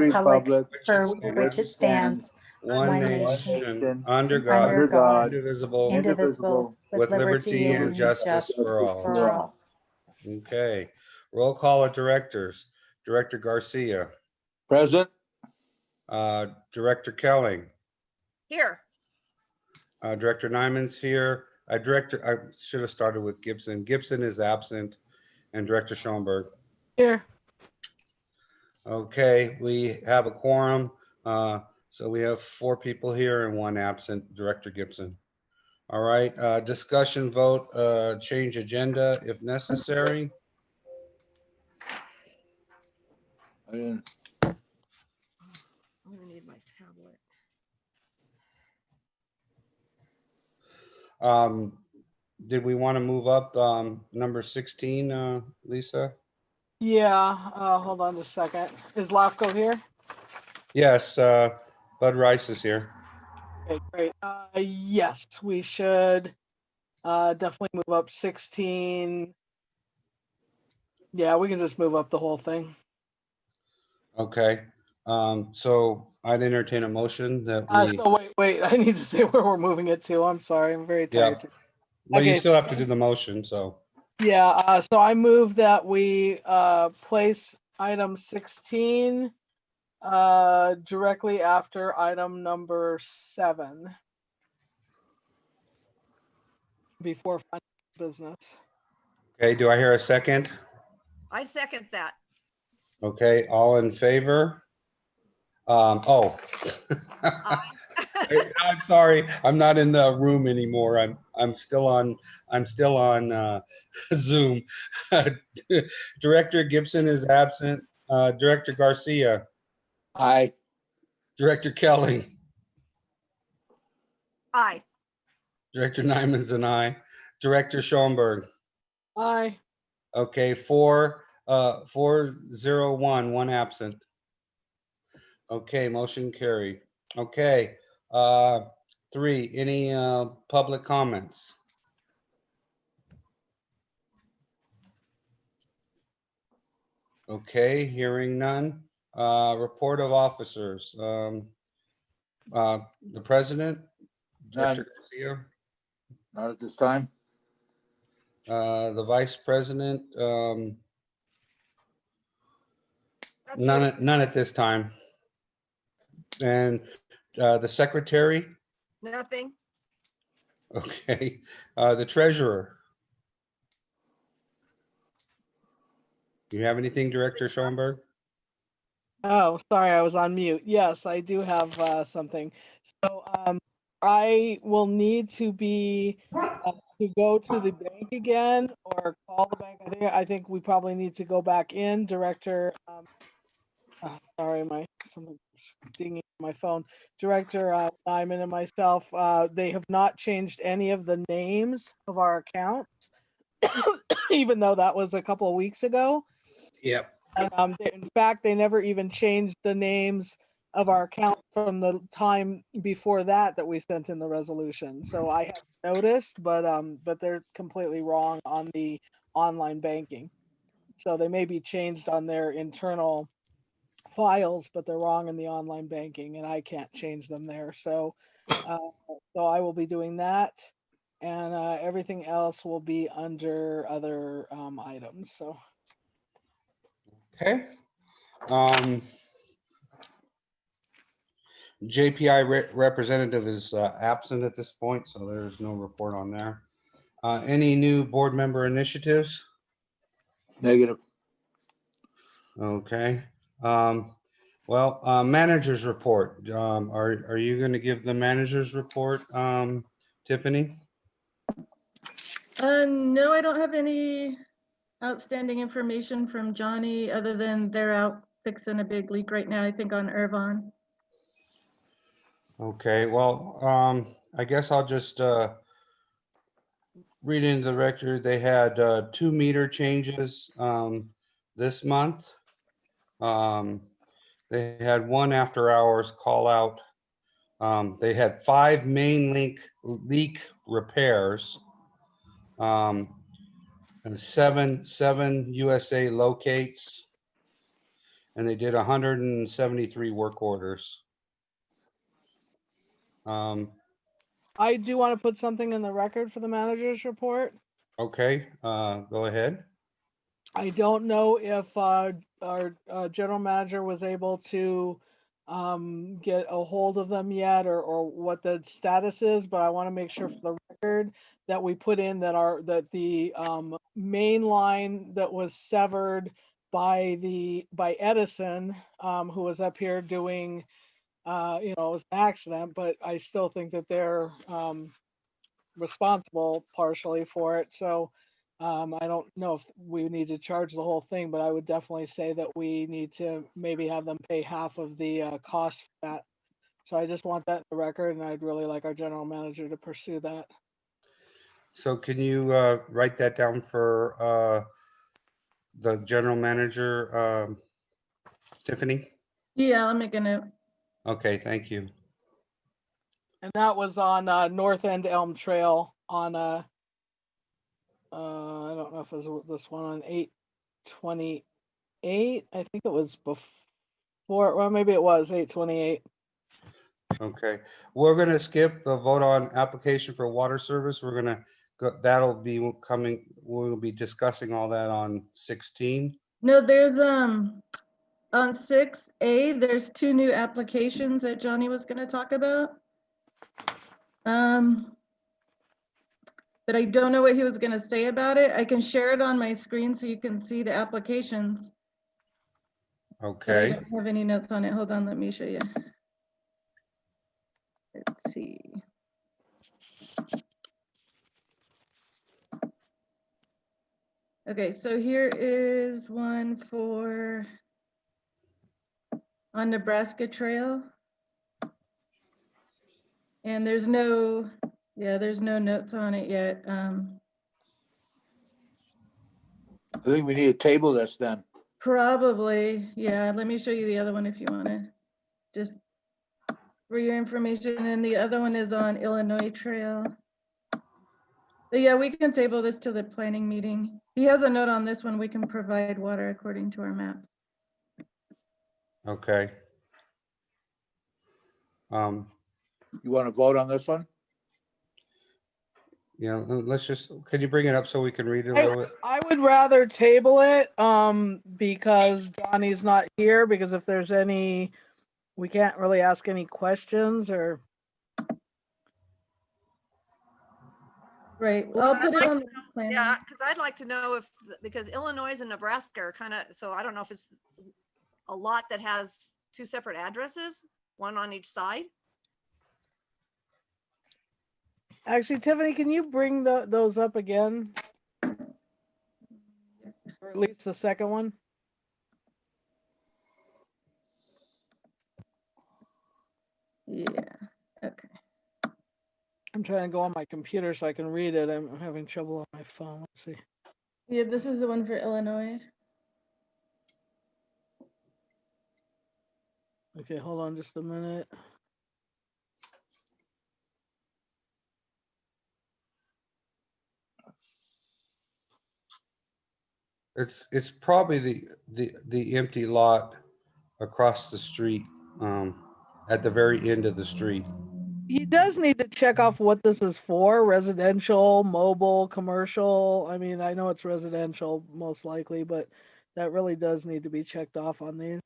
republic for stands which it stands, one one nation, nation, under under God, God, indivisible, indivisible, with liberty and justice for all. Okay. Roll call of directors. Director Garcia, Present. Director Kelling, Here. Director Nyman's here. I should have started with Gibson. Gibson is absent, and Director Schoenberg. Here. Okay, we have a quorum. So we have 4 people here and 1 absent, Director Gibson. All right, discussion vote, change agenda if necessary. I didn't- I'm gonna need my tablet. Did we want to move up number 16, Lisa? Yeah, hold on just a second. Is Lafco here? Yes, Bud Rice is here. Okay, great. Yes, we should definitely move up 16. Yeah, we can just move up the whole thing. Okay, so I'd entertain a motion that we, So wait, I need to say where we're moving it to. I'm sorry, I'm very yeah. tired. Well, you Okay. still have to do the motion, so. Yeah, so I move that we place item 16 directly after item number 7 before financial business. Okay, do I hear a second? I second that. Okay, all in favor? Oh. I'm sorry, I'm not in the room anymore. I'm still on Zoom. Director Gibson is absent. Director Garcia, Aye. Director Kelly, Aye. Director Nyman's and I, Director Schoenberg. Aye. Okay, 4-0-1, 1 absent. Okay, motion carried. Okay, 3, any public comments? Okay, hearing none. Report of officers. The president, Director Garcia, Not at this time. the vice president, none at this time. And the secretary, Nothing. okay. The treasurer. You have anything, Director Schoenberg? Oh, sorry, I was on mute. Yes, I do have something. So I will need to go to the bank again or call the bank. I think we probably need to go back in. Director, sorry, something dinging on my phone. Director Lyman and myself, they have not changed any of the names of our accounts, even though that was a couple of weeks ago. Yep. And in fact, they never even changed the names of our account from the time before that we sent in the resolution. So I have noticed, but they're completely wrong on the online banking. So they may be changed on their internal files, but they're wrong in the online banking, and I can't change them there. So I will be doing that, and everything else will be under other items. So. Okay. JPI representative is absent at this point, so there's no report on there. Any new board member initiatives? Negative. Okay. Well, manager's report. Are you going to give the manager's report, Tiffany? No, I don't have any outstanding information from Johnny other than they're out fixing a big leak right now, I think on Irvine. Okay, well, I guess I'll just read into the record. They had 2 meter changes this month. They had 1 after hours call out. They had 5 main leak repairs, and 7 USA locates, and they did 173 work orders. I do want to put something in the record for the manager's report. Okay, go ahead. I don't know if our general manager was able to get a hold of them yet, or what the status is, but I want to make sure for the record that we put in that the main line that was severed by Edison, who was up here doing, it was an accident, but I still think that they're responsible partially for it. So I don't know if we need to charge the whole thing, but I would definitely say that we need to maybe have them pay half of the cost for that. So I just want that in the record, and I'd really like our general manager to pursue that. So can you write that down for the general manager, Tiffany? Yeah, I'll make a note. Okay, thank you. And that was on North End Elm Trail on I don't know if it was this one on 8/28. I think it was before, well, maybe it was 8/28. Okay, we're gonna skip the vote on application for water service. We're gonna go, that'll be coming, we'll be discussing all that on 16. No, there's on 6A, there's 2 new applications that Johnny was gonna talk about. But I don't know what he was gonna say about it. I can share it on my screen so you can see the applications. But I Okay, don't have any notes on it. Hold on, let me show you. Let's see. Okay, so here is one for on Nebraska Trail. And there's no notes on it yet. I think we need a table this then. Probably, yeah. Let me show you the other one if you want to. Just for your information. And the other one is on Illinois Trail. But yeah, we can table this to the planning meeting. He has a note on this one. We can provide water according to our map. okay. You want to vote on this one? Yeah, let's just, can you bring it up so we can read it a little bit? I would rather table it because Johnny's not here, because if there's any, we can't really ask any questions or. Right, Well, I'll I'd put it like on to the plan. Yeah, because I'd like to know if, because Illinois and Nebraska are kind of, so I don't know if it's a lot that has 2 separate addresses, one on each side. Actually, Tiffany, can you bring those up again? Or at least the second one? Yeah, okay. I'm trying to go on my computer so I can read it. I'm having trouble on my phone. Let's see. Yeah, this is the one for Illinois. Okay, hold on just a minute. It's probably the empty lot across the street, at the very end of the street. He does need to check off what this is for: residential, mobile, commercial. I mean, I know it's residential most likely, but that really does need to be checked off on these.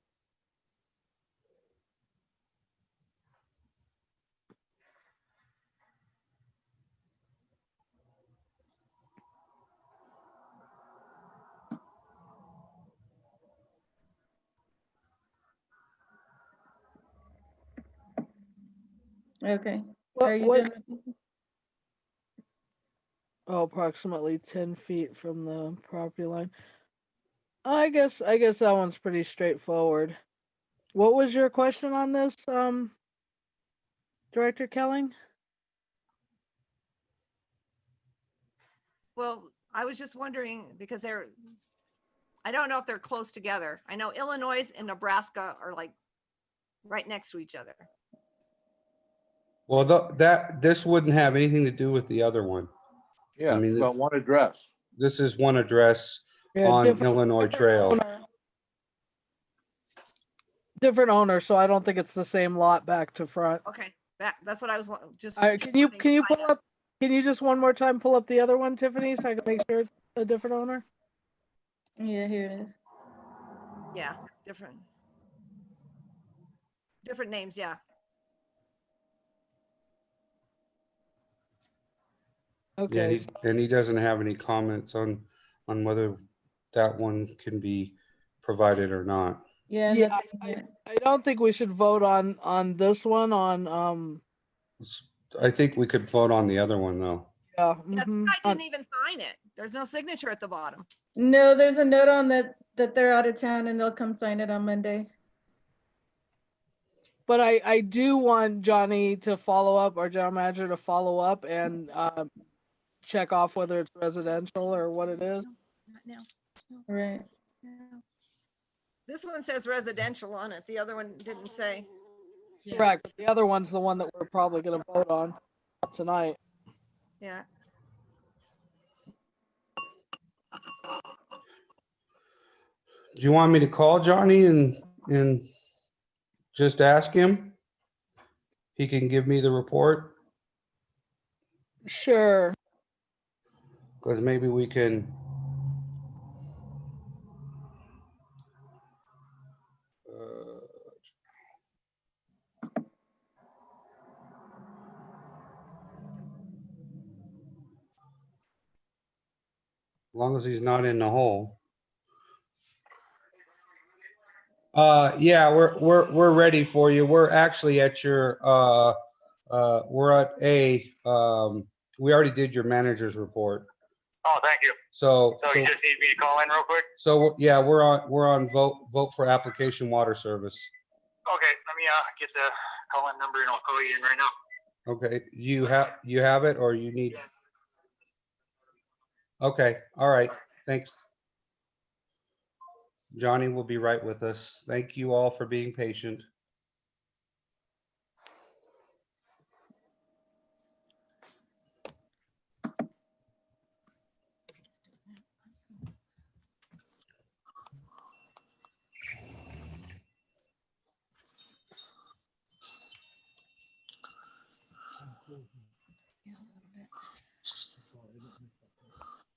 Okay. What, Are you what, done? oh, approximately 10 feet from the property line. I guess that one's pretty straightforward. What was your question on this, Director Kelling? Well, I was just wondering because I don't know if they're close together. I know Illinois and Nebraska are like right next to each other. Well, this wouldn't have anything to do with the other one. Yeah, mean, it's got one address. This is one address Yeah, on different- Illinois different Trail. owner. Different owner, so I don't think it's the same lot back to front. Okay, that's what I was just. Can you wanting to find pull out. up? Can you just one more time pull up the other one, Tiffany, so I can make sure it's a different owner? Yeah, here it is. Yeah, different names, yeah. Yeah, Okay. and he doesn't have any comments on whether that one can be provided or not. Yeah, Yeah, nothing yet. I don't think we should vote on this one I think we could vote on the other one though. yeah. Yeah, mhm, I didn't even sign it. There's no signature at the bottom. No, there's a note on that they're out of town and they'll come sign it on Monday. But I do want Johnny to follow up, our general manager to follow up and check off whether it's residential or what it is. Not now. Right. No. This one says residential on it. The other one didn't say. Correct. But the other one's the one that we're probably gonna vote on tonight. Yeah. Do you want me to call Johnny and just ask him? He can give me the report, Sure. because maybe we can. As long as he's not in the hole. Yeah, we're ready for you. We're actually at your we're at we already did your manager's report. Oh, thank you. So So you just need me to call in real quick? so yeah, we're on vote for application water service. Okay, let me get the call-in number and I'll call you in right now. Okay, you have it, or you need? Okay, all right, thanks. Johnny will be right with us. Thank you all for being patient. Yeah, a little bit.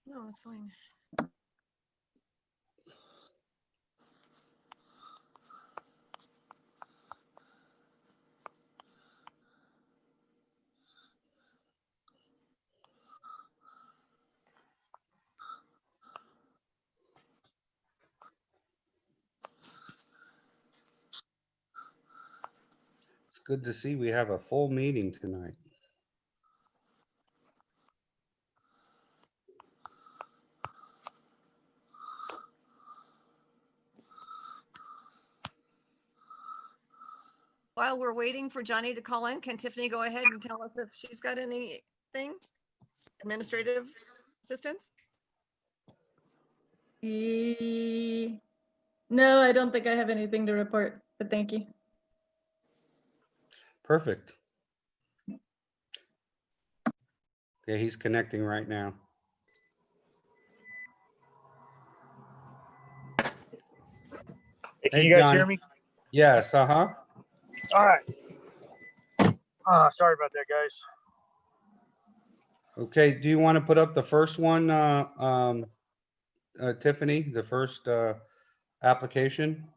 No, it's fine. It's good to see we have a full meeting tonight. While we're waiting for Johnny to call in, can Tiffany go ahead and tell us if she's got anything? Administrative assistance? No, I don't think I have anything to report, but thank you. Perfect. Okay, he's connecting right now. Hey, can Hey, you guys John. hear me? Yes, uh-huh. All right. Sorry about that, guys. Okay, do you want to put up the first one, Tiffany, the first application?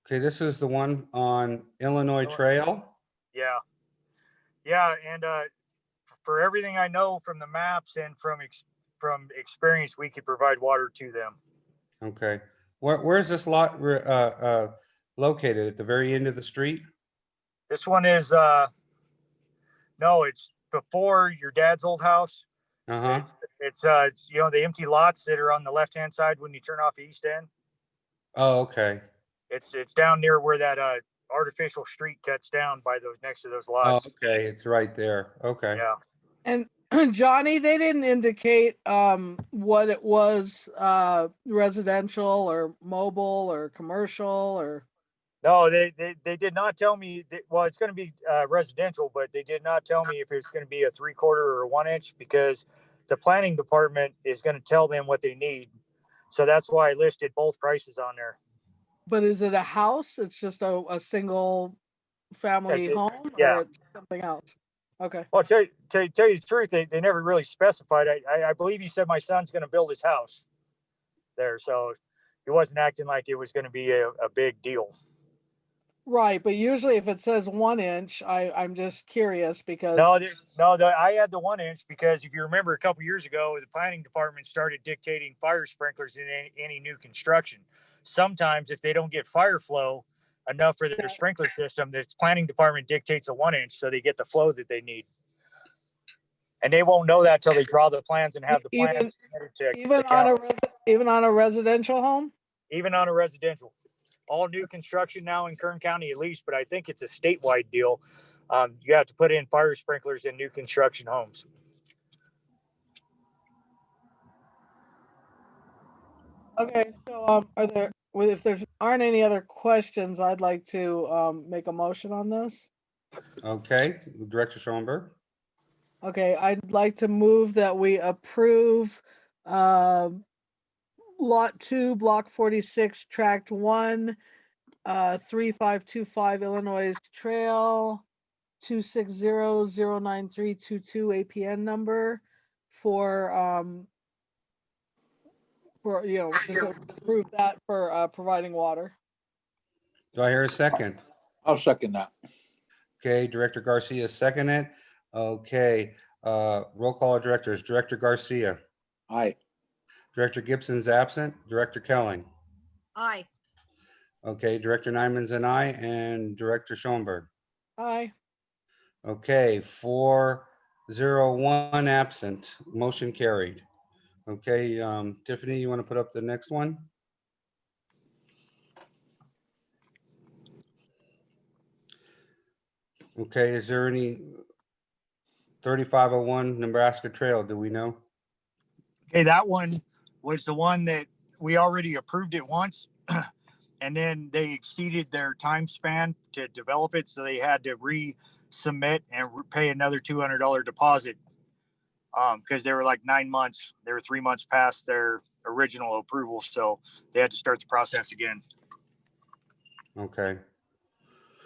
Okay, this is the one on Illinois Trail. Yeah. Yeah, and for everything I know from the maps and from experience, we could provide water to them. Okay, where's this lot located? At the very end of the street? This one is no, it's before your dad's old house. Uh-huh. It's you know, the empty lots that are on the left-hand side when you turn off East End. Oh, okay. It's down near where that artificial street cuts down by those next to those Oh, lots. okay, it's right there. Okay. Yeah. And Johnny, they didn't indicate what it was, residential or mobile or commercial or. No, they did not tell me that, well, it's going to be residential, but they did not tell me if it's going to be a 3/4 or a 1 inch, because the planning department is going to tell them what they need. So that's why I listed both prices on there. But is it a house? It's just a single family it- home, yeah. or it's something else? Okay. Well, tell you the truth, they never really specified. I believe he said my son's going to build his house there. So he wasn't acting like it was going to be a big deal. Right, but usually if it says 1 inch, I'm just curious because I had the 1 inch because if you remember a couple years ago, the planning department started dictating fire sprinklers in any new construction. Sometimes if they don't get fire flow enough for their sprinkler system, the planning department dictates a 1 inch so they get the flow that they need. And they won't know that till they draw the plans and have the plans submitted to even the on county. even on a residential home. Even on a residential. All new construction now in Kern County at least, but I think it's a statewide deal. You have to put in fire sprinklers in new construction homes. Okay, so if there aren't any other questions, I'd like to make a motion on this. Okay, Director Schoenberg. Okay, I'd like to move that we approve Lot 2, Block 46, Tract 1, 3525 Illinois Trail, 260-09322 APN number for just approve that for providing water. Do I hear a second? I'll second that. Okay, Director Garcia seconded. Okay, roll call of directors. Director Garcia. Aye. Director Gibson's absent. Director Kelling. Aye. Okay, Director Nyman's an aye, and Director Schoenberg. Aye. Okay, 4-0-1 absent. Motion carried. Okay, Tiffany, you want to put up the next one? Okay, is there any 3501 Nebraska Trail? Do we know? Okay, that one was the one that we already approved it once. And then they exceeded their time span to develop it. So they had to resubmit and pay another $200 deposit. Because they were like 9 months. They were 3 months past their original approval. So they had to start the process again. Okay.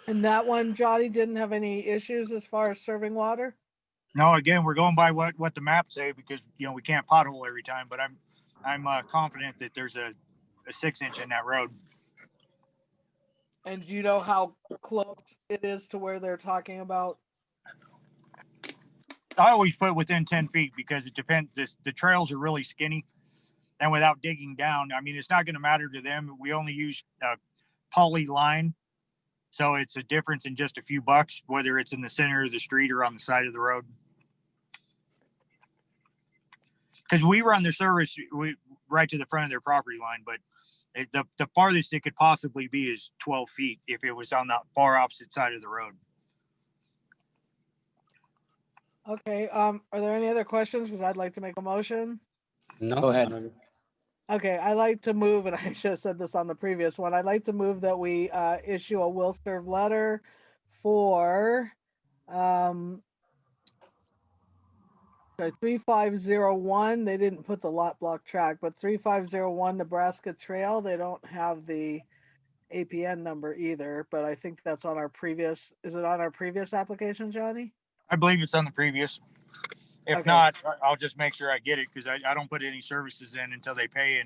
And that one, Johnny, didn't have any issues as far as serving water? No, again, we're going by what the maps say because we can't pothole every time. But I'm confident that there's a 6-inch in that road. And do you know how close it is to where they're talking about? I always put within 10 feet because it depends. The trails are really skinny, and without digging down, I mean, it's not going to matter to them. We only use poly line, so it's a difference in just a few bucks, whether it's in the center of the street or on the side of the road. Because we run their service right to the front of their property line, but the farthest it could possibly be is 12 feet if it was on the far opposite side of the road. Okay, are there any other questions? Because I'd like to make a motion. No? Go ahead. Okay, I like to move, and I should have said this on the previous one. I'd like to move that we issue a will serve letter for 3501. They didn't put the lot block track, but 3501 Nebraska Trail. They don't have the APN number either, but I think that's on our previous. Is it on our previous application, Johnny? I believe it's on the previous. If Okay. not, I'll just make sure I get it because I don't put any services in until they pay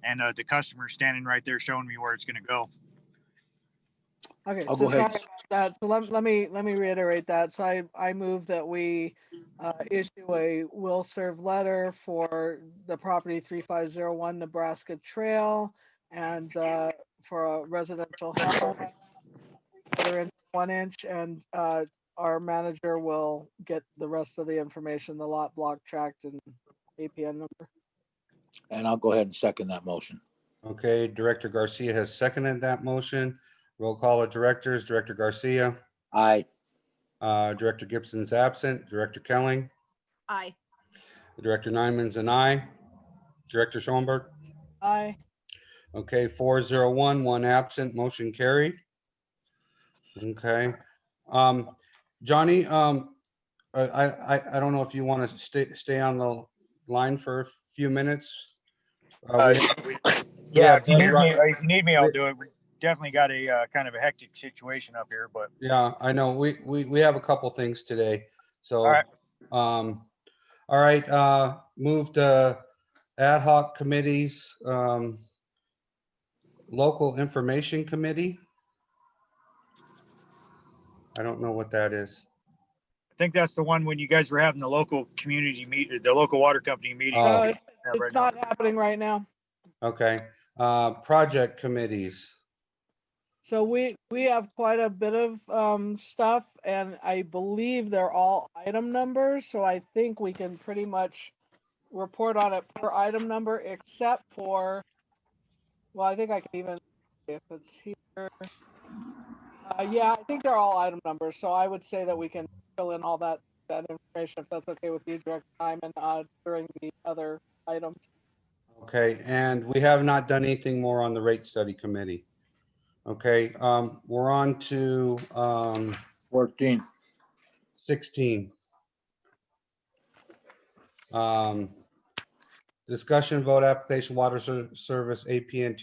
and the customer's standing right there showing me where it's going to go. Okay, I'll so go ahead. sorry about that. So let me reiterate that. So I move that we issue a will serve letter for the property 3501 Nebraska Trail and for a residential home, 1 inch, and our manager will get the rest of the information, the lot block tract and APN number. And I'll go ahead and second that motion. Okay, Director Garcia has seconded that motion. Roll call of directors. Director Garcia. Aye. Director Gibson's absent. Director Kelling. Aye. Director Nyman's an aye. Director Schoenberg. Aye. Okay, 4-0-1, 1 absent, motion carried. Okay. Johnny, I don't know if you want to stay on the line for a few minutes. Uh, We yeah, have Bud if you need me, I'll we- do it. We definitely got a kind of a hectic situation up here, but Yeah, I know. We have a couple things today. So, all right. All right, move to ad hoc committees, local information committee. I don't know what that is. I think that's the one when you guys were having the local community meet, the local water company meetings. Oh. No, it's not happening right now. Okay, project committees. So we have quite a bit of stuff, and I believe they're all item numbers. So I think we can pretty much report on it per item number, except for, well, I think I can even, if it's here. Yeah, I think they're all item numbers. So I would say that we can fill in all that information if that's okay with you, Director Hyman, during the other items. Okay, and we have not done anything more on the rate study committee. Okay, we're on to 14. 16. Discussion vote application water service APN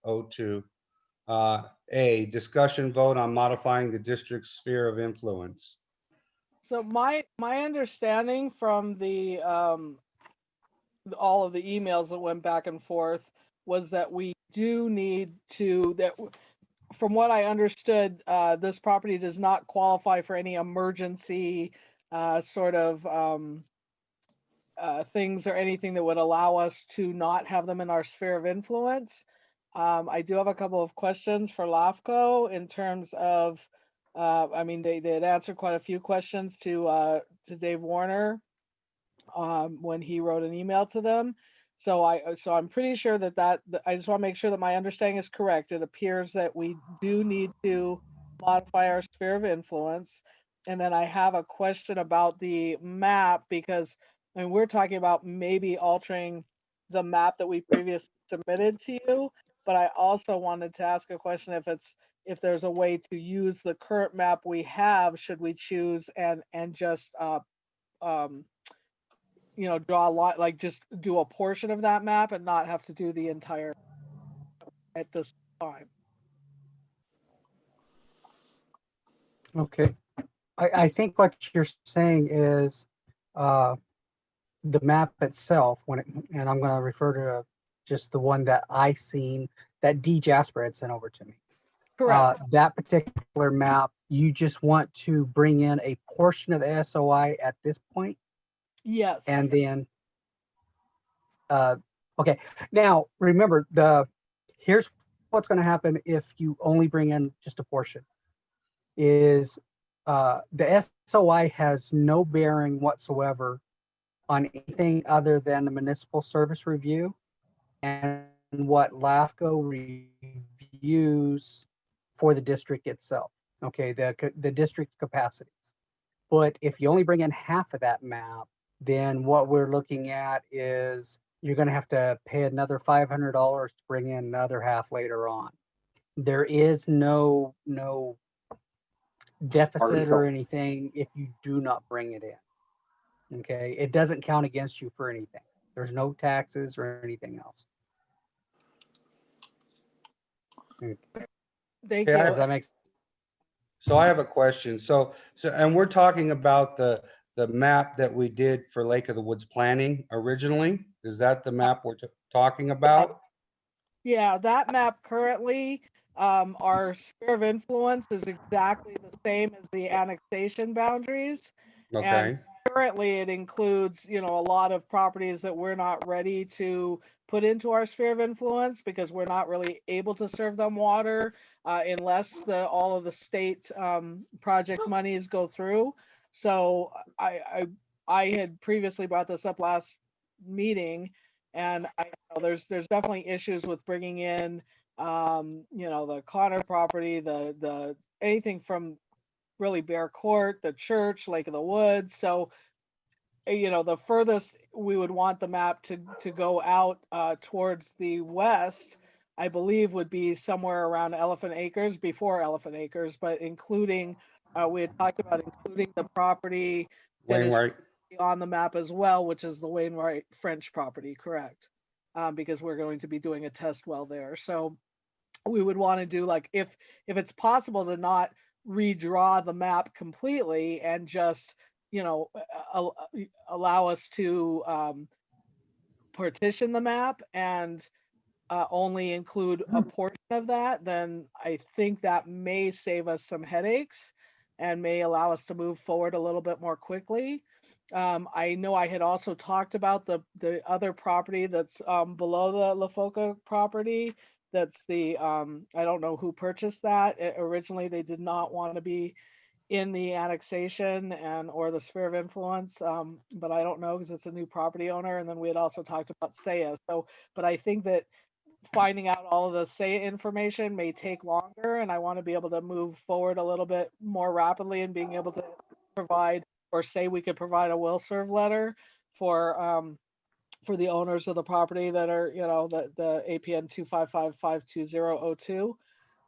2555202. A, discussion vote on modifying the district's sphere of influence. So my understanding from the all of the emails that went back and forth was that we do need to, that from what I understood, this property does not qualify for any emergency sort of things or anything that would allow us to not have them in our sphere of influence. I do have a couple of questions for LAFCO in terms of, I mean, they had answered quite a few questions to Dave Warner when he wrote an email to them. So I'm pretty sure that I just want to make sure that my understanding is correct. It appears that we do need to modify our sphere of influence. And then I have a question about the map, because I mean, we're talking about maybe altering the map that we previously submitted to you. But I also wanted to ask a question if there's a way to use the current map we have, should we choose and just you know, draw a lot, like just do a portion of that map and not have to do the entire at this time. Okay, I think what you're saying is the map itself, and I'm going to refer to just the one that I seen that D Jasper had sent over to me. Correct. That particular map, you just want to bring in a portion of the SOI at this point, Yes. and then okay. Now remember, here's what's going to happen if you only bring in just a portion. Is the SOI has no bearing whatsoever on anything other than the municipal service review and what LAFCO reviews for the district itself. Okay, the district's capacities. But if you only bring in half of that map, then what we're looking at is you're going to have to pay another $500 to bring in another half later on. There is no deficit or anything if you do not bring it in. Okay, it doesn't count against you for anything. There's no taxes or anything else. Thank Okay, you. Does that make sense? So I have a question. And we're talking about the map that we did for Lake of the Woods planning originally. Is that the map we're talking about? Yeah, that map currently, our sphere of influence is exactly the same as the annexation boundaries. And Okay, currently it includes, you know, a lot of properties that we're not ready to put into our sphere of influence because we're not really able to serve them water unless all of the state project monies go through. So I had previously brought this up last meeting, and I know there's definitely issues with bringing in you know, the Connor property, the anything from really Bear Court, the church, Lake of the Woods. So, you know, the furthest we would want the map to go out towards the west I believe would be somewhere around Elephant Acres, before Elephant Acres, but including, we had talked about including the property that is Wainwright, on the map as well, which is the Wainwright French property, correct? Because we're going to be doing a test well there. So we would want to do, like, if it's possible to not redraw the map completely and just, you know, allow us to partition the map and only include a portion of that, then I think that may save us some headaches and may allow us to move forward a little bit more quickly. I know I had also talked about the other property that's below the La Foca property. That's the, I don't know who purchased that. Originally, they did not want to be in the annexation and or the sphere of influence, but I don't know because it's a new property owner. And then we had also talked about Saya. So, but I think that finding out all of the Saya information may take longer, and I want to be able to move forward a little bit more rapidly and being able to provide, or say we could provide, a will serve letter for the owners of the property that are, you know, the APN 255-52002.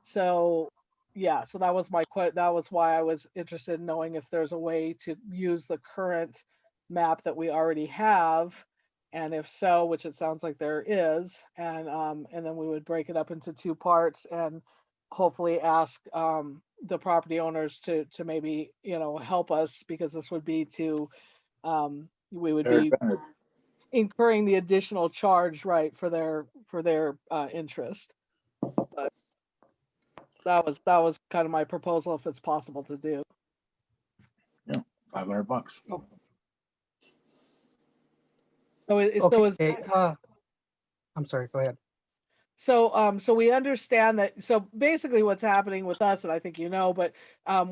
So yeah, so that was that was why I was interested in knowing if there's a way to use the current map that we already have, and if so, which it sounds like there is, and then we would break it up into two parts and hopefully ask the property owners to maybe, you know, help us, because this would be to we would Eric be Bennett. incurring the additional charge, right, for their interest. But that was kind of my proposal, if it's possible to do. $500. So Okay, I'm sorry, go ahead. so we understand that. So basically what's happening with us, and I think you know, but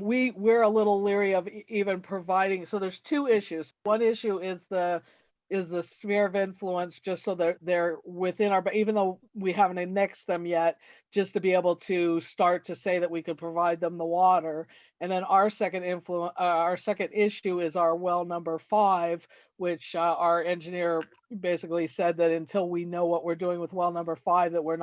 we're a little leery of even providing. So there's two issues. One issue is the sphere of influence, just so they're within our, but even though we haven't annexed them yet, just to be able to start to say that we could provide them the water. And then our second issue is our well number 5, which our engineer basically said that until we know what we're doing with well number 5, that we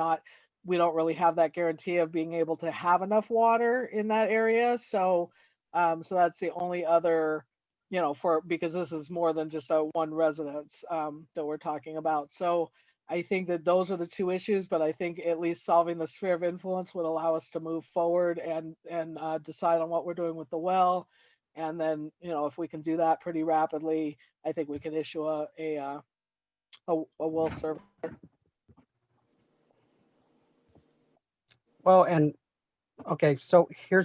don't really have that guarantee of being able to have enough water in that area. So so that's the only other, you know, because this is more than just a one residence that we're talking about. So I think that those are the two issues, but I think at least solving the sphere of influence would allow us to move forward and decide on what we're doing with the well. And then, you know, if we can do that pretty rapidly, I think we can issue a will serve. Well, and okay, so here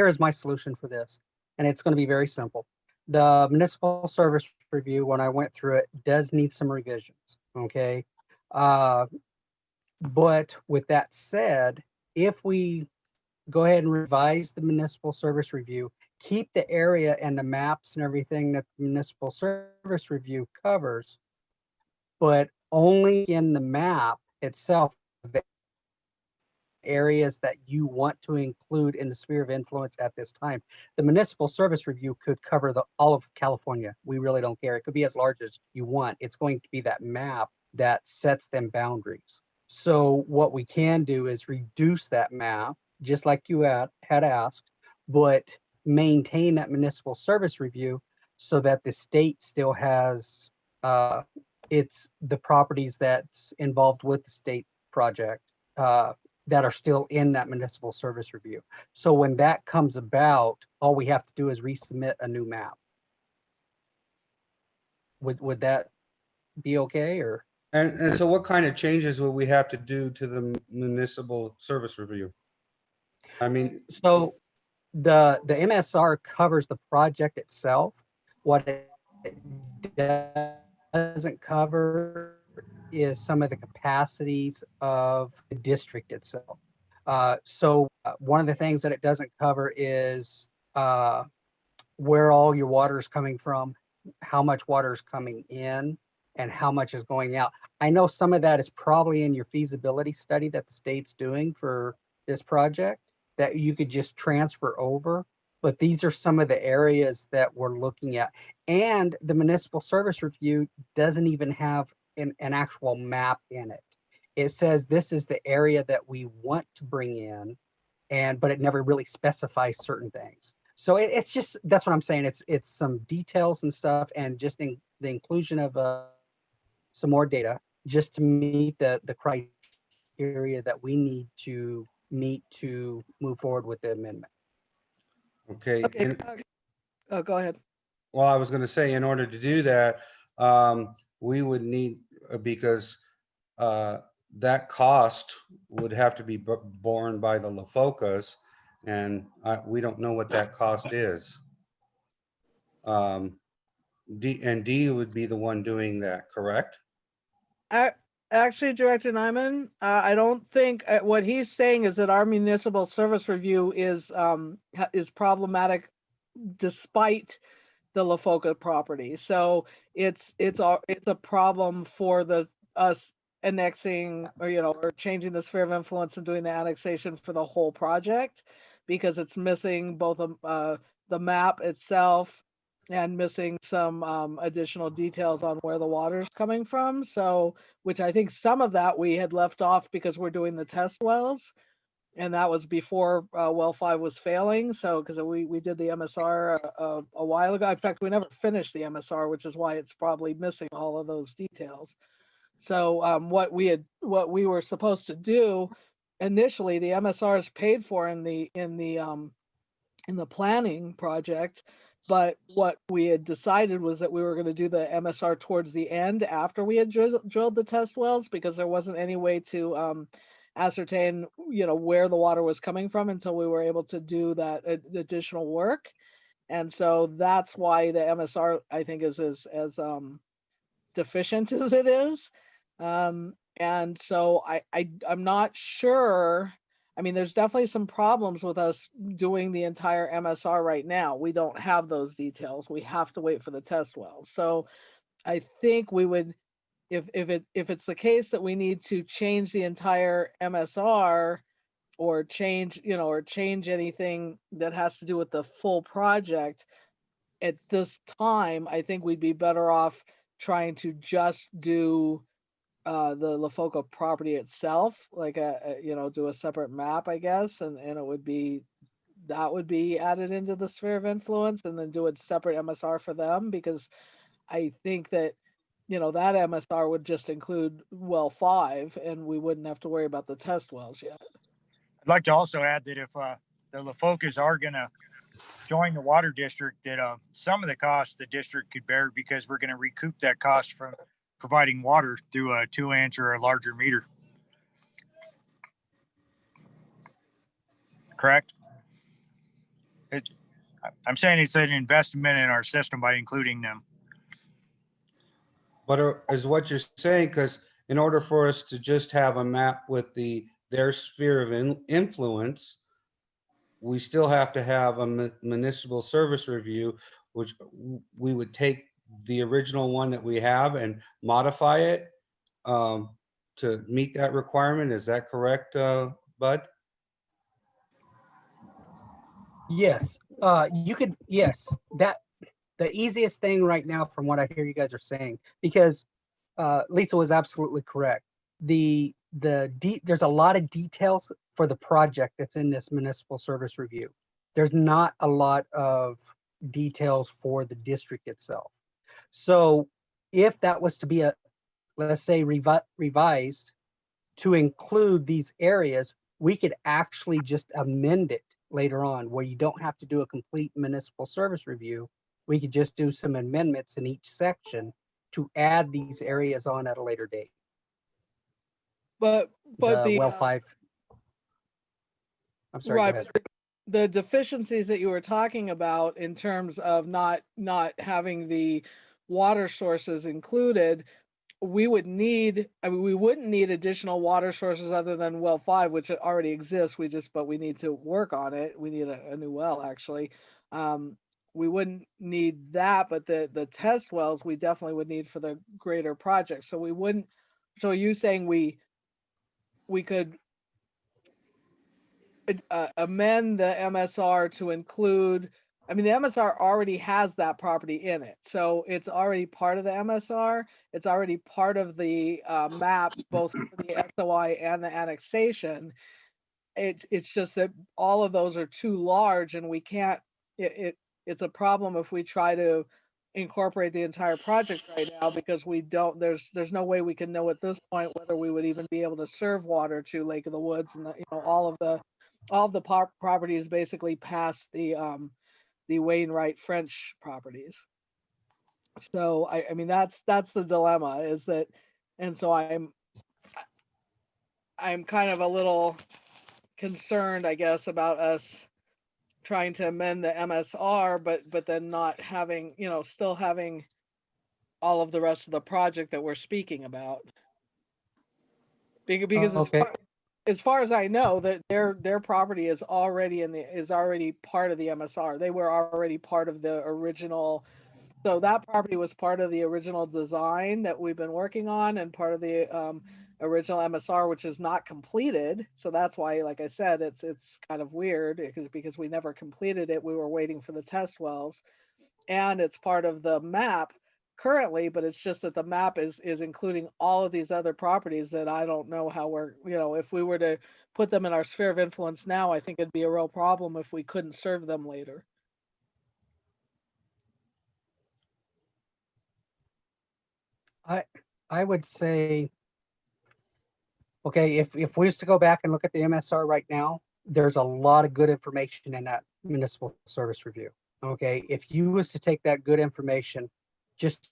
is my solution for this, and it's going to be very simple. The municipal service review, when I went through it, does need some revisions. Okay, but with that said, if we go ahead and revise the municipal service review, keep the area and the maps and everything that the municipal service review covers, but only in the map itself, the areas that you want to include in the sphere of influence at this time. The municipal service review could cover all of California. We really don't care. It could be as large as you want. It's going to be that map that sets them boundaries. So what we can do is reduce that map, just like you had asked, but maintain that municipal service review so that the state still has it's the properties that's involved with the state project that are still in that municipal service review. So when that comes about, all we have to do is resubmit a new map. Would that be okay, or? and so what kind of changes will we have to do to the municipal service review? I mean, So the MSR covers the project itself. What it doesn't cover is some of the capacities of the district itself. So one of the things that it doesn't cover is where all your water is coming from, how much water is coming in, and how much is going out. I know some of that is probably in your feasibility study that the state's doing for this project that you could just transfer over. But these are some of the areas that we're looking at. And the municipal service review doesn't even have an actual map in it. it says this is the area that we want to bring in, but it never really specifies certain things. So it's just, that's what I'm saying. It's some details and stuff, and just the inclusion of some more data just to meet the criteria that we need to meet to move forward with the amendment. Okay, Okay, go ahead. well, I was gonna say, in order to do that, we would need, because that cost would have to be borne by the LaFocas, and we don't know what that cost is. D would be the one doing that, correct? Actually, Director Nyman, I don't think what he's saying is that our municipal service review is problematic despite the LaFoca property. So it's a problem for us annexing, or or changing the sphere of influence and doing the annexation for the whole project, because it's missing both the map itself and missing some additional details on where the water's coming from. So, which I think some of that we had left off because we're doing the test wells, and that was before well 5 was failing. So because we did the MSR a while ago. In fact, we never finished the MSR, which is why it's probably missing all of those details. So what we were supposed to do initially, the MSR is paid for in the planning project, but what we had decided was that we were going to do the MSR towards the end after we had drilled the test wells, because there wasn't any way to ascertain, where the water was coming from until we were able to do that additional work. And so that's why the MSR, I think, is as deficient as it is. And so I'm not sure. I mean, there's definitely some problems with us doing the entire MSR right now. We don't have those details. We have to wait for the test wells. So I think we would, if it's the case that we need to change the entire MSR, or change anything that has to do with the full project at this time, I think we'd be better off trying to just do the LaFoca property itself, like do a separate map, I guess, and it would be, that would be added into the sphere of influence, and then do a separate MSR for them, because I think that that MSR would just include well 5, and we wouldn't have to worry about the test wells yet. I'd like to also add that if the LaFocas are going to join the water district, that some of the costs the district could bear, because we're going to recoup that cost from providing water through a 2-inch or a larger meter. Correct? I'm saying it's an investment in our system by including them. But is what you're saying, because in order for us to just have a map with their sphere of influence, we still have to have a municipal service review, which we would take the original one that we have and modify it to meet that requirement. Is that correct, Bud? Yes, you could. Yes, that the easiest thing right now, from what I hear you guys are saying, because Lisa was absolutely correct. There's a lot of details for the project that's in this municipal service review. There's not a lot of details for the district itself. So if that was to be let's say revised to include these areas, we could actually just amend it later on, where you don't have to do a complete municipal service review. We could just do some amendments in each section to add these areas on at a later date. But the well 5. I'm sorry. right, Go ahead. the deficiencies that you were talking about in terms of not having the water sources included, we would need, we wouldn't need additional water sources other than well 5, which already exists. But we need to work on it. We need a new well, actually. We wouldn't need that, but the test wells we definitely would need for the greater project. So we wouldn't. So are you saying we could amend the MSR to include I mean, the MSR already has that property in it, so it's already part of the MSR. It's already part of the map, both for the SOI and the annexation. It's just that all of those are too large, and we can't. It's a problem if we try to incorporate the entire project right now, because we don't. There's no way we can know at this point whether we would even be able to serve water to Lake of the Woods, and all of the properties basically past the Wainwright French properties. So I mean that's the dilemma, is that, and so I'm kind of a little concerned, I guess, about us trying to amend the MSR, but then not having, still having all of the rest of the project that we're speaking about. Because Okay. as far as I know, that their property is already part of the MSR. They were already part of the original. So that property was part of the original design that we've been working on, and part of the original MSR, which is not completed. So that's why, like I said, it's kind of weird, because we never completed it. We were waiting for the test wells, and it's part of the map currently, but it's just that the map is including all of these other properties that I don't know how we're, if we were to put them in our sphere of influence now, I think it'd be a real problem if we couldn't serve them later. I would say, okay, if we was to go back and look at the MSR right now, there's a lot of good information in that municipal service review. Okay, if you was to take that good information, just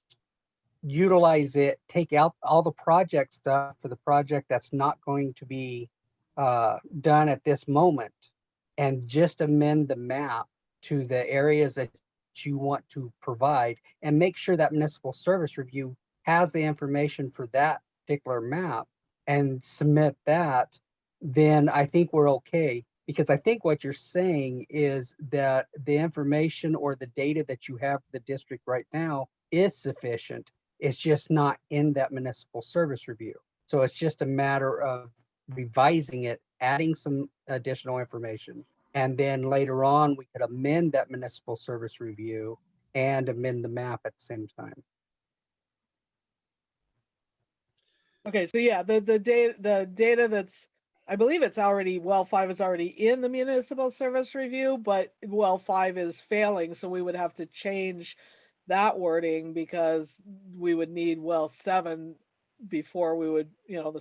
utilize it, take out all the project stuff for the project that's not going to be done at this moment, and just amend the map to the areas that you want to provide, and make sure that municipal service review has the information for that particular map, and submit that, then I think we're okay. Because I think what you're saying is that the information or the data that you have for the district right now is sufficient. It's just not in that municipal service review. So it's just a matter of revising it, adding some additional information, and then later on we could amend that municipal service review and amend the map at the same time. Okay, so yeah, the data that's, I believe it's already, well 5 is already in the municipal service review, but well 5 is failing, so we would have to change that wording, because we would need well 7 before we would,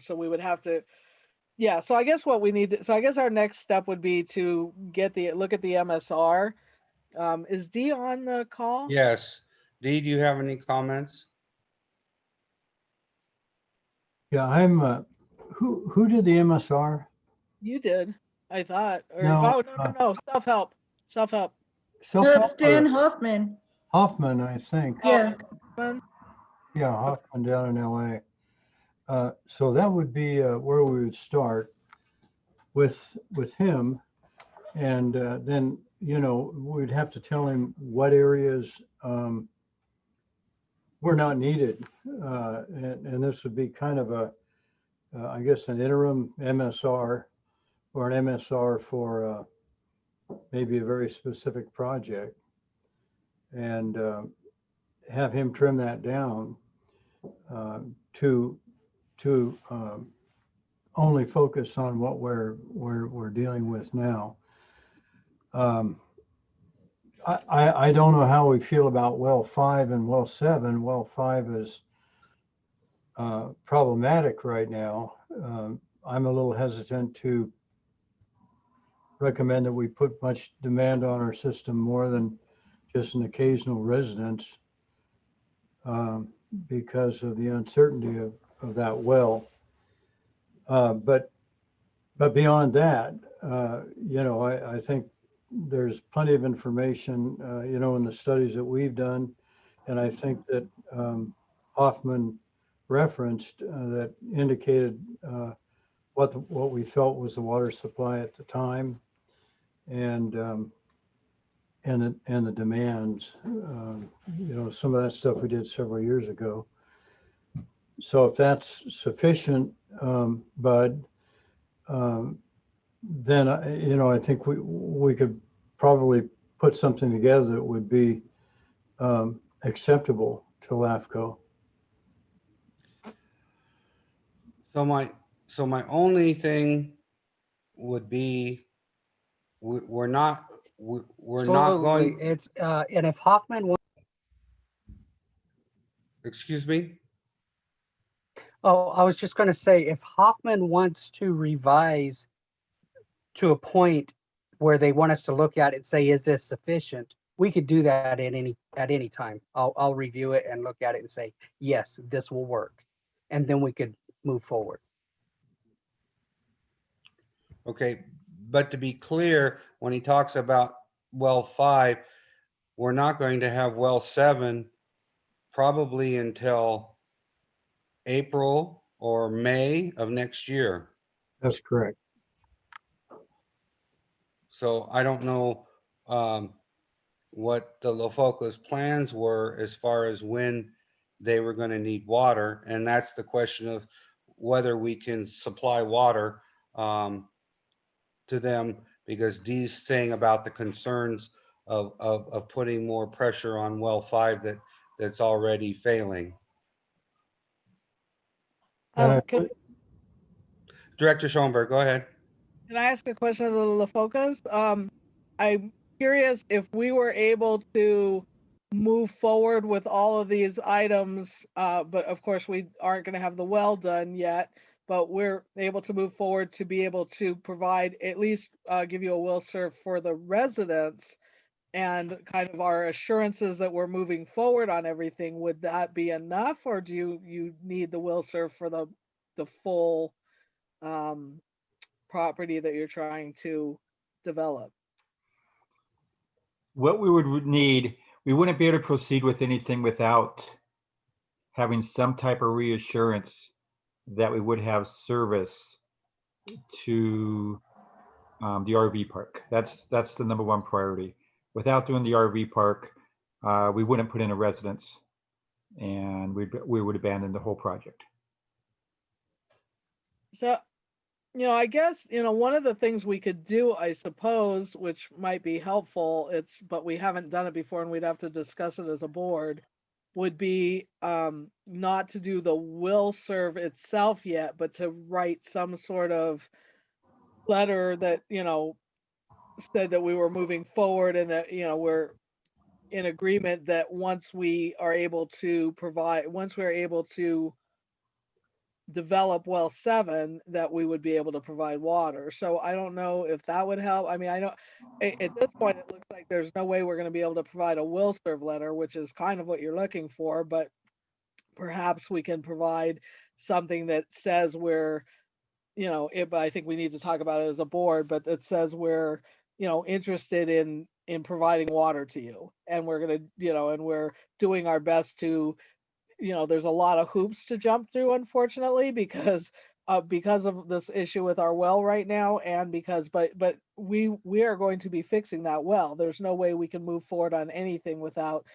so we would have to, yeah, so I guess what we need to, so I guess our next step would be to look at the MSR. Is Dee on the call? Yes. Dee, do you have any comments? Yeah, I'm, who did the MSR? You did, I thought, or, No, no, self-help. No, Self-help, it's Dan Hoffman. Hoffman, I think. Yeah. Yeah, Hoffman down in LA. So that would be where we would start with him. And then, we'd have to tell him what areas were not needed. And this would be kind of I guess, an interim MSR, or an MSR for maybe a very specific project, and have him trim that down to only focus on what we're dealing with now. I don't know how we feel about well 5 and well 7. Well 5 is problematic right now. I'm a little hesitant to recommend that we put much demand on our system more than just an occasional residence, because of the uncertainty of that well. But beyond that, I think there's plenty of information, in the studies that we've done. And I think that Hoffman referenced that indicated what we felt was the water supply at the time, and the demands. Some of that stuff we did several years ago. So if that's sufficient, Bud, then I think we could probably put something together that would be acceptable to LAFCO. So my only thing would be, we're not Absolutely. going, It's, and if Hoffman, excuse me? oh, I was just going to say, if Hoffman wants to revise to a point where they want us to look at it and say, is this sufficient? We could do that at any time. I'll review it and look at it and say, yes, this will work. And then we could move forward. Okay, but to be clear, when he talks about well 5, we're not going to have well 7 probably until April or May of next year. That's correct. So I don't know what the LaFoca's plans were as far as when they were going to need water. And that's the question of whether we can supply water to them, because Dee's saying about the concerns of putting more pressure on well 5 that's already failing. Can Director Schoenberg, go ahead. I ask a question of the LaFocas? I'm curious if we were able to move forward with all of these items, but of course we aren't going to have the well done yet, but we're able to move forward to be able to provide, at least give you a will serve for the residents and kind of our assurances that we're moving forward on everything. Would that be enough, or do you need the will serve for the full property that you're trying to develop? What we would need, we wouldn't be able to proceed with anything without having some type of reassurance that we would have service to the RV park. That's the number one priority. Without doing the RV park, we wouldn't put in a residence, and we would abandon the whole project. So, I guess, one of the things we could do, I suppose, which might be helpful, but we haven't done it before and we'd have to discuss it as a board, would be not to do the will serve itself yet, but to write some sort of letter that, said that we were moving forward and that, we're in agreement that once we're able to develop well 7, that we would be able to provide water. So I don't know if that would help. I mean, I know at this point it looks like there's no way we're going to be able to provide a will serve letter, which is kind of what you're looking for, but perhaps we can provide something that says we're, I think we need to talk about it as a board, but it says we're, interested in providing water to you, and we're going to, and we're doing our best to, there's a lot of hoops to jump through, unfortunately, because of this issue with our well right now, and but we are going to be fixing that well. There's no way we can move forward on anything without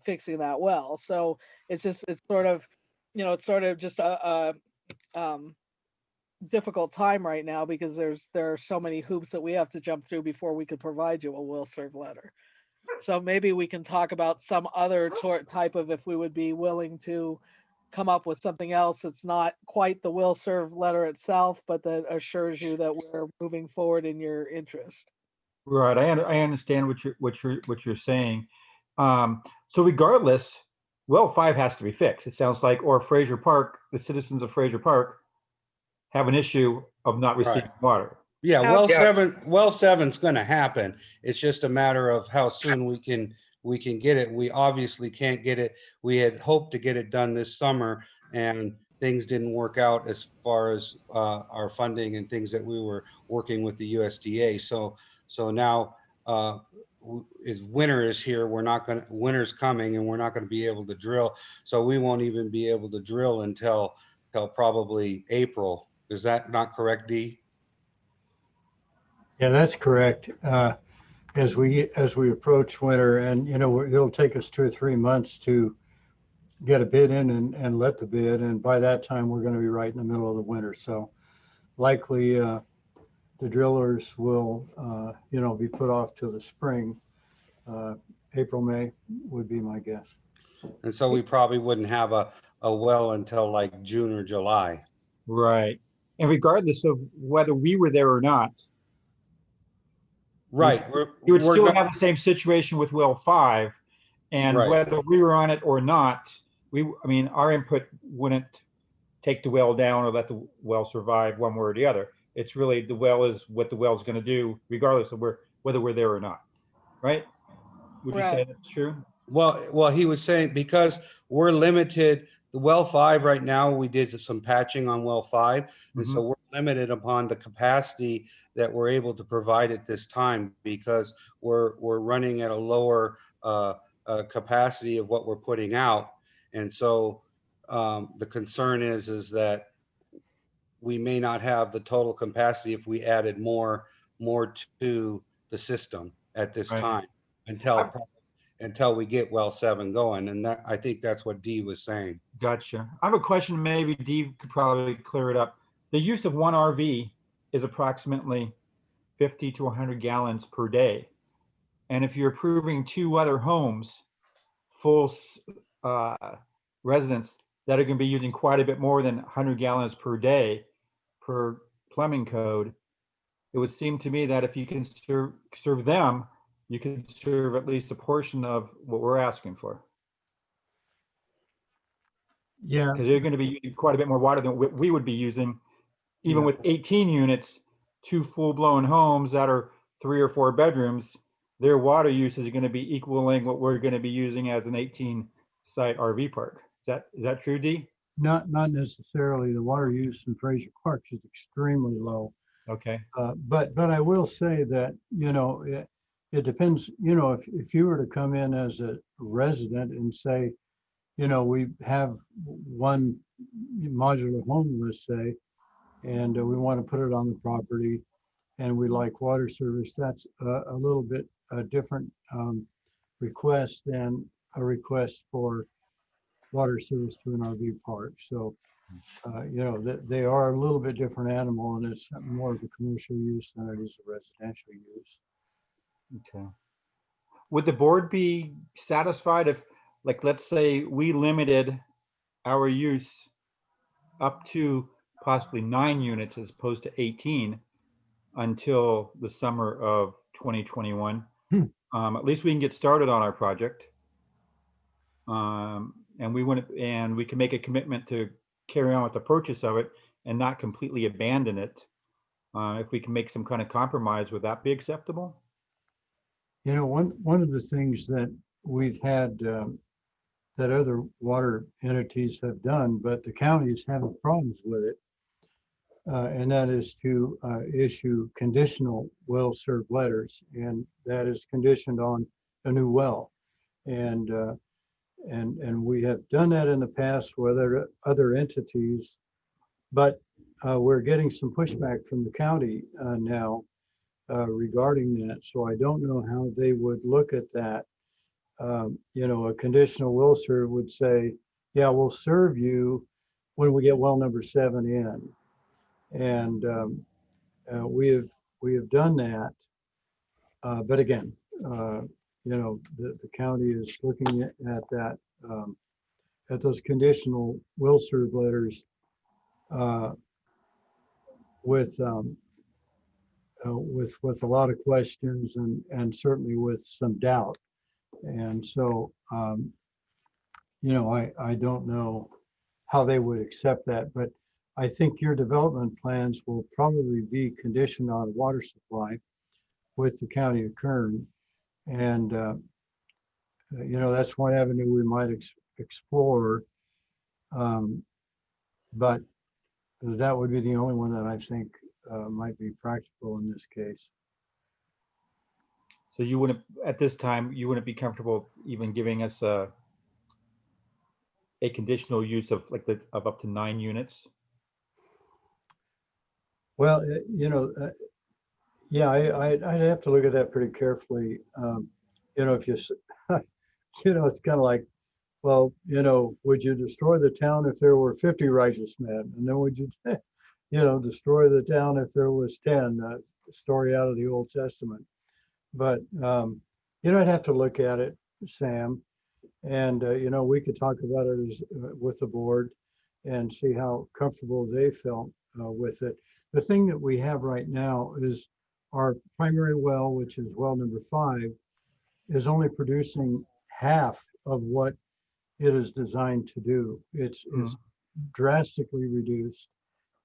fixing that well. So it's sort of just a difficult time right now, because there are so many hoops that we have to jump through before we could provide you a will serve letter. So maybe we can talk about some other type of, if we would be willing to come up with something else that's not quite the will serve letter itself, but that assures you that we're moving forward in your interest. Right, I understand what you're saying. So regardless, well 5 has to be fixed. It sounds like, or Frazier Park, the citizens of Frazier Park have an issue of not receiving water. Yeah, well 7's going to happen. It's just a matter of how soon we can get it. We obviously can't get it. We had hoped to get it done this summer, and things didn't work out as far as our funding and things that we were working with the USDA. So now winter is here. Winter's coming, and we're not going to be able to drill. So we won't even be able to drill until probably April. Is that not correct, Dee? Yeah, that's correct. As we approach winter, and it'll take us 2 or 3 months to get a bid in and let the bid, and by that time we're going to be right in the middle of the winter. So likely the drillers will be put off till the spring. April, May would be my guess. And so we probably wouldn't have a well until like June or July. Right. And regardless of whether we were there or not, Right. you would we're still go- have the same situation with well 5. And Right. whether we were on it or not, I mean, our input wouldn't take the well down or let the well survive one way or the other. It's really the well is what the well is going to do, regardless of whether we're there or not. Right? Would you say Right. that's true? Well, he was saying because we're limited, the well 5 right now, we did some patching on well 5. And so we're limited upon the capacity that we're able to provide at this time because we're running at a lower capacity of what we're putting out. And so the concern is that we may not have the total capacity if we added more to the system at this Right. time until we get well 7 going. And that, I think that's what Dee was saying. Gotcha. I have a question. Maybe Dee could probably clear it up. The use of one RV is approximately 50 to 100 gallons per day. And if you're approving 2 other homes, full residents that are going to be using quite a bit more than 100 gallons per day per plumbing code, it would seem to me that if you can serve them, you can serve at least a portion of what we're asking for. Yeah, Because they're going to be using quite a bit more water than we would be using, even Yeah. with 18 units, 2 full-blown homes that are 3 or 4 bedrooms. Their water usage is going to be equaling what we're going to be using as an 18-site RV park. Is that true, Dee? not necessarily. The water use in Frazier Park is extremely low. Okay. But I will say that, it depends, if you were to come in as a resident and say, we have one modular home, let's say, and we want to put it on the property and we like water service, that's a little bit a different request than a request for water service to an RV park. So, they are a little bit different animal, and it's more of a commercial use than it is a residential use. Okay. Would the board be satisfied if, like, let's say we limited our use up to possibly 9 units as opposed to 18 until the summer of 2021? At least we can get started on our project. And we can make a commitment to carry on with the purchase of it and not completely abandon it. If we can make some kind of compromise, would that be acceptable? One of the things that we've had that other water entities have done, but the counties having problems with it, and that is to issue conditional well served letters, and that is conditioned on a new well. And we have done that in the past with other entities, but we're getting some pushback from the county now regarding that. So I don't know how they would look at that. A conditional will serve would say, yeah, we'll serve you when we get well number 7 in. And we have done that. But again, the county is looking at that, at those conditional will serve letters with a lot of questions and certainly with some doubt. And so, I don't know how they would accept that, but I think your development plans will probably be conditioned on water supply with the county of Kern. And, that's one avenue we might explore. But that would be the only one that I think might be practical in this case. So you wouldn't, at this time, you wouldn't be comfortable even giving us a conditional use of of up to 9 units? Well, yeah, I'd have to look at that pretty carefully. If you, it's kind of like, well, would you destroy the town if there were 50 righteous men? And then would you, destroy the town if there was 10? Story out of the Old Testament. But, I'd have to look at it, Sam. And, we could talk about it with the board and see how comfortable they felt with it. The thing that we have right now is our primary well, which is well number 5, is only producing half of what it is designed to do. It's drastically reduced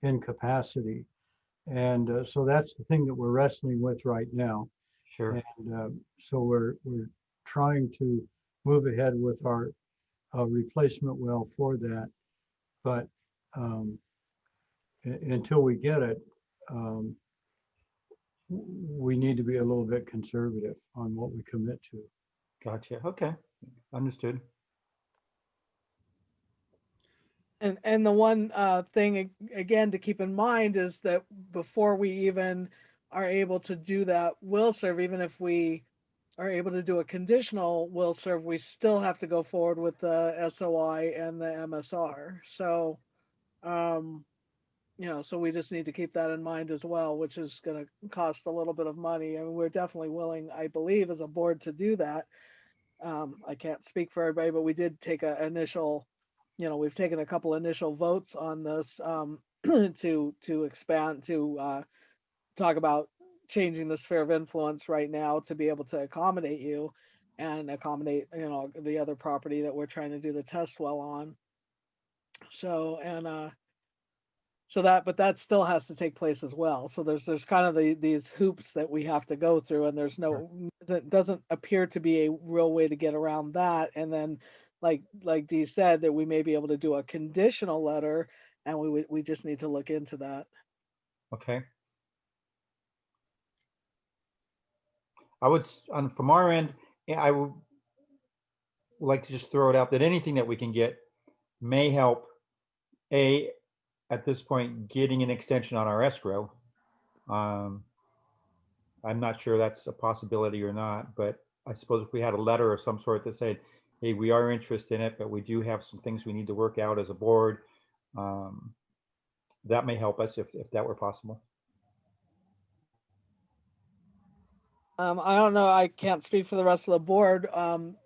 in capacity. And so that's the thing that we're wrestling with right now. Sure. And so we're trying to move ahead with our replacement well for that. But until we get it, we need to be a little bit conservative on what we commit to. Gotcha. Okay. Understood. And the one thing again to keep in mind is that before we even are able to do that will serve, even if we are able to do a conditional will serve, we still have to go forward with the SOI and the MSR. So, so we just need to keep that in mind as well, which is going to cost a little bit of money. I mean, we're definitely willing, I believe, as a board to do that. I can't speak for everybody, but we did take an initial, we've taken a couple initial votes on this to expand, to talk about changing the sphere of influence right now to be able to accommodate you and accommodate, the other property that we're trying to do the test well on. So, but that still has to take place as well. So there's kind of these hoops that we have to go through, and there's it doesn't appear to be a real way to get around that. And then, like Dee said, that we may be able to do a conditional letter, and we just need to look into that. Okay. I would, from our end, I would like to just throw it out that anything that we can get may help, at this point, getting an extension on our escrow. I'm not sure that's a possibility or not, but I suppose if we had a letter of some sort that said, hey, we are interested in it, but we do have some things we need to work out as a board, that may help us if that were possible. I don't know, I can't speak for the rest of the board,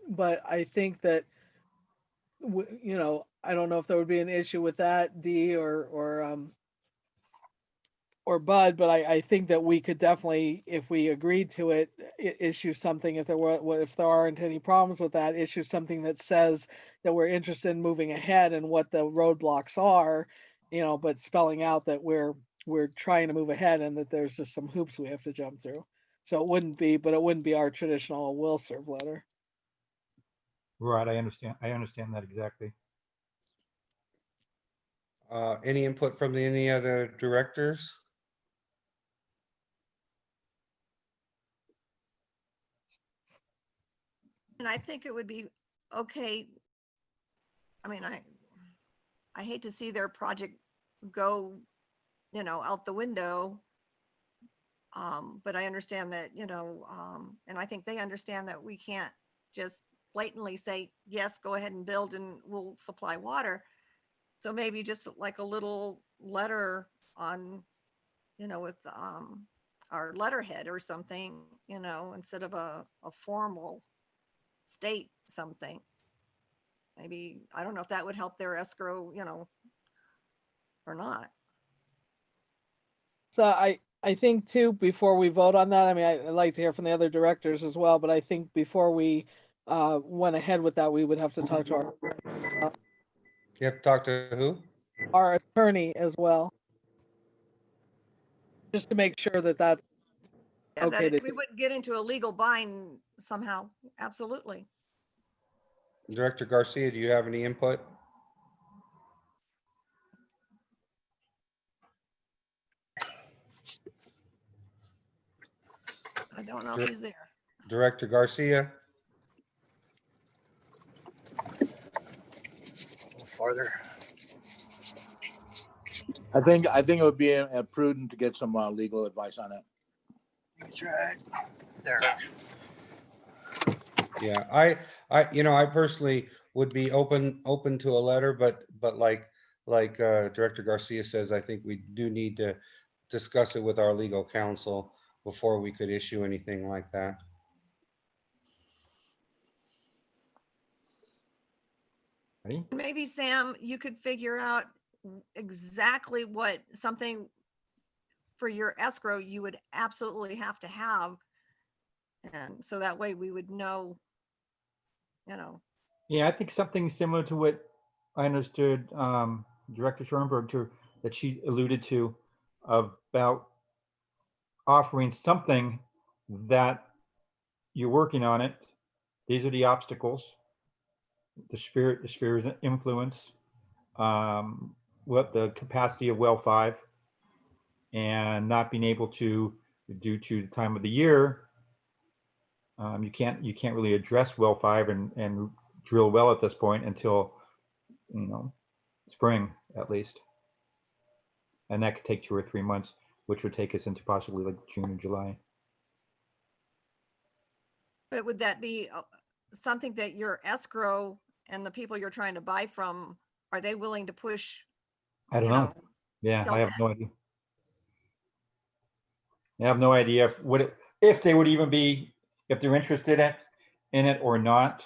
but I think that, I don't know if there would be an issue with that, Dee or Bud, but I think that we could definitely, if we agreed to it, issue something, if there aren't any problems with that, issue something that says that we're interested in moving ahead and what the roadblocks are, but spelling out that we're trying to move ahead and that there's just some hoops we have to jump through. So it wouldn't be our traditional will serve letter. Right, I understand that exactly. Any input from any other directors? And I think it would be okay. I mean, I hate to see their project go, out the window. But I understand that, and I think they understand that we can't just blatantly say, yes, go ahead and build and we'll supply water. So maybe just like a little letter on, with our letterhead or something, instead of a formal state something. Maybe, I don't know if that would help their escrow, or not. So I think too, before we vote on that, I mean, I'd like to hear from the other directors as well, but I think before we went ahead with that, we would have to talk to You have to talk to who? our attorney as well. Just to make sure that that's Yeah, okay. we wouldn't get into a legal bind somehow. Absolutely. Director Garcia, do you have any input? I don't know if he's there. Director Garcia? Farther. I think it would be prudent to get some legal advice on it. That's right. There. Yeah, I personally would be open to a letter, but like Director Garcia says, I think we do need to discuss it with our legal counsel before we could issue anything like that. Ready? Maybe Sam, you could figure out exactly what something for your escrow you would absolutely have to have. And so that way we would know, you know, Yeah, I think something similar to what I understood Director Schoenberg to, that she alluded to about offering something that you're working on it. These are the obstacles, the sphere's influence, what the capacity of well 5, and not being able to, due to the time of the year, you can't really address well 5 and drill well at this point until, you know, spring at least, and that could take 2 or 3 months, which would take us into possibly like June or July. but would that be something that your escrow and the people you're trying to buy from, are they willing to push? I don't you know. Yeah, till I have then? no idea. I have no idea if they would even be, if they're interested in it or not.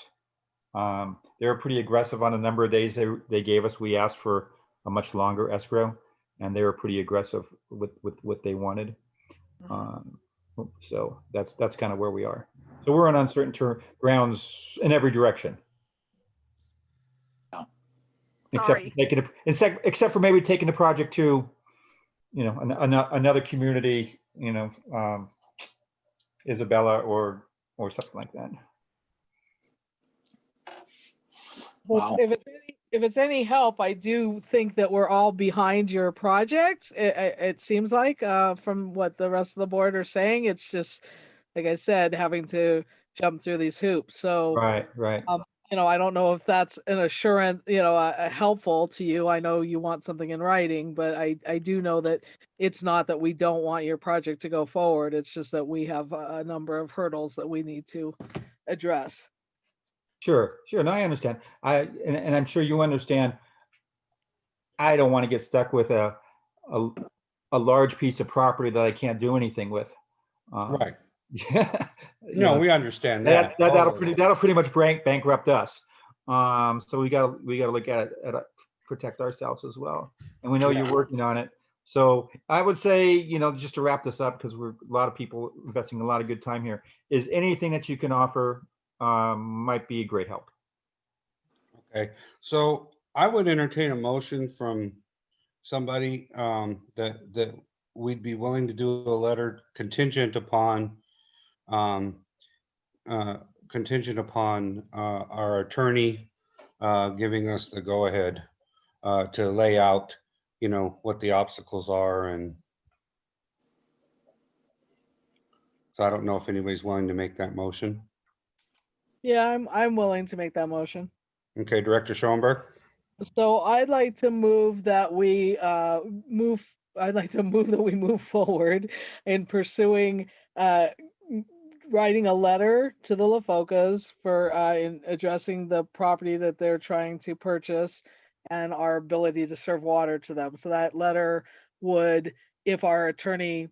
They were pretty aggressive on the number of days they gave us. We asked for a much longer escrow, and they were pretty aggressive with what they wanted. So that's kind of where we are. So we're on uncertain grounds in every direction. Sorry. Except for maybe taking the project to, you know, another community, you know, Isabella or something like that. Wow. If it's any help, I do think that we're all behind your project. It seems like from what the rest of the board are saying, it's just, like I said, having to jump through these hoops. So, Right. you know, I don't know if that's an assurance, you know, helpful to you. I know you want something in writing, but I do know that it's not that we don't want your project to go forward. It's just that we have a number of hurdles that we need to address. Sure. No, I understand. And I'm sure you understand. I don't want to get stuck with a large piece of property that I can't do anything with. Right. Yeah. No, we understand that. That'll pretty much bankrupt us. So we gotta look at it, protect ourselves as well. And we know Yeah. you're working on it. So I would say, you know, just to wrap this up, because we're a lot of people investing a lot of good time here, is anything that you can offer might be a great help. Okay, so I would entertain a motion from somebody that we'd be willing to do a letter contingent upon our attorney giving us the go-ahead to lay out, you know, what the obstacles are. And so I don't know if anybody's willing to make that motion. Yeah, I'm willing to make that motion. Okay, Director Schoenberg. So I'd like to move that we move forward in pursuing writing a letter to the LaFocas for in addressing the property that they're trying to purchase and our ability to serve water to them. So that letter would, if our attorney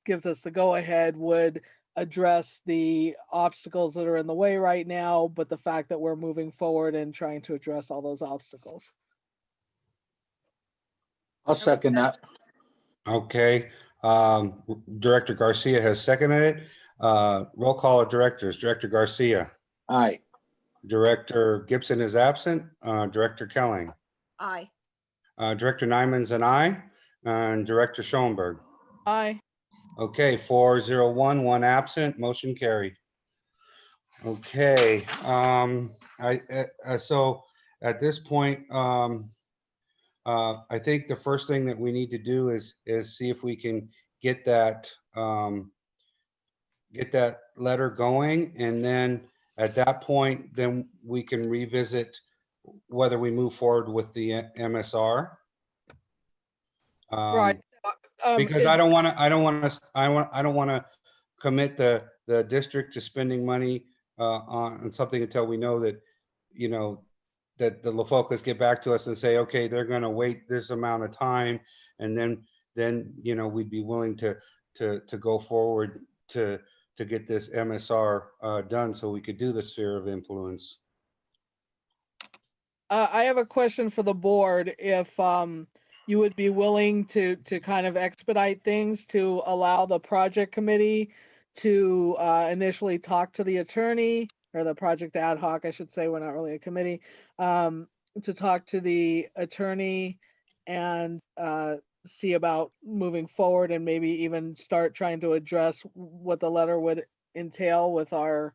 gives us the go ahead, would address the obstacles that are in the way right now, but the fact that we're moving forward and trying to address all those obstacles. I'll second that. Okay, Director Garcia has seconded it. Roll call of directors. Director Garcia. Aye. Director Gibson is absent. Director Kelling. Aye. Director Nyman's an aye. And Director Schoenberg. Aye. Okay, 4-0-1, one absent, motion carried. Okay, so at this point, I think the first thing that we need to do is see if we can get that letter going, and then at that point, then we can revisit whether we move forward with the MSR. Right. Because I don't want to commit the district to spending money on something until we know that, you know, that the LaFocas get back to us and say, okay, they're going to wait this amount of time, and then you know, we'd be willing to go forward to get this MSR done so we could do the sphere of influence. I have a question for the board. If you would be willing to kind of expedite things to allow the project committee to initially talk to the attorney, or the project ad hoc, I should say, we're not really a committee, to talk to the attorney and see about moving forward, and maybe even start trying to address what the letter would entail with our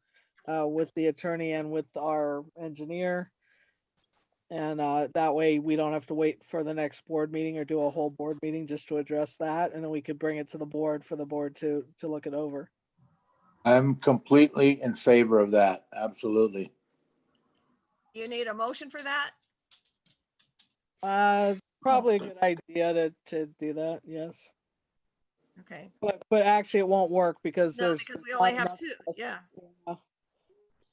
with the attorney and with our engineer. And that way we don't have to wait for the next board meeting or do a whole board meeting just to address that. And then we could bring it to the board for the board to look it over. I'm completely in favor of that. Absolutely. You need a motion for that? Probably a good idea to do that, yes. Okay. But actually it won't work because No, there's because we only not have enough two, of us. yeah, Yeah.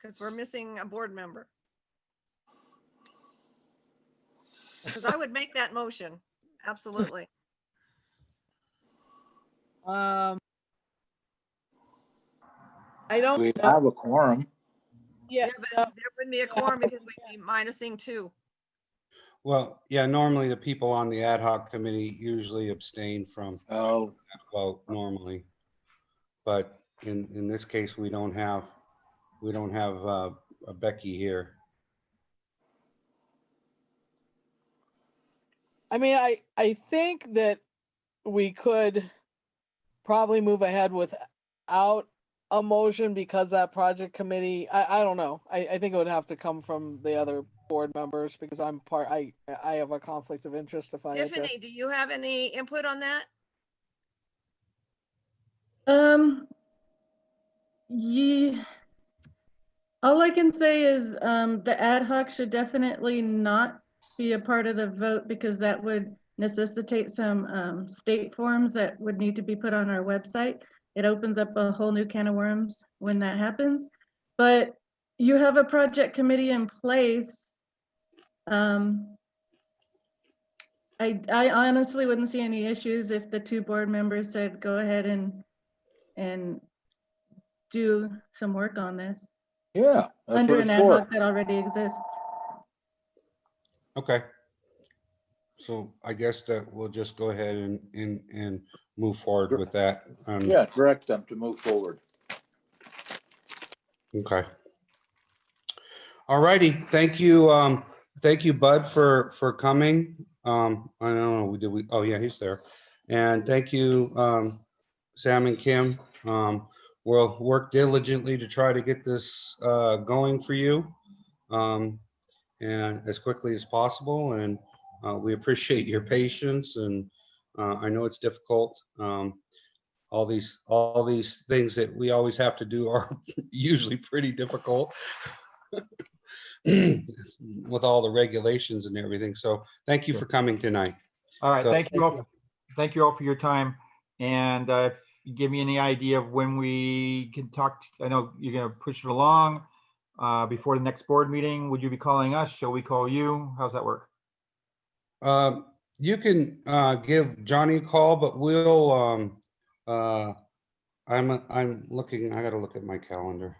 because we're missing a board member. Because I would make that motion, absolutely. I don't We know. have a quorum. Yeah, Yeah, but there wouldn't be a quorum because we'd be minusing two. Well, yeah, normally the people on the ad hoc committee usually abstain from Oh, that vote normally. But in this case, we don't have a Becky here. I mean, I think that we could probably move ahead without a motion because that project committee, I don't know. I think it would have to come from the other board members because I'm I have a conflict of interest if I address. Tiffany, do you have any input on that? Yeah. All I can say is the ad hoc should definitely not be a part of the vote because that would necessitate some state forms that would need to be put on our website. It opens up a whole new can of worms when that happens. But you have a project committee in place. I honestly wouldn't see any issues if the two board members said, go ahead and do some work on this yeah, that's under what an it's ad for. hoc that already exists. Okay. So I guess that we'll just go ahead and move forward with that. Yeah, direct them to move forward. Okay. All righty. Thank you. Thank you, Bud, for coming. I don't know. Oh yeah, he's there. And thank you, Sam and Kim. We'll work diligently to try to get this going for you, and as quickly as possible. And we appreciate your patience. And I know it's difficult. All these things that we always have to do are usually pretty difficult with all the regulations and everything. So thank you for coming tonight. All right, So- thank you all. Thank you all for your time. And if you give me any idea of when we can talk, I know you're going to push it along before the next board meeting. Would you be calling us? Shall we call you? How's that work? You can give Johnny a call, but we'll I'm looking, I gotta look at my calendar.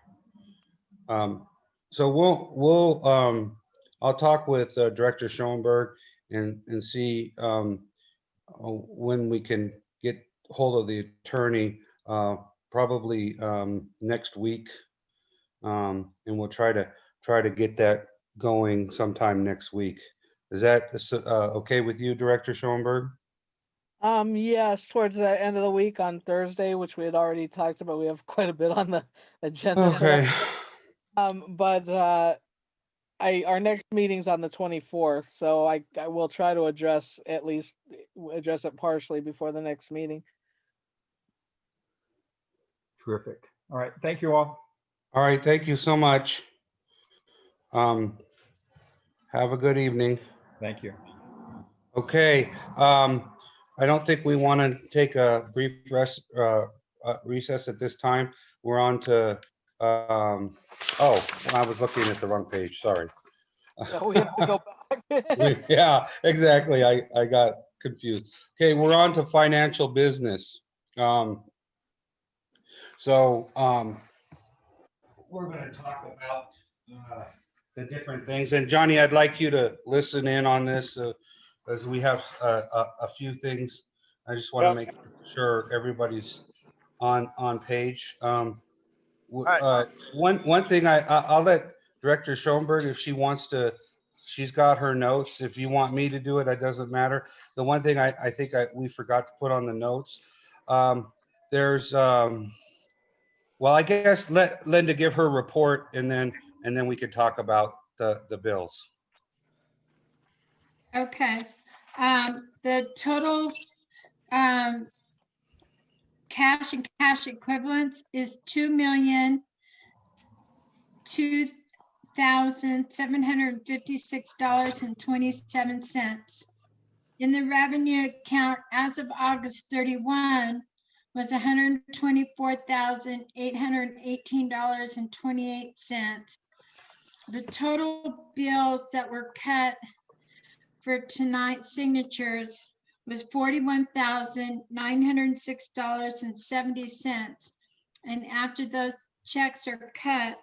So we'll I'll talk with Director Schoenberg and see when we can get hold of the attorney, probably next week. And we'll try to get that going sometime next week. Is that okay with you, Director Schoenberg? Yes, towards the end of the week on Thursday, which we had already talked about. We have quite a bit on the agenda. for Okay. that. But our next meeting's on the 24th, so I will try to address it partially before the next meeting. Terrific. All right, thank you all. All right, thank you so much. Have a good evening. Thank you. Okay, I don't think we want to take a brief recess at this time. We're on to, oh, I was looking at the wrong page, sorry. So we have to go back. Yeah, exactly. I got confused. Okay, we're on to financial business. So we're going to talk about the different things. And Johnny, I'd like you to listen in on this as we have a few things. I just want to Yep. make sure everybody's on page. right. One thing I'll let Director Schoenberg, if she wants to, she's got her notes. If you want me to do it, it doesn't matter. The one thing I think we forgot to put on the notes, there's, well, I guess let Linda give her report and then we could talk about the bills. Okay, the total cash and cash equivalents is $2,002,756.27. In the revenue account as of August 31 was $124,818.28. The total bills that were cut for tonight's signatures was $41,906.70. And after those checks are cut,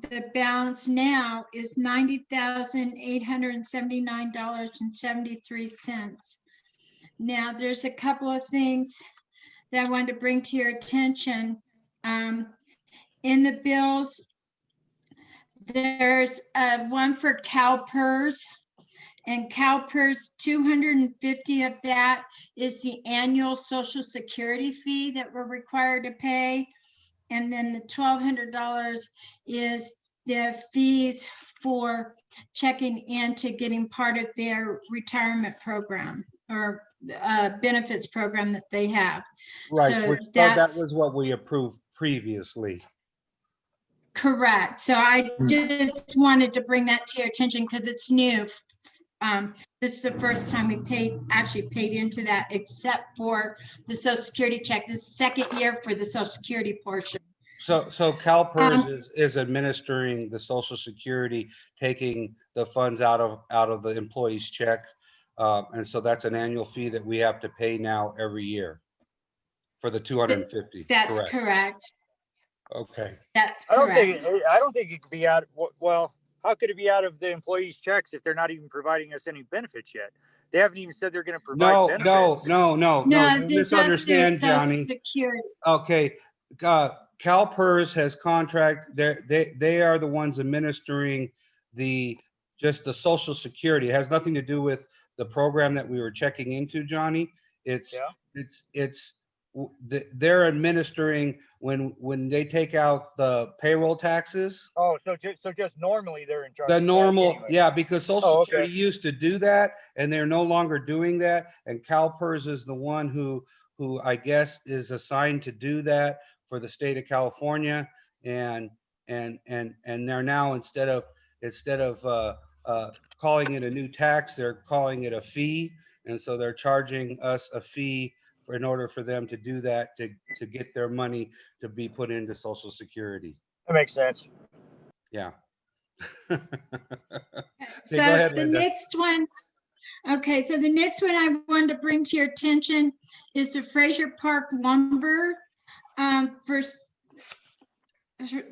the balance now is $90,879.73. Now, there's a couple of things that I wanted to bring to your attention. In the bills, there's one for CalPERS, and CalPERS, 250 of that is the annual Social Security fee that we're required to pay. And then the $1,200 is the fees for checking into getting part of their retirement program or benefits program that they have. Right, So which, that that's was what we approved previously. correct. So I just wanted to bring that to your attention because it's new. This is the first time we actually paid into that, except for the Social Security check. This is the second year for the Social Security portion. So CalPERS is administering the Social Security, taking the funds out of the employee's check. And so that's an annual fee that we have to pay now every year for the 250. That's correct. Okay. That's I don't correct. think it could be out. Well, how could it be out of the employees' checks if they're not even providing us any benefits yet? They haven't even said they're going to provide No, benefits. no. No, You this has to do with misunderstand, Social Johnny. Security. Okay, CalPERS has they are the ones administering just the Social Security. It has nothing to do with the program that we were checking into, Johnny. They're administering when they take out the payroll taxes. Oh, so just normally they're in charge. The of that normal, anyway. yeah, because Social Oh, okay. Security used to do that and they're no longer doing that. And CalPERS is the one who I guess is assigned to do that for the state of California. And they're now instead of calling it a new tax, they're calling it a fee. And so they're charging us a fee in order for them to do that, to get their money to be put into Social Security. That makes sense. Yeah. So go ahead, the Linda. next one, okay, so the next one I wanted to bring to your attention is the Frazier Park lumber.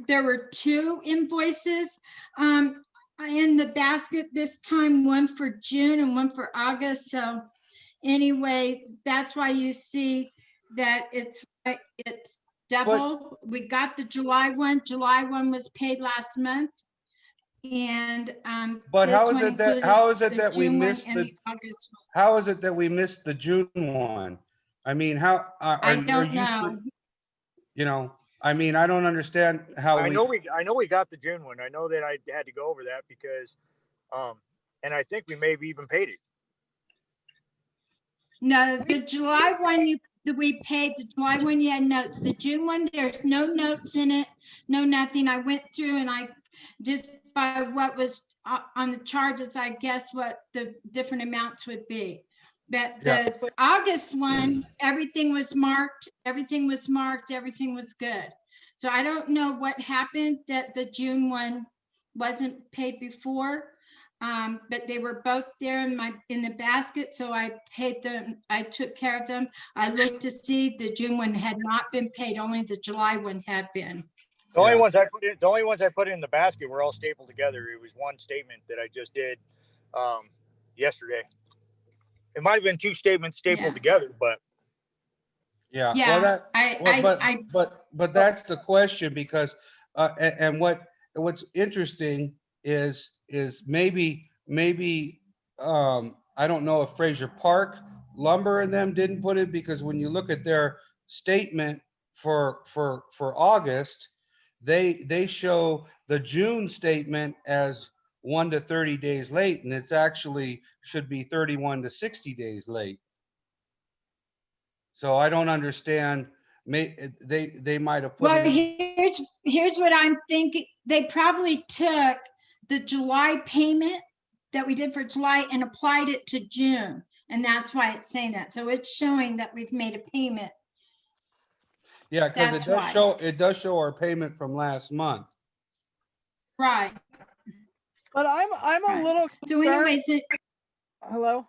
There were two invoices in the basket this time, one for June and one for August. So anyway, that's why you see that it's double. We got the July one. July one was paid last month. And but how is this it one that includes the June one missed and the August one. how is it that we missed the June one? I mean, how I don't know. You know, I mean, I don't understand how I know we got the June one. I know that I had to go over that because, and I think we maybe even paid it. No, the July one we paid. The July one you had notes. The June one, there's no notes in it, no nothing. I went through and I just by what was on the charges, I guess what the different amounts would be. But the August one, everything was marked, everything was good. So I don't know what happened that the June one wasn't paid before. But they were both there in the basket, so I paid them. I took care of them. I looked to see the June one had not been paid, only the July one had been. The only Yeah. ones I put in the basket were all stapled together. It was one statement that I just did yesterday. It might have been two statements stapled Yeah. together, but Yeah, well, Yeah, that, well, I, but that's the question because, and what's interesting is maybe, I don't know if Frazier Park Lumber and them didn't put it because when you look at their statement for August, they show the June statement as 1 to 30 days late, and it's actually should be 31 to 60 days late. So I don't understand, they might have put well, it, here's what I'm thinking. They probably took the July payment that we did for July and applied it to June. And that's why it's saying that. So it's showing that we've made a payment. yeah, because That's why. it does show our payment from last month. Right. But I'm a Right. little So concerned. anyways, Hello?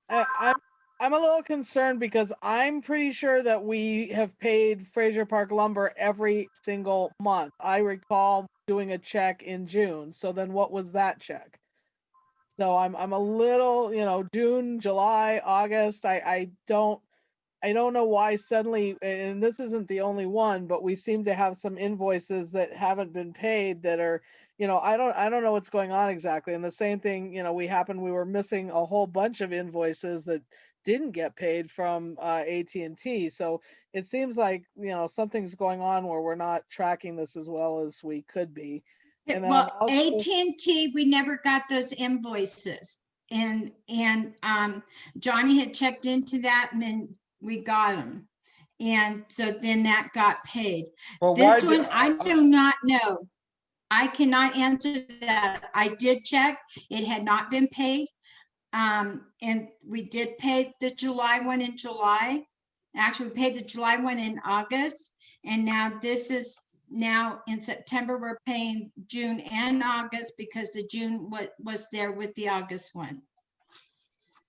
I'm a little concerned because I'm pretty sure that we have paid Frazier Park Lumber every single month. I recall doing a check in June. So then what was that check? So I'm a little, June, July, August. I don't know why suddenly, and this isn't the only one, but we seem to have some invoices that haven't been paid that are, I don't know what's going on exactly. And the same thing, we were missing a whole bunch of invoices that didn't get paid from AT&T. So it seems like, something's going on where we're not tracking this as well as we could be. And then well, also, AT&T, we never got those invoices. And Johnny had checked into that and then we got them. And so then that got paid. Well, This why one, I do not know. I cannot answer that. I did check. It had not been paid. And we did pay the July one in July. Actually, we paid the July one in August. And now this is now in September, we're paying June and August because the June was there with the August one.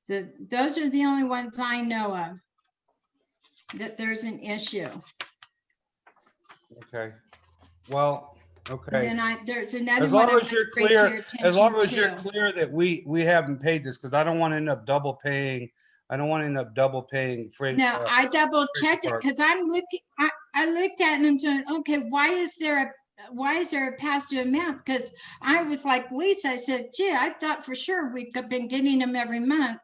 So those are the only ones I know of that there's an issue. Okay, well, And okay. then there's another As one. long I as you're want to bring to your clear, as long attention as you're too. clear that we haven't paid this, because I don't want to end up double paying. I don't want to end up double paying freight. No, I double Frazier checked it Park. because I'm looking, I looked at it and I'm saying, okay, why is there a past due amount? Because I was like Lisa, I said, gee, I thought for sure we'd been getting them every month.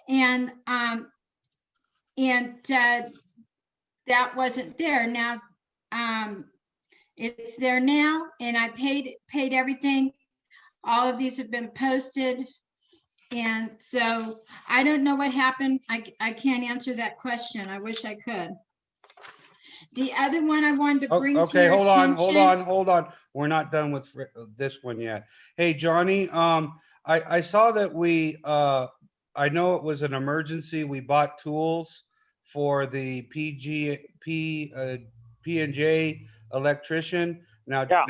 And that wasn't there. Now, it's there now and I paid everything. All of these have been posted. And so I don't know what happened. I can't answer that question. I wish I could. The other one I wanted to bring to Okay, your hold attention. on. We're not done with this one yet. Hey, Johnny, I saw that I know it was an emergency. We bought tools for the P&J electrician. Now, Yeah.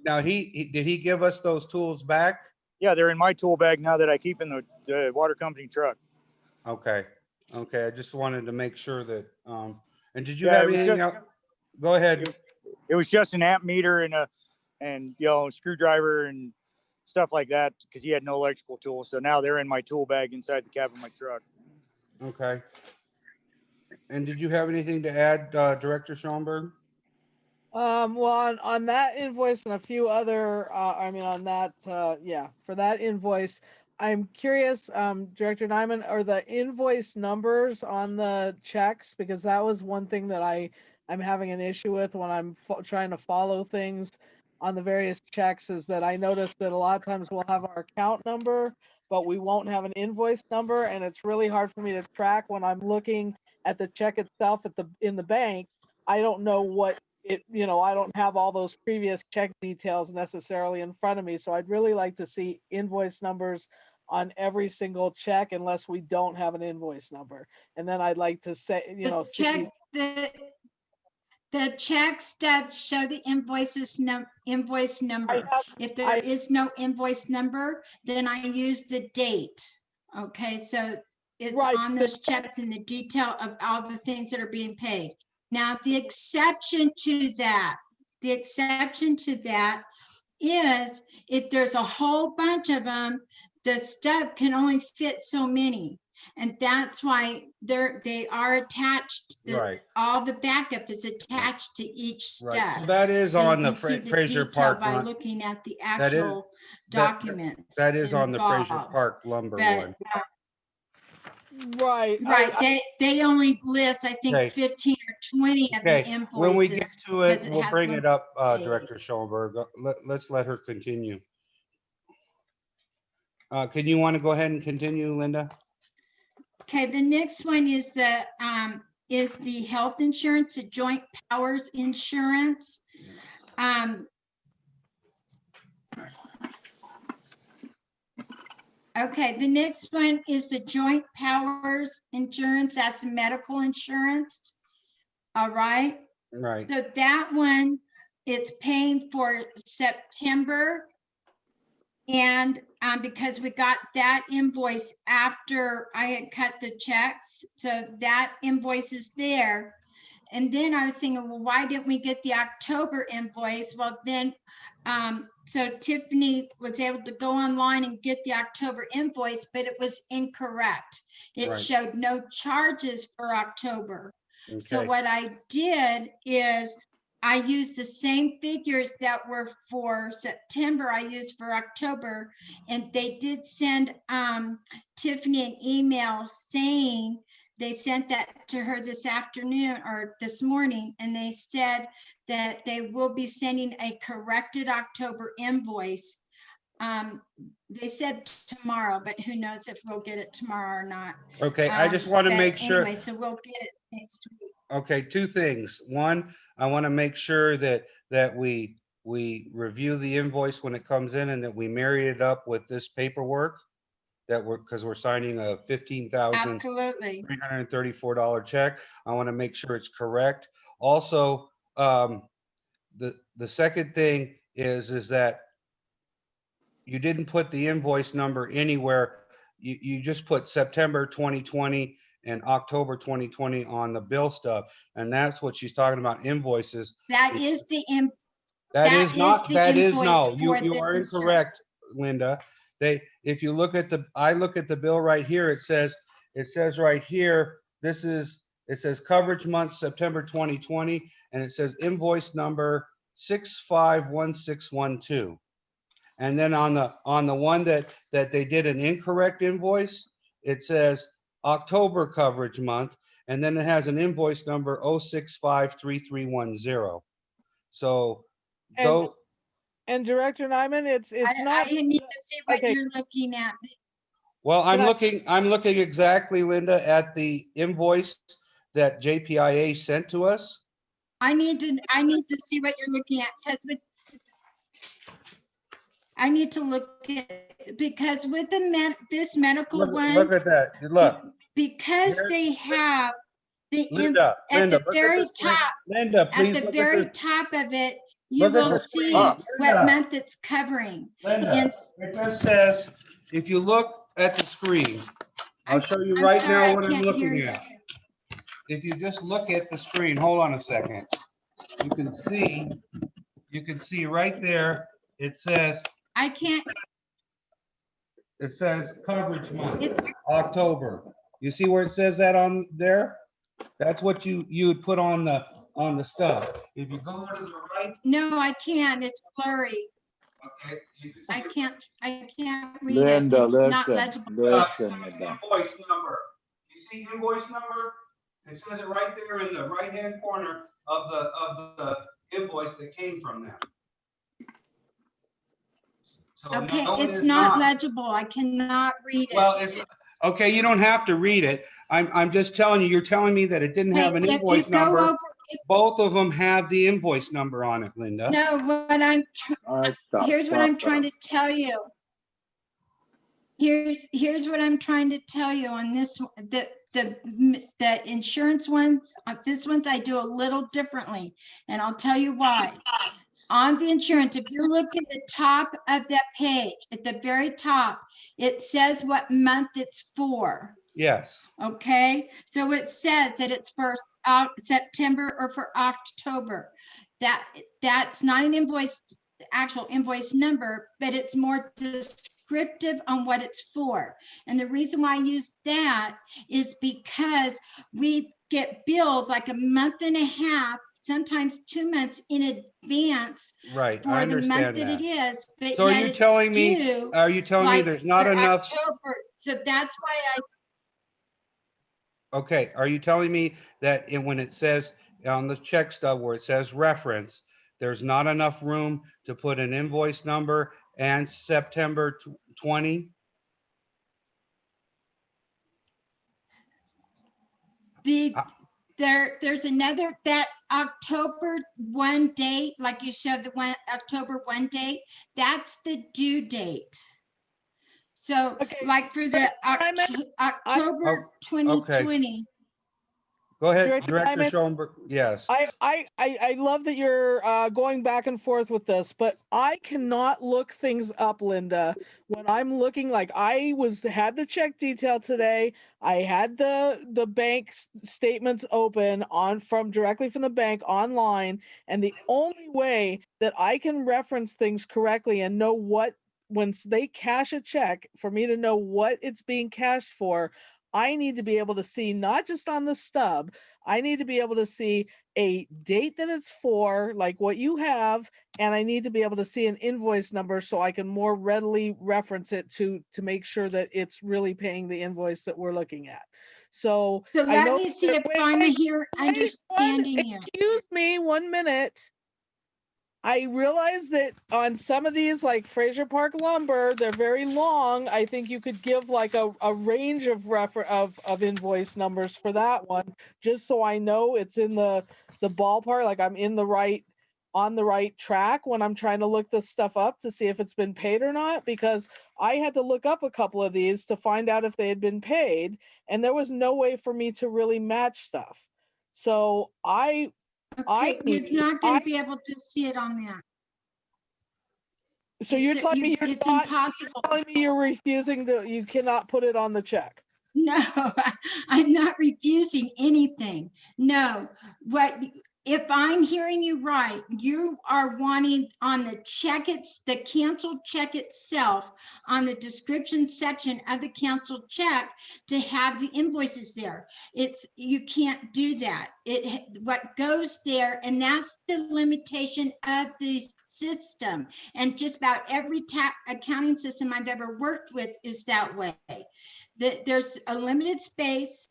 now did he give us those tools back? yeah, they're in my tool bag now that I keep in the water company truck. Okay, I just wanted to make sure that, and did you Yeah, have it was anything just- else? Go ahead. It was just an amp meter and screwdriver and stuff like that because he had no electrical tools. So now they're in my tool bag inside the cab of my truck. Okay. And did you have anything to add, Director Schoenberg? Well, on that invoice and a few other, for that invoice, I'm curious, Director Nyman, are the invoice numbers on the checks? Because that was one thing that I'm having an issue with when I'm trying to follow things on the various checks, is that I noticed that a lot of times we'll have our account number, but we won't have an invoice number, and it's really hard for me to track when I'm looking at the check itself in the bank. I don't know what I don't have all those previous check details necessarily in front of me. So I'd really like to see invoice numbers on every single check unless we don't have an invoice number. And then I'd like to say, see, The check stubs show the invoice number. If there is no invoice number, then I use the date. Okay, so it's Right, on those checks in the detail of all the things that are being paid. Now, the exception to that the exception to that is if there's a whole bunch of them, the stub can only fit so many. And that's why they are attached. Right. All the backup is attached to each Right, so stub. that is So you on the can see Frazier detail Park by one. looking at the That is- actual documents. That is on the Frazier involved. Park lumber But, one. Right. right, they only list, I think, Okay. 15 or 20 of the Okay, invoices. when we get to it, because it we'll has bring it up, limited Director space. Schoenberg. Let's let her continue. Can you want to go ahead and continue, Linda? Okay, the next one is the health insurance, the joint powers insurance. Okay, the next one is the joint powers insurance. That's medical insurance. All right. Right, So that one, it's paying for September. And because we got that invoice after I had cut the checks, so that invoice is there. And then I was thinking, well, why didn't we get the October invoice? Well, then, so Tiffany was able to go online and get the October invoice, but it was incorrect. It Right. showed no charges for October. So okay, what I did is I used the same figures that were for September, I used for October, and they did send Tiffany an email saying, they sent that to her this afternoon or this morning, and they said that they will be sending a corrected October invoice. They said tomorrow, but who knows if we'll get it tomorrow or not. okay, I just want to But make sure. Anyway, so we'll get it next week. Okay, two things. One, I want to make sure that we review the invoice when it comes in and that we marry it up with this paperwork that because we're signing a Absolutely. $15,334 check. I want to make sure it's correct. Also, the second thing is that you didn't put the invoice number anywhere. You just put September 2020 and October 2020 on the bill stub. And that's what she's talking about, invoices. That is the That is not, that is no, invoice you for the are insurance. incorrect, Linda. If you look at I look at the bill right here, it says right here, it says coverage month, September 2020, and it says invoice number 651612. And then on the one that they did an incorrect invoice, it says October coverage month, and then it has an invoice number 0653310. So And Director Nyman, it's not. I need to see what okay. you're looking at. well, I'm Can I- looking exactly, Linda, at the invoice that JPIA sent to us. I need to see what you're looking at because I need to look at, because with this medical Look one, at that. Look, because Here's- they have the Linda, at Linda, the look very at this. top, Linda, at please the look at very this. top of it, you Look at will the see screen. what Linda. month it's covering. Linda, And it just says, if you look at the screen, I'll show you I'm right sorry, now I what I'm can't hear looking you. at. If you just look at the screen, hold on a second. You can see right there, it says coverage month, It's- October. You see where it says that on there? That's what you would put on the stuff. If you go to the right, No, I can't. It's blurry. okay. You can see I your- can't read it. Linda, It's not listen, legible. It listen, says Linda. invoice number. You see invoice number? It says it right there in the right-hand corner of the invoice that came from them. So Okay, no, it it's is not legible. I cannot read it. Well, it's, okay, you don't have to read it. I'm just telling you, you're telling me that it didn't have Hey, an if you invoice go number. over, Both of them have the invoice number on it, Linda. no, what All right, stop, here's what stop, I'm trying stop. to tell you. Here's what I'm trying to tell you on this, the insurance ones, this one's I do a little differently, and I'll tell you why. On the insurance, if you look at the top of that page, at the very top, it says what month it's for. Yes. Okay, so it says that it's for September or for October. that's not an invoice, actual invoice number, but it's more descriptive on what it's for. And the reason why I use that is because we get billed like a month and a half, sometimes 2 months in advance Right, I for the month understand that it that. is, but So are yet you it's telling me, due are you telling me like there's not for enough? October. So that's why Okay, are you telling me that when it says on the check stub where it says reference, there's not enough room to put an invoice number and September 20? the Uh, there's another, that October 1 date, like you showed the one October 1 date, that's the due date. So Okay, like for the Diamond, October Oh, okay. 2020, Go ahead, Director Director Diamond, Schoenberg. Yes. I love that you're going back and forth with this, but I cannot look things up, Linda. When I'm looking, like had the check detail today, I had the bank statements open directly from the bank online, and the only way that I can reference things correctly and know when they cash a check, for me to know what it's being cashed for, I need to be able to see not just on the stub, I need to be able to see a date that it's for, like what you have, and I need to be able to see an invoice number so I can more readily reference it to make sure that it's really paying the invoice that we're looking at. So so I let know me see if wait, I'm wait, here wait, understanding you. excuse me 1 minute. I realize that on some of these, like Frazier Park lumber, they're very long. I think you could give like a range of of invoice numbers for that one, just so I know it's in the ballpark, like I'm on the right track when I'm trying to look this stuff up to see if it's been paid or not, because I had to look up a couple of these to find out if they had been paid, and there was no way for me to really match stuff. So I Okay, you're not going I to be able to see it on that. So you're telling me It's impossible. telling me you're refusing you cannot put it on the check. No, I'm not refusing anything. No, if I'm hearing you right, you are wanting on the check, it's the canceled check itself, on the description section of the canceled check, to have the invoices there. You can't do that. What goes there, and that's the limitation of the system. And just about every accounting system I've ever worked with is that way. There's a limited space,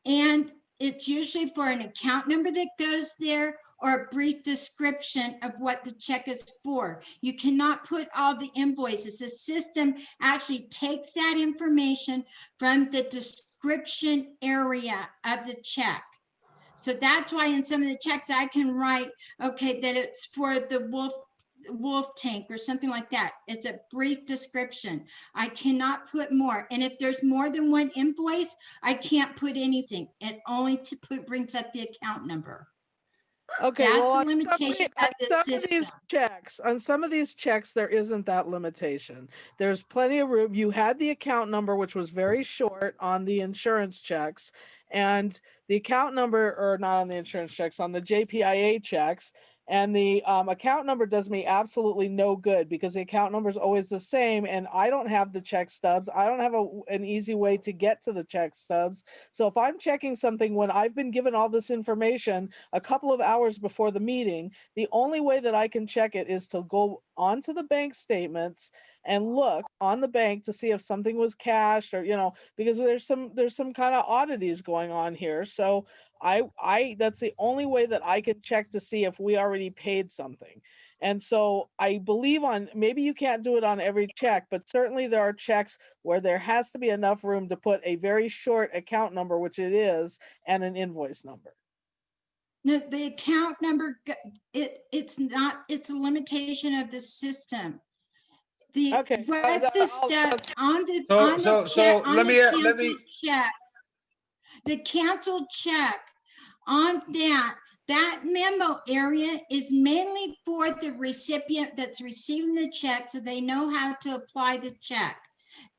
and it's usually for an account number that goes there or a brief description of what the check is for. You cannot put all the invoices. The system actually takes that information from the description area of the check. So that's why in some of the checks I can write, okay, that it's for the wolf tank or something like that. It's a brief description. I cannot put more. And if there's more than one invoice, I can't put anything. It only brings up the account number. Okay, That's well, a limitation of the system. on some of these checks, there isn't that limitation. There's plenty of room. You had the account number, which was very short on the insurance checks, and the account number, or not on the insurance checks, on the JPIA checks. And the account number does me absolutely no good because the account number is always the same, and I don't have the check stubs. I don't have an easy way to get to the check stubs. So if I'm checking something when I've been given all this information a couple of hours before the meeting, the only way that I can check it is to go onto the bank statements and look on the bank to see if something was cashed, or because there's some kind of oddities going on here. So I that's the only way that I can check to see if we already paid something. And so I believe maybe you can't do it on every check, but certainly there are checks where there has to be enough room to put a very short account number, which it is, and an invoice number. No, the account number, it's a limitation of the system. Okay. What the step on the canceled check on that memo area is mainly for the recipient that's receiving the check, so they know how to apply the check.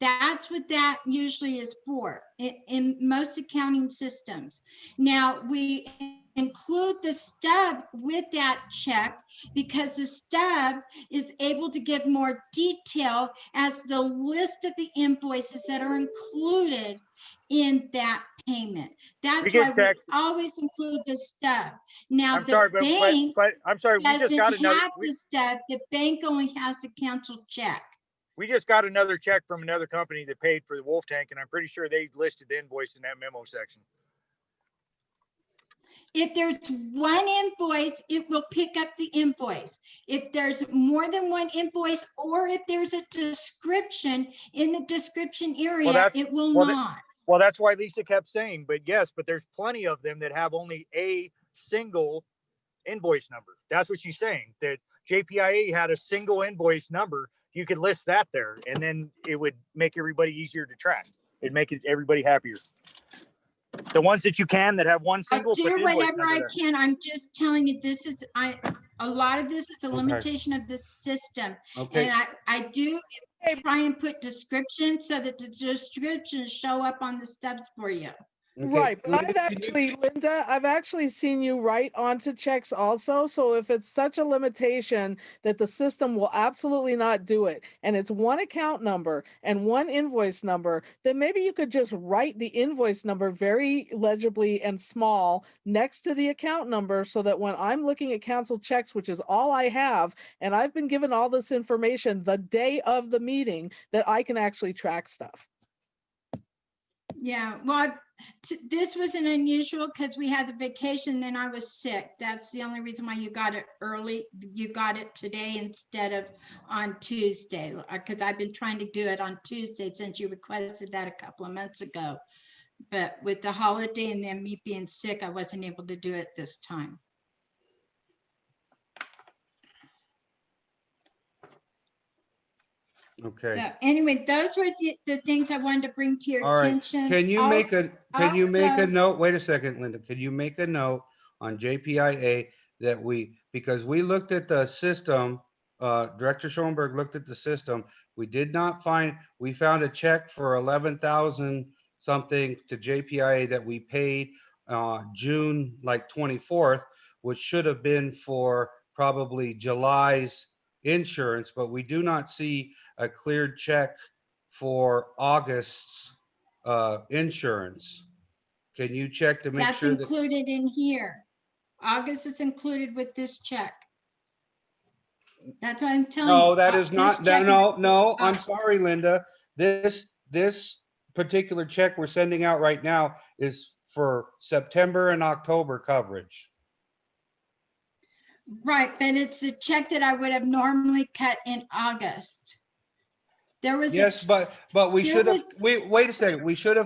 That's what that usually is for in most accounting systems. Now, in include the stub with that check because the stub is able to give more detail as the list of the invoices that are included in that payment. That's can why we check. always include the stub. Now, I'm sorry, the bank but I'm sorry, we just doesn't got another, have the stub. The bank only has the canceled check. we just got another check from another company that paid for the Wolf Tank, and I'm pretty sure they listed the invoice in that memo section. If there's one invoice, it will pick up the invoice. If there's more than one invoice, or if there's a description in the description area, that's- it will well, not. Well, that's why Lisa kept saying, but yes, but there's plenty of them that have only a single invoice number. That's what she's saying, that JPIA had a single invoice number. You could list that there, and then it would make everybody easier to track. It'd make everybody happier. The ones that you can that have one I'll single. put the do invoice whatever number I there. can. I'm just telling you, this is, a lot of this is a limitation of the system. Okay. And I do try and put descriptions so that the descriptions show up on the stubs for you. Okay, Right, but Linda, can you- Linda, I've actually seen you write onto checks also. So if it's such a limitation that the system will absolutely not do it, and it's one account number and one invoice number, then maybe you could just write the invoice number very legibly and small next to the account number so that when I'm looking at canceled checks, which is all I have, and I've been given all this information the day of the meeting, that I can actually track stuff. Yeah, well, this was an unusual because we had the vacation, then I was sick. That's the only reason why you got it early. You got it today instead of on Tuesday, because I've been trying to do it on Tuesday since you requested that a couple of months ago. But with the holiday and then me being sick, I wasn't able to do it this time. Okay. So anyway, those were the things I wanted to bring to your All right. attention. Can you make a Also- note? Wait a second, Linda. Can you make a note on JPIA that because we looked at the system, Director Schoenberg looked at the system. We did not find, we found a check for 11,000 something to JPIA that we paid June like 24th, which should have been for probably July's insurance, but we do not see a cleared check for August's insurance. Can you check to make That's sure that? included in here. August is included with this check. That's what I'm telling you. No, that is This not, check no, is- I'm sorry, Linda. This particular check we're sending out right now is for September and October coverage. Right, but it's the check that I would have normally cut in August. There was. Yes, but we there should have, was- wait a second, we should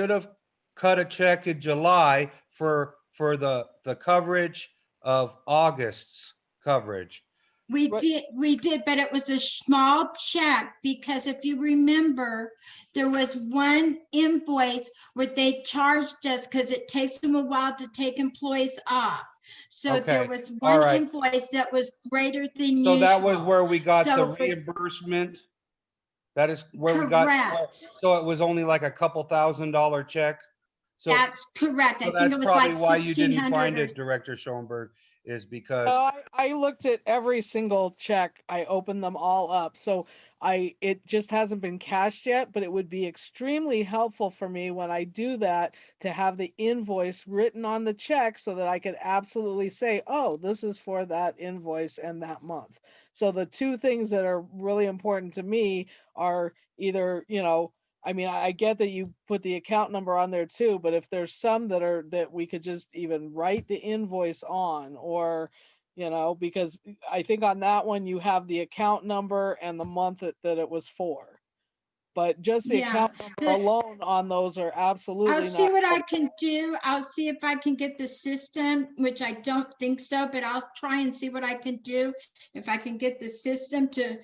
have cut a check in July for the coverage of August's coverage. We Right. did, but it was a small check because if you remember, there was one invoice where they charged us because it takes them a while to take employees off. So there Okay, was all one right. invoice that was greater than So usual. that was where we got the So for- reimbursement? That is where we got, Correct. so it was only like a couple $1,000 check? So That's correct. I so think that's it was probably like why you didn't 1,600 find or it, Director Schoenberg, is because, I looked at every single check. I opened them all up. So it just hasn't been cashed yet, but it would be extremely helpful for me when I do that to have the invoice written on the check so that I could absolutely say, oh, this is for that invoice and that month. So the two things that are really important to me are either, I mean, I get that you put the account number on there too, but if there's some that we could just even write the invoice on, or, because I think on that one you have the account number and the month that it was for. But just the Yeah, account number the- alone on those are absolutely I'll not. see what I can do. I'll see if I can get the system, which I don't think so, but I'll try and see what I can do. If I can get the system to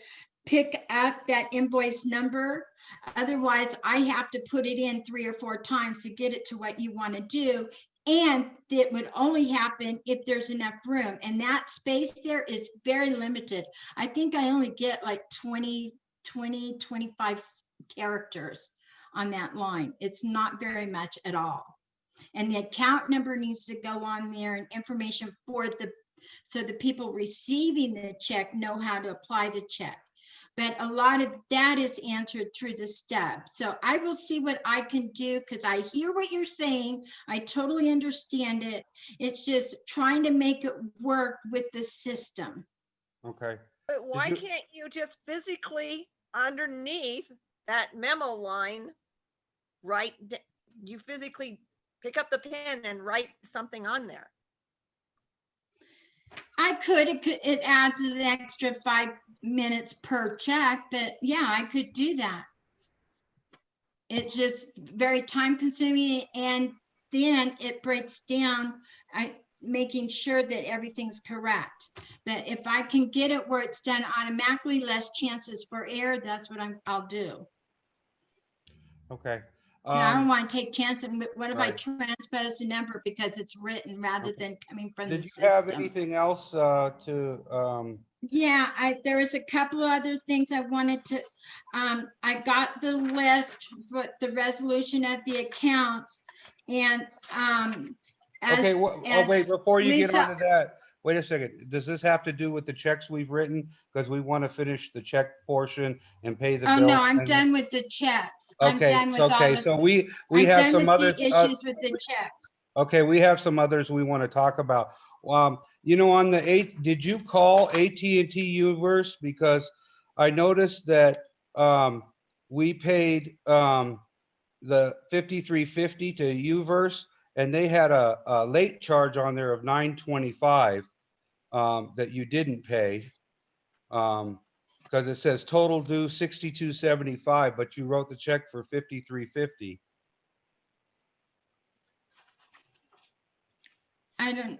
pick up that invoice number. Otherwise, I have to put it in 3 or 4 times to get it to what you want to do. And it would only happen if there's enough room. And that space there is very limited. I think I only get like 25 characters on that line. It's not very much at all. And the account number needs to go on there and information for so the people receiving the check know how to apply the check. But a lot of that is answered through the stub. So I will see what I can do because I hear what you're saying. I totally understand it. It's just trying to make it work with the system. Okay. But why you- can't you just physically underneath that memo line, you physically pick up the pen and write something on there? It adds an extra 5 minutes per check, but yeah, I could do that. It's just very time consuming, and then it breaks down, making sure that everything's correct. But if I can get it where it's done automatically, less chances for error, that's what I'll do. Okay. I don't want to take chances. What if I right. transpose the number because it's written rather than coming from the Did you have system? anything else to? Yeah, there was a couple of other things I wanted to, I got the list, but the resolution of the accounts and, Okay, wait, before you get Lisa- onto that, wait a second. Does this have to do with the checks we've written? Because we want to finish the check portion and pay the Oh, bill. no, I'm done with the checks. I'm Okay, done with all okay, of, so we I'm have done some with other. the issues with the checks. Okay, we have some others we want to talk about. You know, on the did you call AT&T Uverse? Because I noticed that we paid the 5350 to Uverse, and they had a late charge on there of $925 that you didn't pay. Because it says total due $62.75, but you wrote the check for $53.50.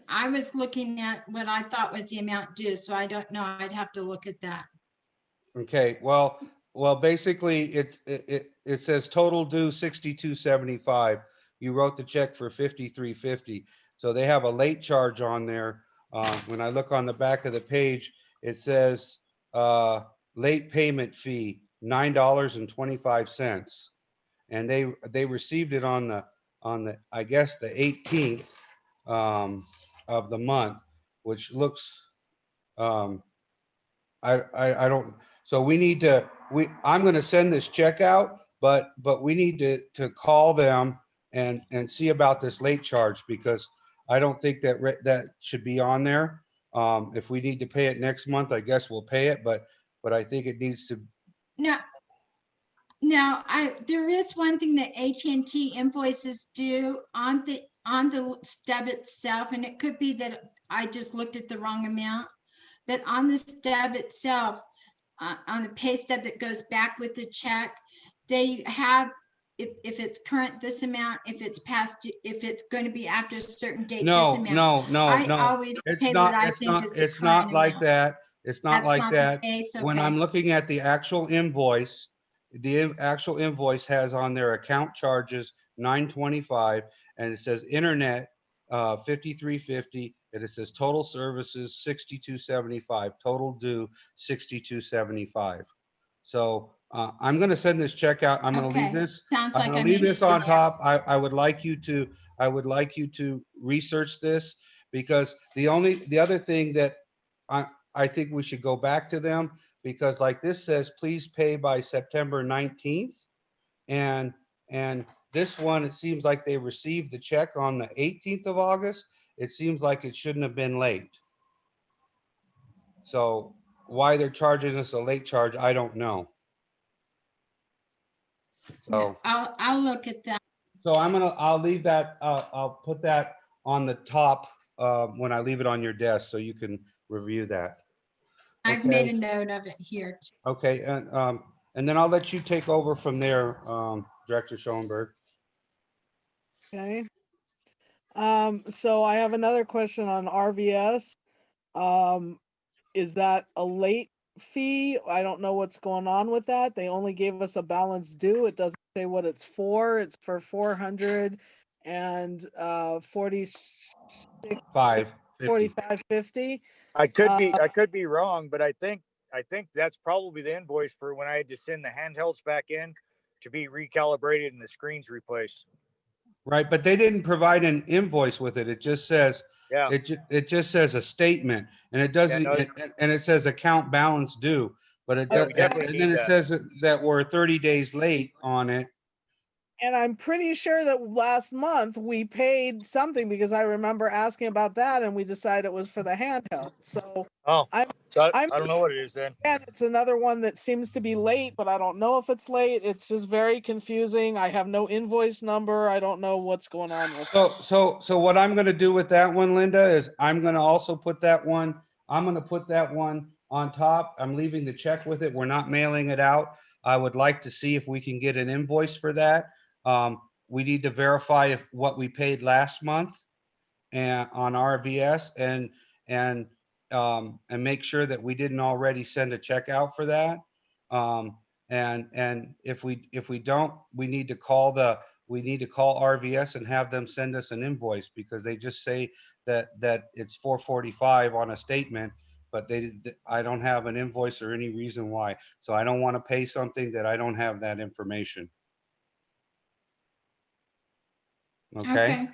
I was looking at what I thought was the amount due, so I don't know. I'd have to look at that. Okay, well, basically it says total due 62.75. You wrote the check for 53.50. So they have a late charge on there. When I look on the back of the page, it says late payment fee, $9.25. And they received it on the I guess the 18th of the month, which looks I don't, so we need to, I'm gonna send this check out, but we need to call them and see about this late charge, because I don't think that should be on there. If we need to pay it next month, I guess we'll pay it, but I think it needs to. Now, there is one thing that AT&T invoices do on the stub itself, and it could be that I just looked at the wrong amount. But on the stub itself, on the pay stub that goes back with the check, they have, if it's current, this amount, if it's past, if it's going to be after a certain date, this amount. No. I always pay what I think is the It's not current like amount. that. It's not That's like not the that. case, When okay. I'm looking at the actual invoice, the actual invoice has on their account charges $925, and it says internet $53.50, and it says total services $62.75, total due $62.75. So I'm going to send this check out. I'm going to leave Okay. this. Sounds I'm like going I to leave made this it on there. top. I would like you to research this, because the other thing that I think we should go back to them, because like this says, please pay by September 19th. And this one, it seems like they received the check on the 18th of August. It seems like it shouldn't have been late. So why they're charging us a late charge, I don't know. So I'll look at that. So I'll leave that, I'll put that on the top when I leave it on your desk, so you can review that. I've made a Okay. note of it here. Okay, and then I'll let you take over from there, Director Schoenberg. Okay. So I have another question on RVS. Is that a late fee? I don't know what's going on with that. They only gave us a balance due. It doesn't say what it's for. It's for 4550. I could be wrong, but I think that's probably the invoice for when I had to send the handhelds back in to be recalibrated and the screens replaced. Right, but they didn't provide an invoice with it. It just says, Yeah. it just says a statement, and it doesn't, no, and it says account balance due, but it Yeah, does, we definitely and then need it that. says that we're 30 days late on it. And I'm pretty sure that last month we paid something because I remember asking about that and we decided it was for the handheld. So Oh, I'm, so I'm I don't know what it is then. and it's another one that seems to be late, but I don't know if it's late. It's just very confusing. I have no invoice number. I don't know what's going on with it. So what I'm gonna do with that one, Linda, is I'm gonna also put that one, I'm gonna put that one on top. I'm leaving the check with it. We're not mailing it out. I would like to see if we can get an invoice for that. We need to verify if what we paid last month and on RVS and make sure that we didn't already send a check out for that. And if we don't, we need to call RVS and have them send us an invoice because they just say that it's 445 on a statement, but I don't have an invoice or any reason why. So I don't want to pay something that I don't have that information. Okay.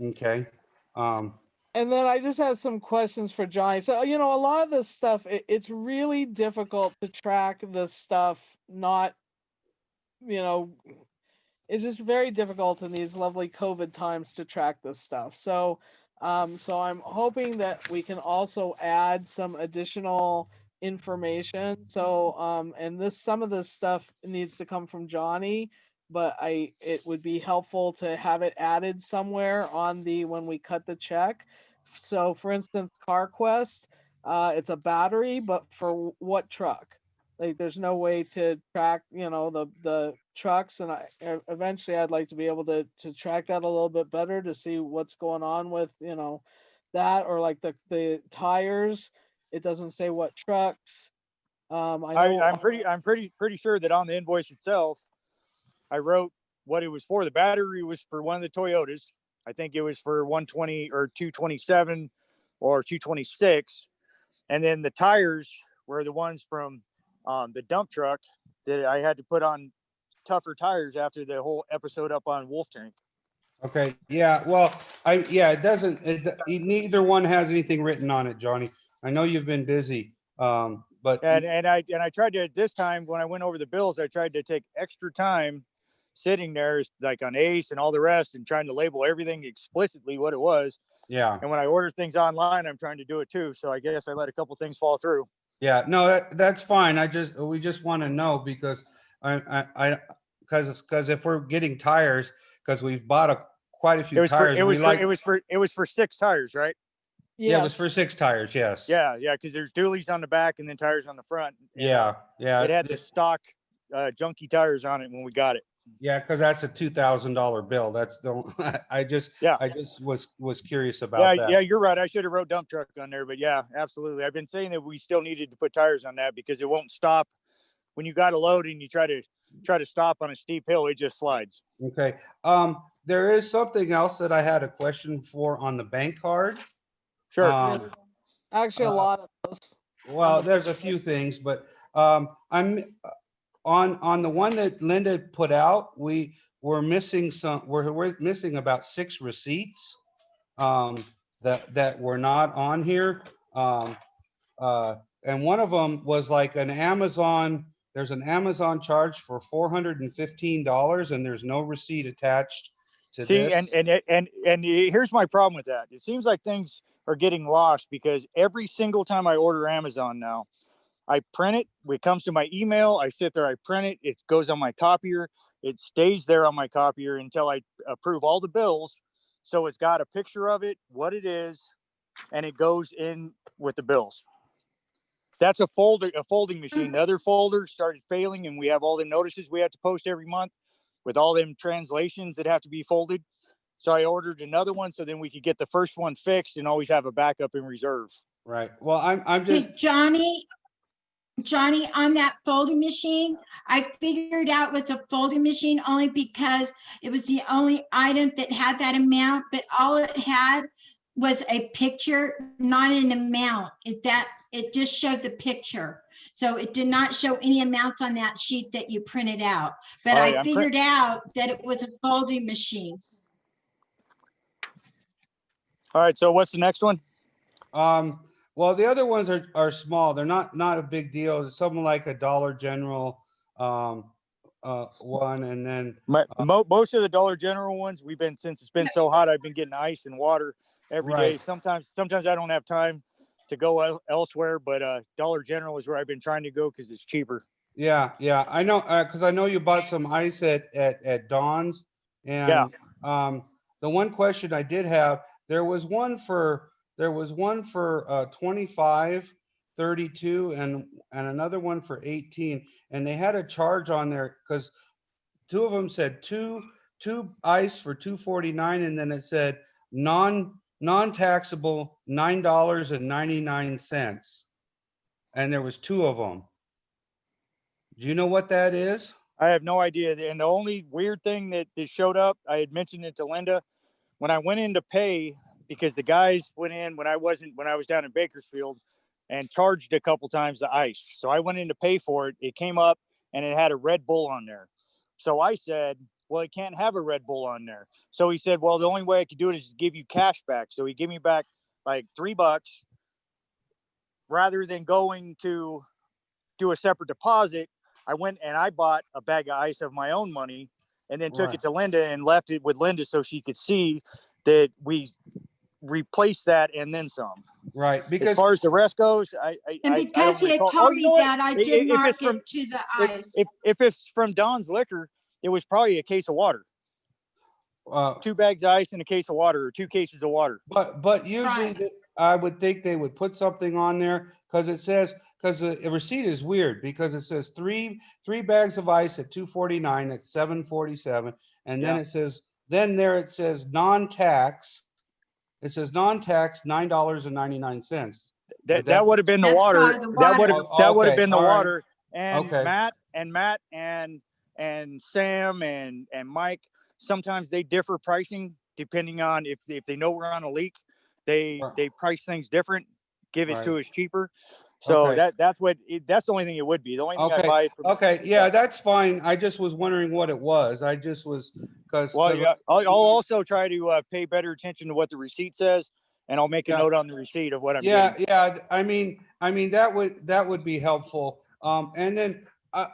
Okay. And then I just had some questions for Johnny. So, a lot of this stuff, it's really difficult to track the stuff, not, it's just very difficult in these lovely COVID times to track this stuff. So I'm hoping that we can also add some additional information. So, and some of this stuff needs to come from Johnny, but it would be helpful to have it added somewhere on when we cut the check. So for instance, CarQuest, it's a battery, but for what truck? Like there's no way to track, the trucks, and eventually I'd like to be able to track that a little bit better to see what's going on with, that, or like the tires. It doesn't say what trucks. I know I'm pretty sure that on the invoice itself, I wrote what it was for. The battery was for one of the Toyotas. I think it was for 120 or 227 or 226. And then the tires were the ones from the dump truck that I had to put on tougher tires after the whole episode up on Wolf Tank. Okay, yeah, well, neither one has anything written on it, Johnny. I know you've been busy, but And I tried to, this time when I went over the bills, I tried to take extra time sitting there like on Ace and all the rest and trying to label everything explicitly what it was. yeah, And when I order things online, I'm trying to do it too. So I guess I let a couple things fall through. yeah, no, that's fine. We just want to know because because if we're getting tires, because we've bought quite a few tires, it was for 6 tires, right? Yeah, it was for 6 tires. Yes. Yeah, because there's dualies on the back and then tires on the front. Yeah, yeah. It had the stock junky tires on it when we got it. Yeah, because that's a $2,000 bill. That's the I just was curious about that. Yeah, you're right. I should have wrote dump truck on there, but yeah, absolutely. I've been saying that we still needed to put tires on that because it won't stop when you got a load and you try to stop on a steep hill. It just slides. Okay. There is something else that I had a question for on the bank card. Sure. Actually, a lot of those. Well, there's a few things, but I'm on the one that Linda put out. We're missing we're missing about 6 receipts that were not on here. And one of them was like an Amazon. There's an Amazon charge for $415, and there's no receipt attached to this. And here's my problem with that. It seems like things are getting lost because every single time I order Amazon now, I print it. It comes to my email. I sit there, I print it. It goes on my copier. It stays there on my copier until I approve all the bills. So it's got a picture of it, what it is, and it goes in with the bills. That's a folding machine. The other folder started failing, and we have all the notices we have to post every month with all them translations that have to be folded. So I ordered another one so then we could get the first one fixed and always have a backup in reserve. Right. Well, I'm just Johnny, on that folding machine, I figured out it was a folding machine only because it was the only item that had that amount, but all it had was a picture, not an amount. It just showed the picture. So it did not show any amounts on that sheet that you printed out. But All right, I I'm figured out that it was a folding machine. All right, so what's the next one? Well, the other ones are small. They're not a big deal. It's something like a Dollar General one, and then Most of the Dollar General ones, since it's been so hot, I've been getting ice and water every day. Right. Sometimes I don't have time to go elsewhere, but Dollar General is where I've been trying to go because it's cheaper. Yeah, I know, because I know you bought some ice at Dawn's, and the one question I did have, there was one for 25, 32, and another one for 18, and they had a charge on there because two of them said two ice for $2.49, and then it said non-taxable $9.99, and there was two of them. Do you know what that is? I have no idea. And the only weird thing that showed up, I had mentioned it to Linda when I went in to pay, because the guys went in when I was down in Bakersfield and charged a couple times the ice. So I went in to pay for it. It came up and it had a Red Bull on there. So I said, well, it can't have a Red Bull on there. So he said, well, the only way I could do it is give you cash back. So he gave me back like $3 rather than going to do a separate deposit. I went and I bought a bag of ice of my own money and then took it to Linda and left it with Linda so she could see that we replaced that and then some. Right. Because as far as the rest goes, And because he had told me that, I did mark it to the ice. If it's from Don's Liquor, it was probably a case of water. 2 bags of ice and a case of water, or 2 cases of water. But usually I would think they would put something on there because it says, because the receipt is weird because it says three bags of ice at $2.49 at $7.47, and then it says it says non-tax. It says non-tax $9.99. That would have been the water. That would have been the water. And Matt and Sam and Mike, sometimes they differ pricing depending on if they know we're on a leak. They price things different, give it to us cheaper. So that's the only thing it would be. The only thing I buy. Yeah, that's fine. I just was wondering what it was. I just was because. Well, yeah, I'll also try to pay better attention to what the receipt says, and I'll make a note on the receipt of what I'm getting. Yeah. I mean that would be helpful. And then I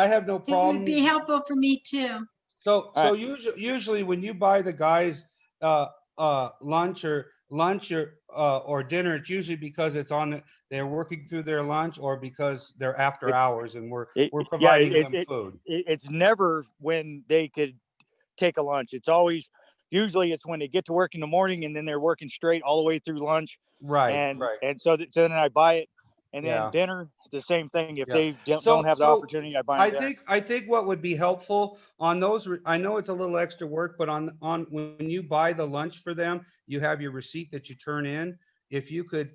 have no problem. It would be helpful for me too. So usually when you buy the guys lunch or dinner, it's usually because they're working through their lunch or because they're after hours and we're providing them food. It's never when they could take a lunch. It's always usually it's when they get to work in the morning and then they're working straight all the way through lunch. Right. And so then I buy it. And then dinner, the same thing. If they don't have the opportunity, I buy it. I think what would be helpful on those, I know it's a little extra work, but on when you buy the lunch for them, you have your receipt that you turn in. If you could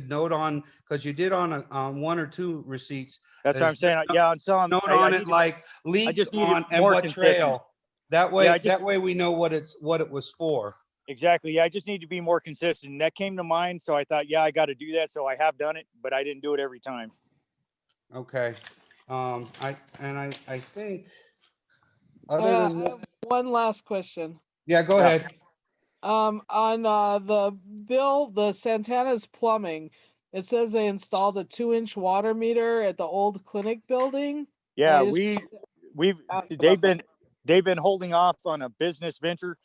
note on, because you did on 1 or 2 receipts. That's what I'm saying. On some note on it like leak on and what trail. That way we know what it was for. Exactly. Yeah, I just need to be more consistent. That came to mind, so I thought, I got to do that. So I have done it, but I didn't do it every time. Okay. I think. I have one last question. Yeah, go ahead. On the bill, the Santana's Plumbing, it says they installed a 2-inch water meter at the old clinic building. Yeah, they've been holding off on a business venture.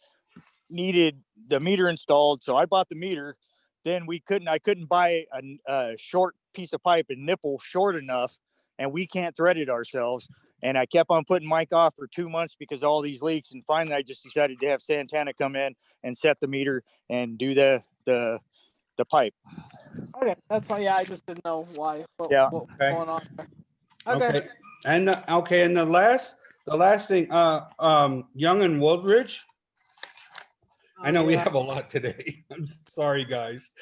Needed the meter installed, so I bought the meter. Then I couldn't buy a short piece of pipe and nipple short enough, and we can't thread it ourselves. And I kept on putting Mike off for 2 months because of all these leaks. And finally, I just decided to have Santana come in and set the meter and do the pipe. Okay, that's fine. Yeah, I just didn't know why. What was going on there. Okay. And the last thing, Young and Woodridge. I know we have a lot today. I'm sorry, guys.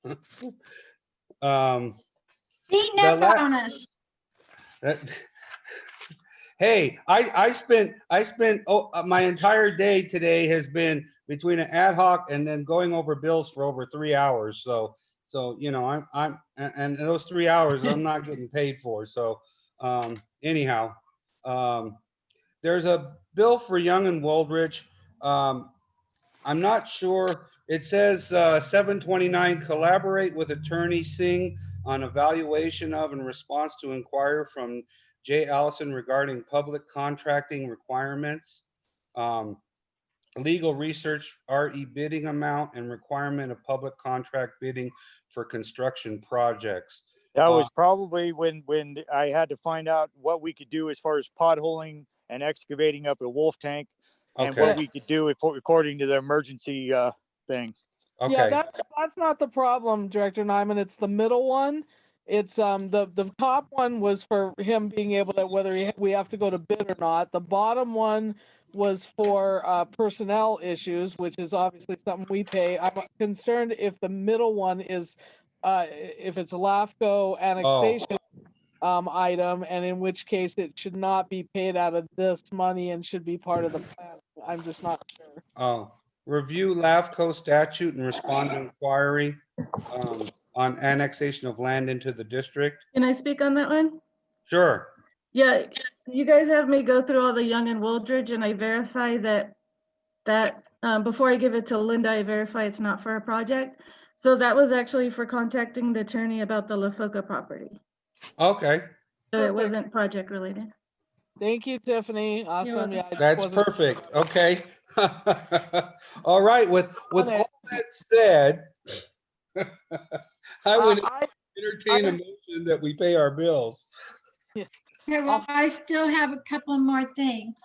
Beating up on us. Hey, I spent my entire day today has been between an ad hoc and then going over bills for over 3 hours. So So, you know, and those 3 hours I'm not getting paid for. So, anyhow, there's a bill for Young and Waldridge. I'm not sure. It says 729, collaborate with Attorney Singh on evaluation of and response to inquiry from J. Allison regarding public contracting requirements. Legal research, RE bidding amount and requirement of public contract bidding for construction projects. That was probably when I had to find out what we could do as far as potholing and excavating up a wolf tank, and Okay. what we could do if, according to the emergency thing. Yeah, Okay. that's not the problem, Director Nyman. It's the middle one. It's the top one was for him being able to, whether we have to go to bid or not. The bottom one was for personnel issues, which is obviously something we pay. I'm concerned if the middle one is if it's a LAFCO annexation item, and in which case it should not be paid out of this money and should be part of the plan. I'm just not sure. Oh, review LAFCO statute and respond to inquiry on annexation of land into the district. Can I speak on that one? Sure. Yeah, you guys have me go through all the Young and Wooldridge, and I verify that before I give it to Linda, I verify it's not for a project. So that was actually for contacting the attorney about the La Foca property. Okay. So it wasn't project related. Thank you, Tiffany. Awesome. Yeah, I just That's wasn't- perfect. Okay. All right. With all that said, I would entertain a motion that we pay our bills. Okay, well, I still have a couple more things.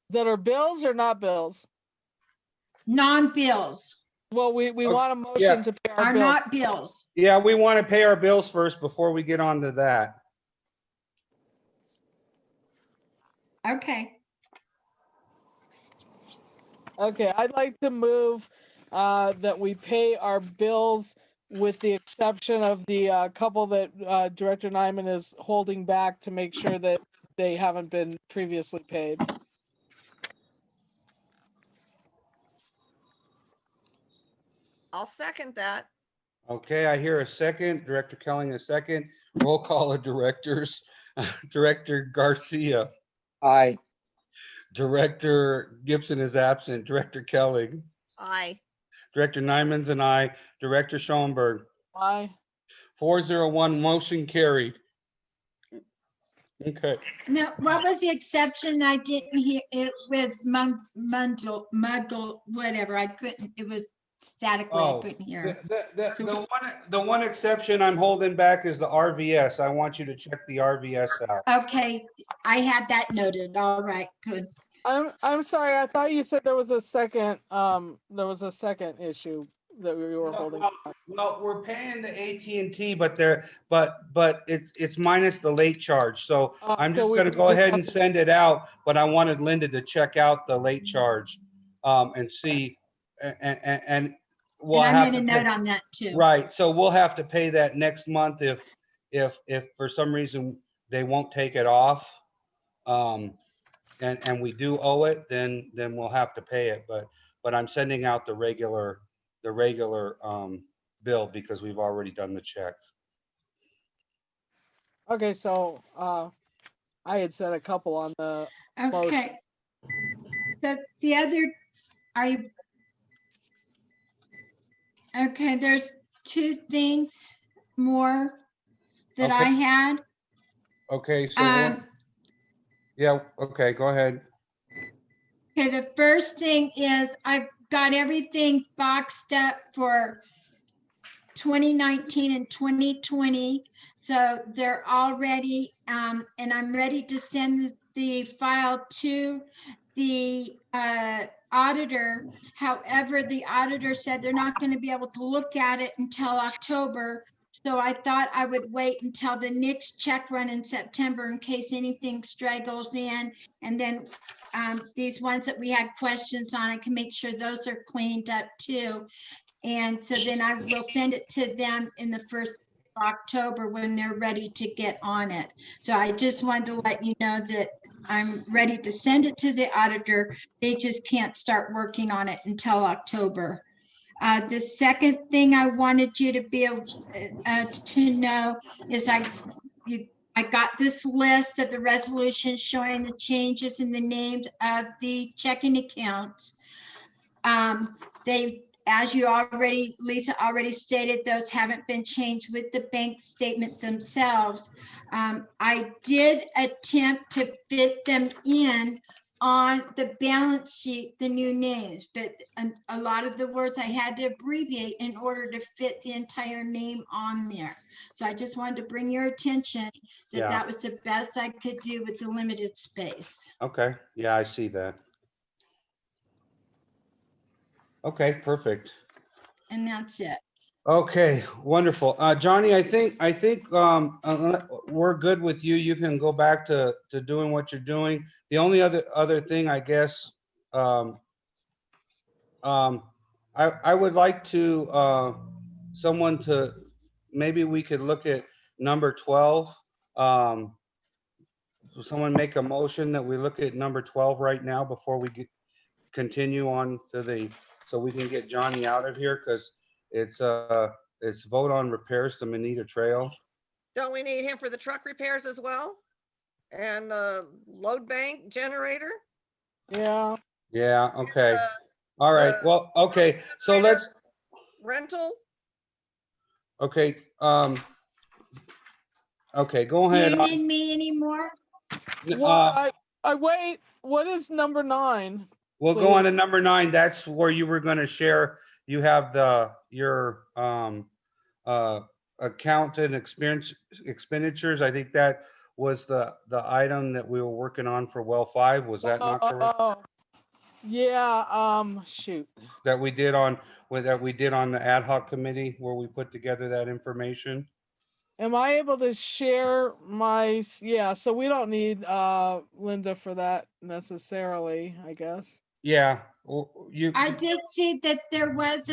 That are bills or not bills? Non-bills Well, we want a motion yeah. to pay our are bills. not bills. Yeah, we want to pay our bills first before we get on to that. Okay, Okay, I'd like to move that we pay our bills with the exception of the couple that Director Nyman is holding back to make sure that they haven't been previously paid. I'll second that. Okay, I hear a second. Director Kelling, a second. Roll call of directors. Director Garcia. Aye. Director Gibson is absent. Director Kelling. Aye. Director Nyman's and I. Director Schoenberg. Aye. 401, motion carried. Okay. now, what was the exception? I didn't hear, it was muggle, whatever, I couldn't, it was statically, I Oh, couldn't hear. the one exception I'm holding back is the RVS. I want you to check the RVS out. Okay, I had that noted, all right, good. I'm sorry. I thought you said there was a second issue that we were holding. Well, we're paying the AT&T, but it's minus the late charge. So I'm so just we gonna can go just ahead have and to- send it out, but I wanted Linda to check out the late charge and see, and we'll And I have made to a pay- note on that too. Right, so we'll have to pay that next month if for some reason they won't take it off. And we do owe it, then we'll have to pay it, but I'm sending out the regular bill because we've already done the check. Okay, so I had said a couple on the motion. Okay. The other, are you? Okay, there's two things more that I Okay. had. Okay, so yeah, okay, go ahead. Okay, the first thing is I've got everything boxed up for 2019 and 2020. So they're all ready, and I'm ready to send the file to the auditor. However, the auditor said they're not going to be able to look at it until October. So I thought I would wait until the next check run in September in case anything straggles in. And then these ones that we had questions on, I can make sure those are cleaned up too. And so then I will send it to them in the first of October when they're ready to get on it. So I just wanted to let you know that I'm ready to send it to the auditor. They just can't start working on it until October. The second thing I wanted you to be able to know is I got this list of the resolutions showing the changes in the names of the checking accounts. As you already, Lisa already stated, those haven't been changed with the bank statement themselves. I did attempt to fit them in on the balance sheet, the new names, but a lot of the words I had to abbreviate in order to fit the entire name on there. So I just wanted to bring your attention that Yeah. that was the best I could do with the limited space. Okay, yeah, I see that. Okay, perfect. And that's it. Okay, wonderful. Johnny, I think we're good with you. You can go back to doing what you're doing. The only other thing, I guess, I would like to someone to, maybe we could look at number 12. So someone make a motion that we look at number 12 right now before we continue on to so we can get Johnny out of here, because it's vote on repairs to Manita Trail. Don't we need him for the truck repairs as well? And the load bank generator? Yeah. Yeah, okay. All right, the well, okay, so let's, Rental? okay, okay, go Do ahead. you need me anymore? Well, I wait. What is number 9? We'll go on please? to number 9. That's where you were gonna share, you have your account and expenditures. I think that was the item that we were working on for well 5. Was that not correct? Yeah. Shoot. That we did on the ad hoc committee where we put together that information? Am I able to share my? Yeah. So we don't need Linda for that necessarily, I guess. Yeah, I did see that there was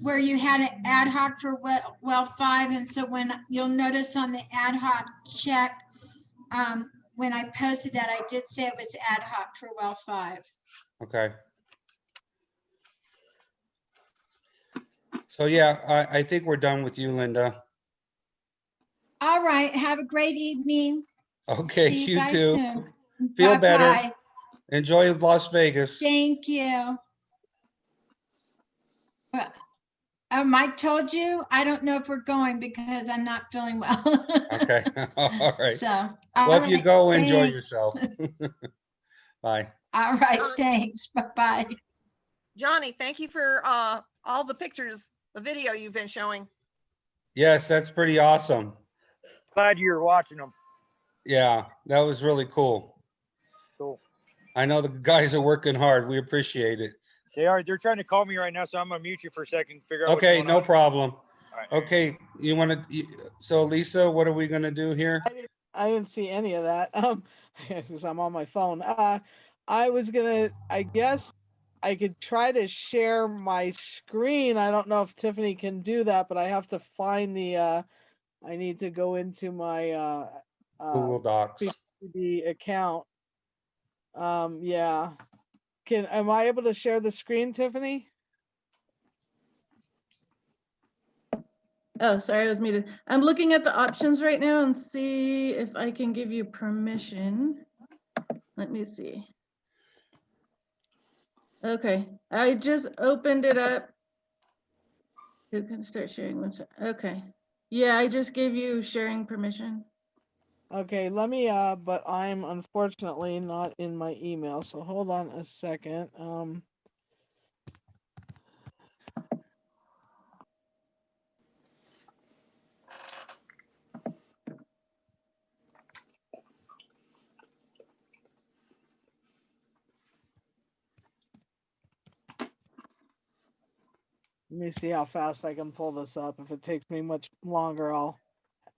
where you had an ad hoc for well 5, and so when you'll notice on the ad hoc check, when I posted that, I did say it was ad hoc for well 5. okay. So yeah, I think we're done with you, Linda. All right, have a great evening. Okay, See you guys too. soon. Feel better. Bye-bye. Enjoy Las Vegas. Thank you. Well, Mike told you, I don't know if we're going because I'm not feeling well. Okay, all right. So, Well, all if you right, go, enjoy thanks. yourself. Bye. All right, thanks. Bye-bye. Johnny, thank you for all the pictures, the video you've been showing. Yes, that's pretty awesome. Glad you're watching them. Yeah, that was really cool. Cool. I know the guys are working hard. We appreciate it. They are. They're trying to call me right now, so I'm gonna mute you for a second. Figure out. Okay, what's no going on. problem. All right. Okay, you want to, so Lisa, what are we gonna do here? I didn't see any of that. Because I'm on my phone. I was gonna. I guess I could try to share my screen. I don't know if Tiffany can do that, but I have to find the. I need to go into my Google Docs. PPD account. Yeah. Am I able to share the screen, Tiffany? Oh, sorry, I was muted. I'm looking at the options right now and see if I can give you permission. Let me see. Okay, I just opened it up. Who can start sharing? Okay. Yeah, I just gave you sharing permission. Okay, let me but I'm unfortunately not in my email, so hold on a second. Let me see how fast I can pull this up. If it takes me much longer, I'll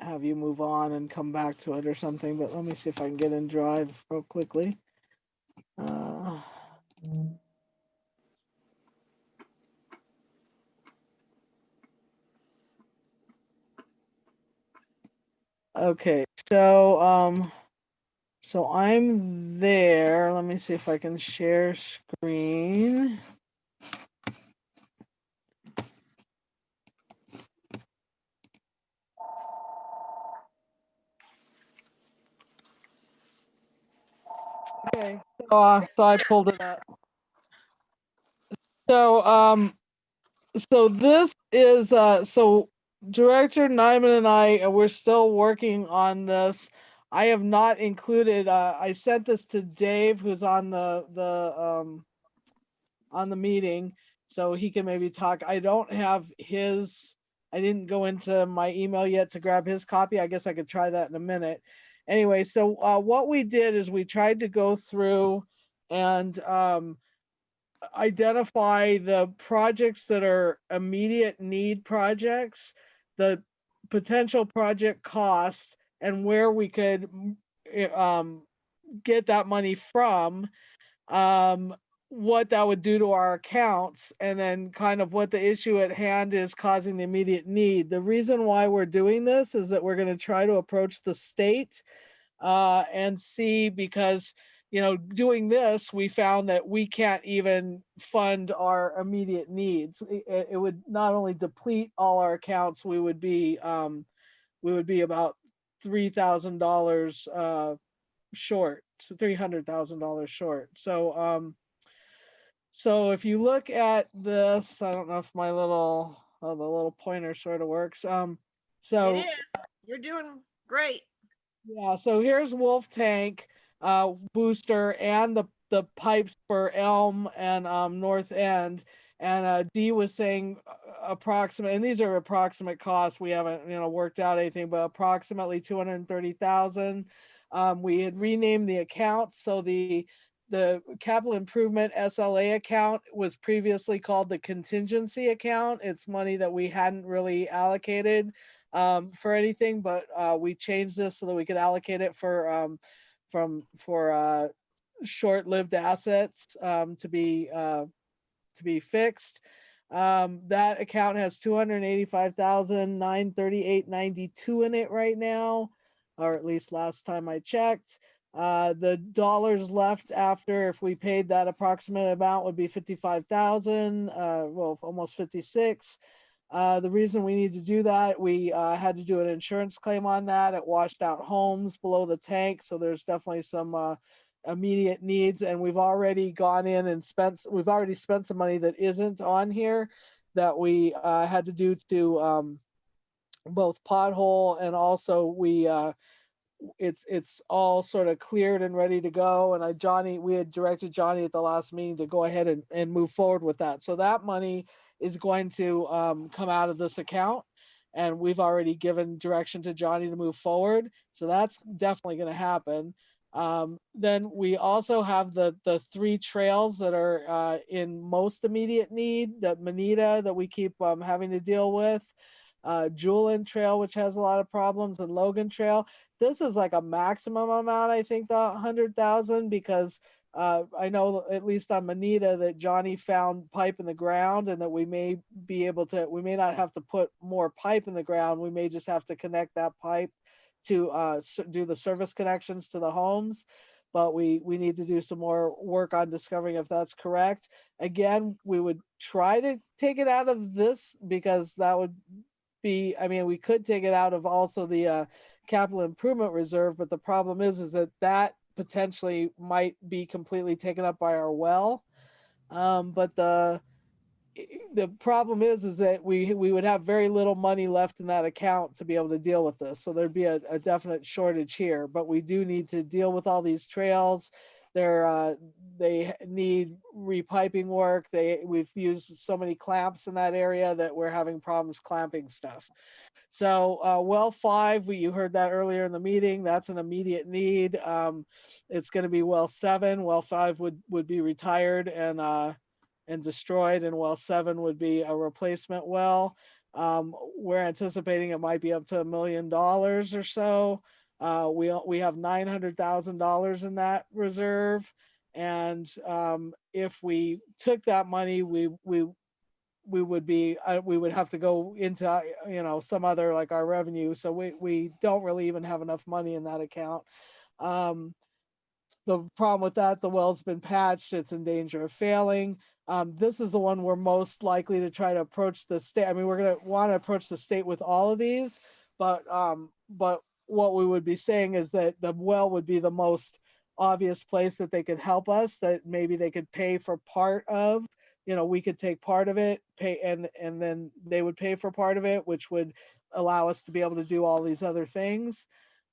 have you move on and come back to it or something, but let me see if I can get in Drive real quickly. Okay, so I'm there. Let me see if I can share screen. Okay, so I pulled it up. So this is so Director Nyman and I we're still working on this. I have not included I sent this to Dave, who's on the meeting, so he can maybe talk. I don't have his, I didn't go into my email yet to grab his copy. I guess I could try that in a minute. Anyway, so what we did is we tried to go through and identify the projects that are immediate need projects, the potential project cost, and where we could get that money from, what that would do to our accounts, and then kind of what the issue at hand is causing the immediate need. The reason why we're doing this is that we're going to try to approach the state and see, because doing this, we found that we can't even fund our immediate needs. It would not only deplete all our accounts, we would be about $3,000 short, so $300,000 short. So if you look at this, I don't know if my little the little pointer sort of works. So It is. You're doing great. yeah, so here's Wolf Tank, booster, and the pipes for Elm and North End. And Dee was saying approximate, and these are approximate costs. We haven't worked out anything, but approximately 230,000. We had renamed the account, so the capital improvement SLA account was previously called the contingency account. It's money that we hadn't really allocated for anything, but we changed this so that we could allocate it for short-lived assets to be fixed. That account has 285,938.92 in it right now, or at least last time I checked. The dollars left after, if we paid that approximate amount, would be 55,000, well, almost 56. The reason we need to do that, we had to do an insurance claim on that. It washed out homes below the tank, so there's definitely some immediate needs, and we've already gone in and we've already spent some money that isn't on here that we had to do to both pothole, and also it's all sort of cleared and ready to go. And we had directed Johnny at the last meeting to go ahead and move forward with that. So that money is going to come out of this account, and we've already given direction to Johnny to move forward. So that's definitely going to happen. Then we also have the 3 trails that are in most immediate need, the Manita that we keep having to deal with, Julian Trail, which has a lot of problems, and Logan Trail. This is like a maximum amount, I think, the 100,000, because I know at least on Manita that Johnny found pipe in the ground, and that we may not have to put more pipe in the ground. We may just have to connect that pipe to do the service connections to the homes. But we need to do some more work on discovering if that's correct. Again, we would try to take it out of this, because that would be, I mean, we could take it out of also the capital improvement reserve, but the problem is that potentially might be completely taken up by our well. But the problem is that we would have very little money left in that account to be able to deal with this. So there'd be a definite shortage here, but we do need to deal with all these trails. They need repiping work. We've used so many clamps in that area that we're having problems clamping stuff. So well 5, you heard that earlier in the meeting. That's an immediate need. It's going to be well 7. Well 5 would be retired and destroyed, and well 7 would be a replacement well. We're anticipating it might be up to $1 million or so. We have $900,000 in that reserve, and if we took that money, we would have to go into some other, like our revenue. So we don't really even have enough money in that account. The problem with that, the well's been patched, it's in danger of failing. This is the one we're most likely to try to approach the state. I mean, we're going to want to approach the state with all of these, but what we would be saying is that the well would be the most obvious place that they could help us, that maybe they could pay for part of, we could take part of it, pay, and then they would pay for part of it, which would allow us to be able to do all these other things,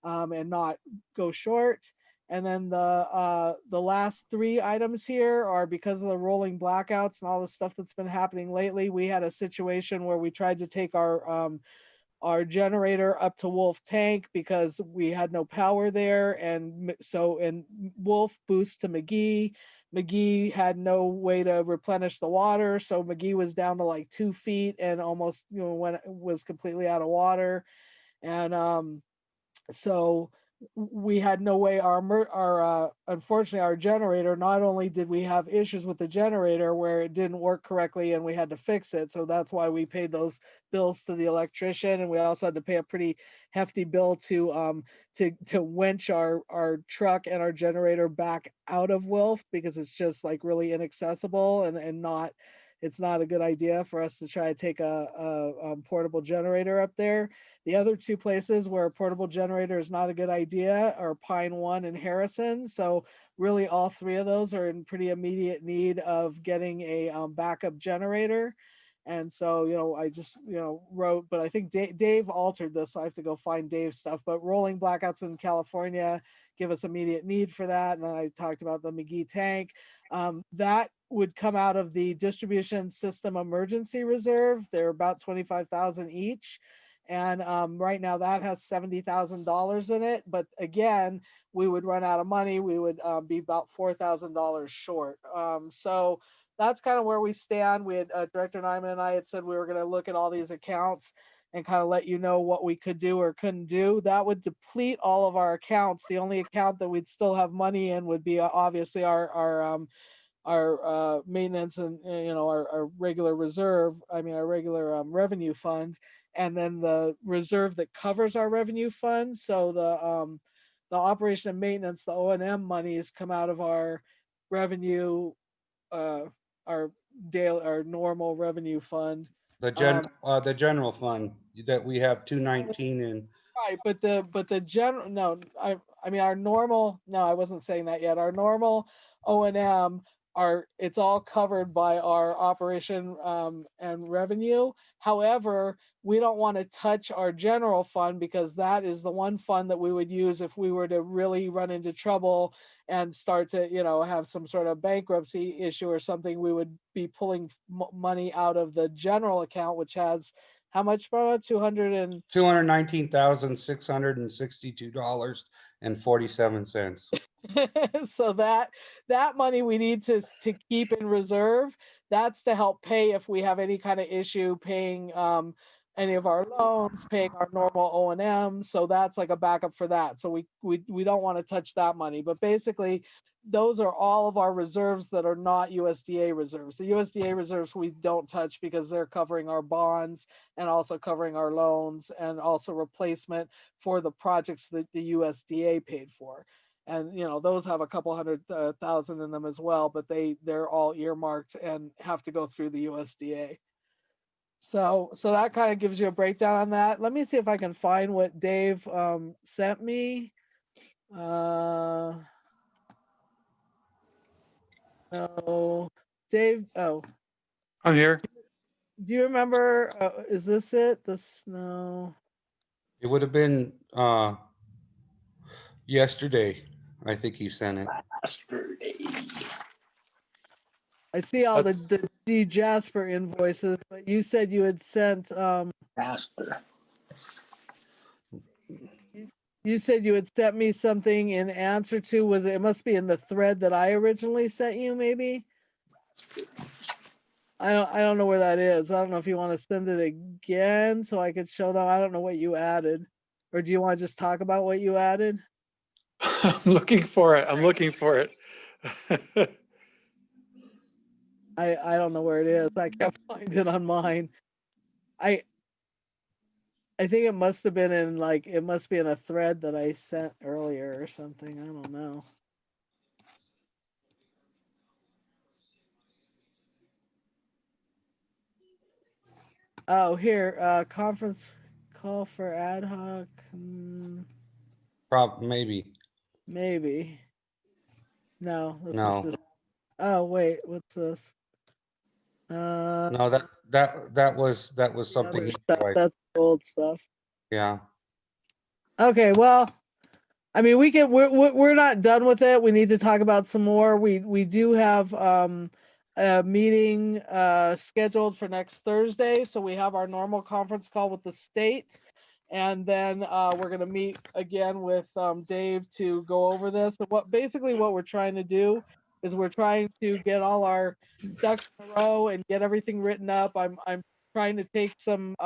and not go short. And then the last three items here are because of the rolling blackouts and all the stuff that's been happening lately. We had a situation where we tried to take our generator up to Wolf Tank because we had no power there, and Wolf boost to McGee. McGee had no way to replenish the water, so McGee was down to like 2 feet and almost when it was completely out of water. And so we had no way. Unfortunately, our generator, not only did we have issues with the generator where it didn't work correctly and we had to fix it, so that's why we paid those bills to the electrician, and we also had to pay a pretty hefty bill to winch our truck and our generator back out of Wilf, because it's just like really inaccessible, and not, it's not a good idea for us to try to take a portable generator up there. The other two places where a portable generator is not a good idea are Pine One and Harrison. So really all three of those are in pretty immediate need of getting a backup generator. And so, I just, wrote, but I think Dave altered this, so I have to go find Dave's stuff. But rolling blackouts in California give us immediate need for that. And then I talked about the McGee tank. That would come out of the distribution system emergency reserve. They're about 25,000 each. And right now that has $70,000 in it. But again, we would run out of money. We would be about $4,000 short. So that's kind of where we stand. We had Director Nyman and I had said we were going to look at all these accounts and kind of let you know what we could do or couldn't do. That would deplete all of our accounts. The only account that we'd still have money in would be obviously our maintenance and our regular reserve. I mean, our regular revenue fund, and then the reserve that covers our revenue fund. So the operation and maintenance, the O&M monies come out of our revenue, our normal revenue fund. The general fund that we have 219 in. Right, but the general, no, I mean our normal, no, I wasn't saying that yet. Our normal O&M it's all covered by our operation and revenue. However, we don't want to touch our general fund, because that is the one fund that we would use if we were to really run into trouble and start to have some sort of bankruptcy issue or something. We would be pulling money out of the general account, which has how much, Barbara? $219,662.47. So that money we need to keep in reserve. That's to help pay if we have any kind of issue paying any of our loans, paying our normal O&M. So that's like a backup for that. So we don't want to touch that money. But basically, those are all of our reserves that are not USDA reserves. The USDA reserves we don't touch because they're covering our bonds and also covering our loans and also replacement for the projects that the USDA paid for. And those have a couple $100,000 in them as well, but they're all earmarked and have to go through the USDA. So that kind of gives you a breakdown on that. Let me see if I can find what Dave sent me. No, Dave. Oh, I'm here. do you remember? Is this it? No. It would have been yesterday. I think he sent it. Yesterday. I see all That's- the D Jasper invoices, but you said you had sent Faster. you said you had sent me something in answer to, it must be in the thread that I originally sent you, maybe? I don't know where that is. I don't know if you want to send it again so I could show them. I don't know what you added. Or do you want to just talk about what you added? I'm looking for it. I'm looking for it. I don't know where it is. I can't find it on mine. I think it must have been in it must be in a thread that I sent earlier or something. I don't know. Oh, here, conference call for ad hoc. Maybe. Maybe. No. this is No. just- Oh, wait, what's this? No, that was The something other he stuff, provided. that's old stuff. Yeah. Okay, well, I mean, we're not done with it. We need to talk about some more. We do have a meeting scheduled for next Thursday, so we have our normal conference call with the state, and then we're gonna meet again with Dave to go over this. And what we're trying to do is we're trying to get all our ducks in a row and get everything written up. I'm trying to take some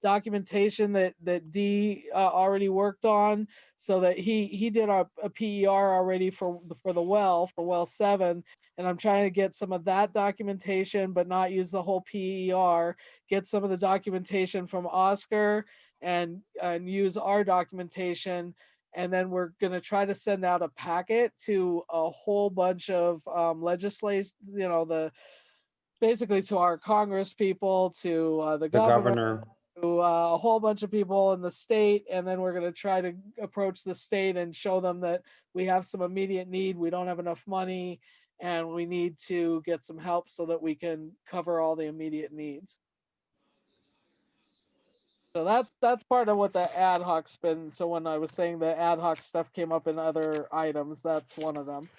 documentation that D already worked on, so that he did a PER already for the well 7, and I'm trying to get some of that documentation but not use the whole PER, get some of the documentation from Oscar and use our documentation, and then we're going to try to send out a packet to a whole bunch of legislation, basically to our Congress people, to the The governor, governor. to a whole bunch of people in the state, and then we're going to try to approach the state and show them that we have some immediate need, we don't have enough money, and we need to get some help so that we can cover all the immediate needs. So that's part of what the ad hoc's been. So when I was saying the ad hoc stuff came up in other items, that's one of them.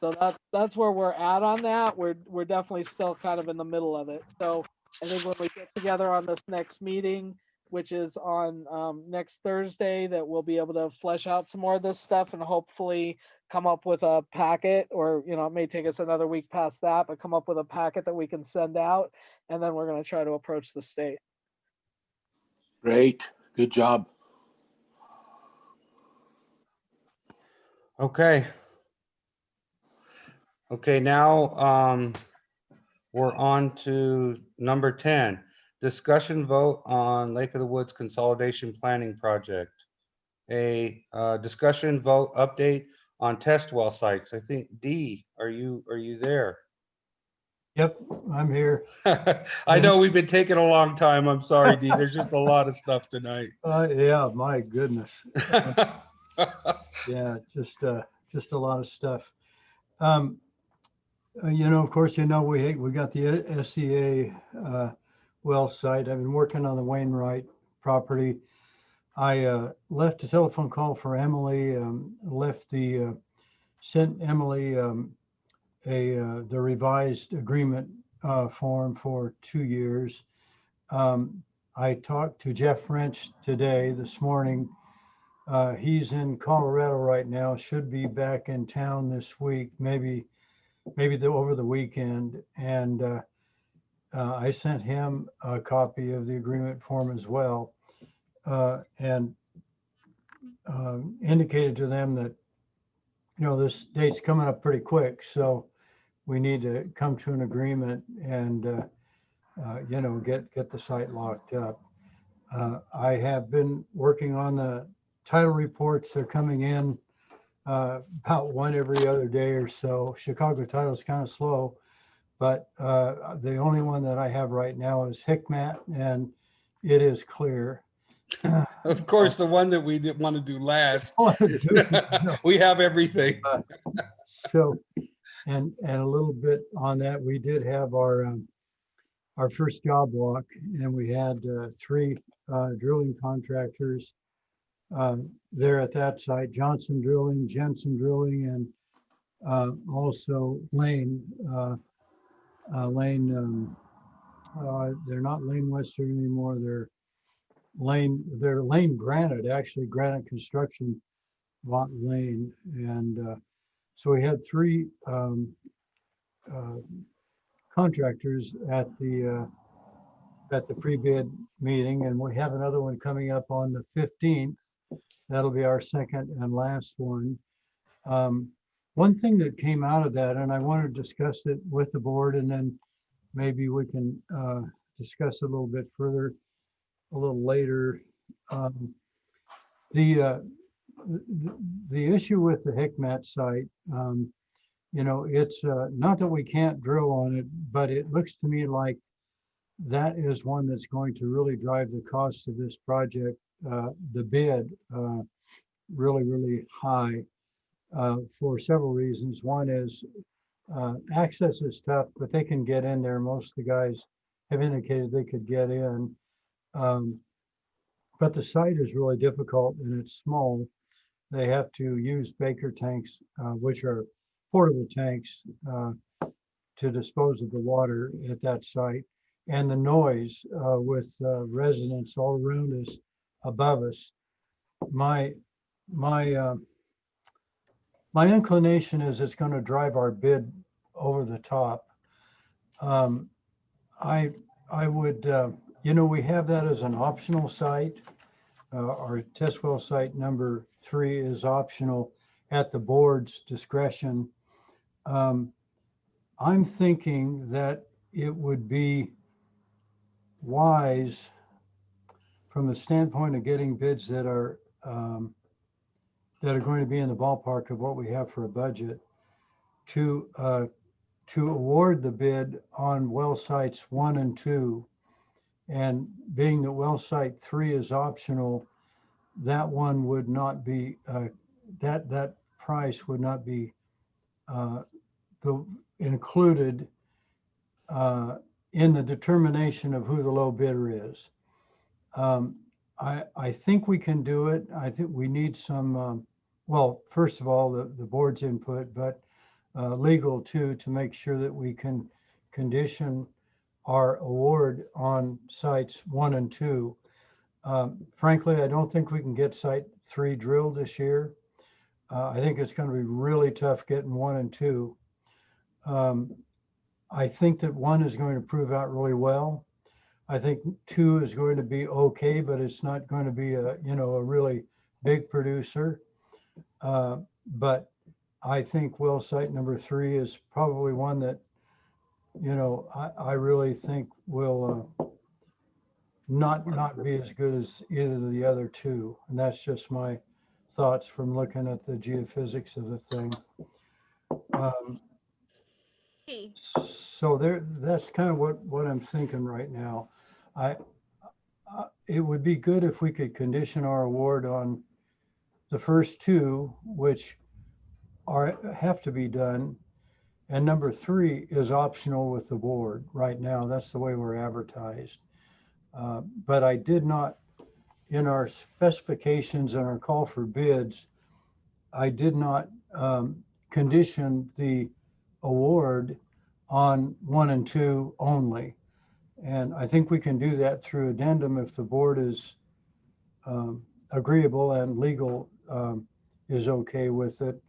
So that's where we're at on that. We're definitely still kind of in the middle of it. So I think when we get together on this next meeting, which is on next Thursday, that we'll be able to flesh out some more of this stuff and hopefully come up with a packet, or it may take us another week past that, but come up with a packet that we can send out, and then we're going to try to approach the state. Great. Good job. Okay. Okay, now we're on to number 10. Discussion vote on Lake of the Woods Consolidation Planning Project. A discussion vote update on test well sites. I think D, are you there? Yep, I'm here. I know we've been taking a long time. I'm sorry, D. There's just a lot of stuff tonight. Yeah, my goodness. Yeah, just a lot of stuff. Of course, we got the SCA well site. I've been working on the Wainwright property. I left a telephone call for Emily, sent Emily the revised agreement form for 2 years. I talked to Jeff French this morning. He's in Colorado right now, should be back in town this week, maybe over the weekend. And I sent him a copy of the agreement form as well, and indicated to them that, this date's coming up pretty quick, so we need to come to an agreement and, get the site locked up. I have been working on the title reports. They're coming in about one every other day or so. Chicago title is kind of slow, but the only one that I have right now is HICMAT, and it is clear. Of course, the one that we didn't want to do last. No. We have everything. So, and a little bit on that, we did have our first job walk, and we had 3 drilling contractors there at that site: Johnson Drilling, Jensen Drilling, and also Lane. They're not Lane Western anymore. They're Lane Granite, actually. Granite Construction bought Lane, and so we had 3 contractors at the pre-bid meeting, and we have another one coming up on the 15th. That'll be our second and last one. One thing that came out of that, and I want to discuss it with the board, and then maybe we can discuss it a little bit further a little later. The issue with the HICMAT site, it's not that we can't drill on it, but it looks to me like that is one that's going to really drive the cost of this project, the bid, really, really high. for several reasons. One is access is tough, but they can get in there. Most of the guys have indicated they could get in. But the site is really difficult and it's small. They have to use Baker tanks, which are portable tanks, to dispose of the water at that site. And the noise with residents all around us, above us. My inclination is it's going to drive our bid over the top. I would, we have that as an optional site. Our test well site number 3 is optional at the board's discretion. I'm thinking that it would be wise from the standpoint of getting bids that are going to be in the ballpark of what we have for a budget to award the bid on well sites 1 and 2. And being that well site 3 is optional, that one would not be, that price would not be included in the determination of who the low bidder is. I think we can do it. I think we need some, well, first of all, the board's input, but legal too, to make sure that we can condition our award on sites 1 and 2. Frankly, I don't think we can get site 3 drilled this year. I think it's going to be really tough getting 1 and 2. I think that 1 is going to prove out really well. I think 2 is going to be okay, but it's not going to be a really big producer. But I think well site number 3 is probably one that, I really think will not be as good as either of the other 2. And that's just my thoughts from looking at the geophysics of the thing. So that's kind of what I'm thinking right now. It would be good if we could condition our award on the first 2, which have to be done. And number 3 is optional with the board right now. That's the way we're advertised. But I did not, in our specifications and our call for bids, I did not condition the award on 1 and 2 only. And I think we can do that through addendum if the board is agreeable and legal is okay with it,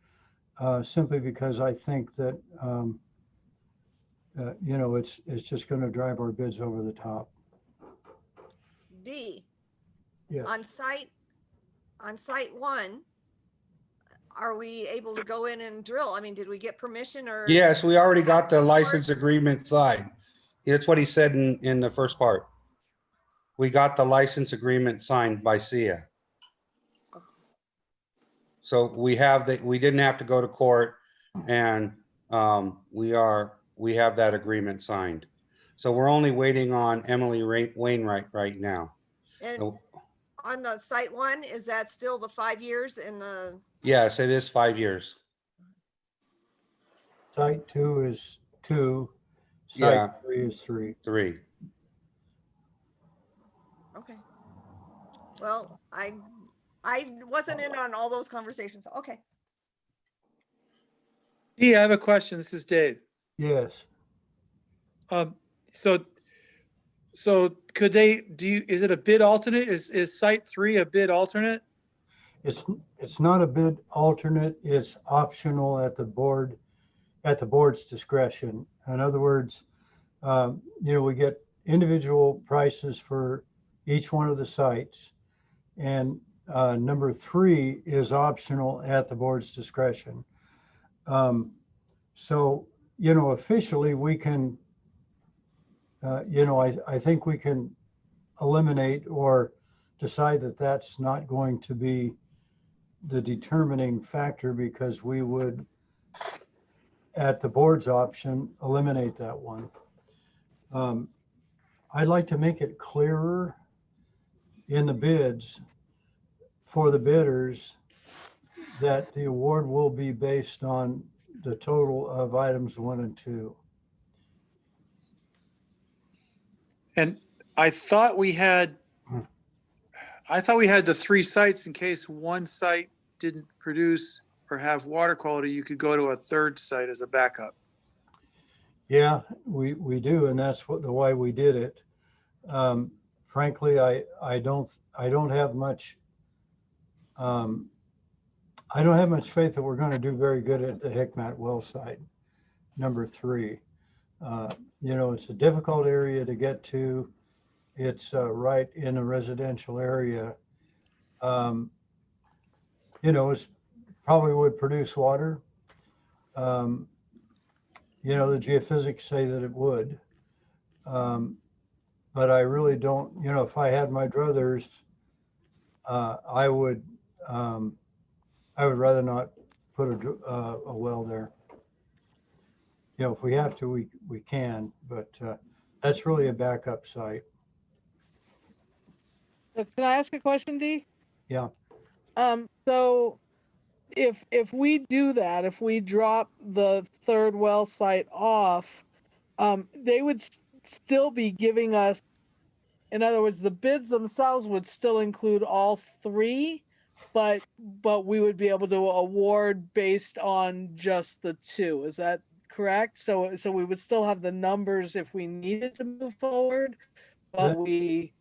simply because I think that, it's just going to drive our bids over the top. D, Yes. on site 1, are we able to go in and drill? I mean, did we get permission or? Yes, we already got the license agreement signed. That's what he said in the first part. We got the license agreement signed by SIA. So we didn't have to go to court, and we have that agreement signed. So we're only waiting on Emily Wainwright right now. And on the site 1, is that still the 5 years in the? Yes, it is 5 years. Site 2 is 2. Yeah. Site 3 is 3. 3. Okay. Well, I wasn't in on all those conversations. Okay. Dee, I have a question. This is Dave. Yes. So could they is it a bid alternate? Is site 3 a bid alternate? It's not a bid alternate. It's optional at the board's discretion. In other words, we get individual prices for each one of the sites, and number 3 is optional at the board's discretion. So, officially we can, I think we can eliminate or decide that that's not going to be the determining factor, because we would, at the board's option, eliminate that one. I'd like to make it clearer in the bids for the bidders that the award will be based on the total of items 1 and 2. And I thought we had, the 3 sites in case one site didn't produce or have water quality, you could go to a third site as a backup. Yeah, we do, and that's why we did it. Frankly, I don't have much, I don't have much faith that we're going to do very good at the Hikmat well site, number 3. You know, it's a difficult area to get to. It's right in a residential area. You know, it's probably would produce water. You know, the geophysics say that it would. But I really don't, you know, if I had my druthers, I would rather not put a well there. You know, if we have to, we can, but that's really a backup site. Can I ask a question, Dee? Yeah. So if we do that, if we drop the third well site off, they would still be giving us, in other words, the bids themselves would still include all 3, but we would be able to award based on just the 2. Is that correct? So we would still have the numbers if we needed to move forward, but we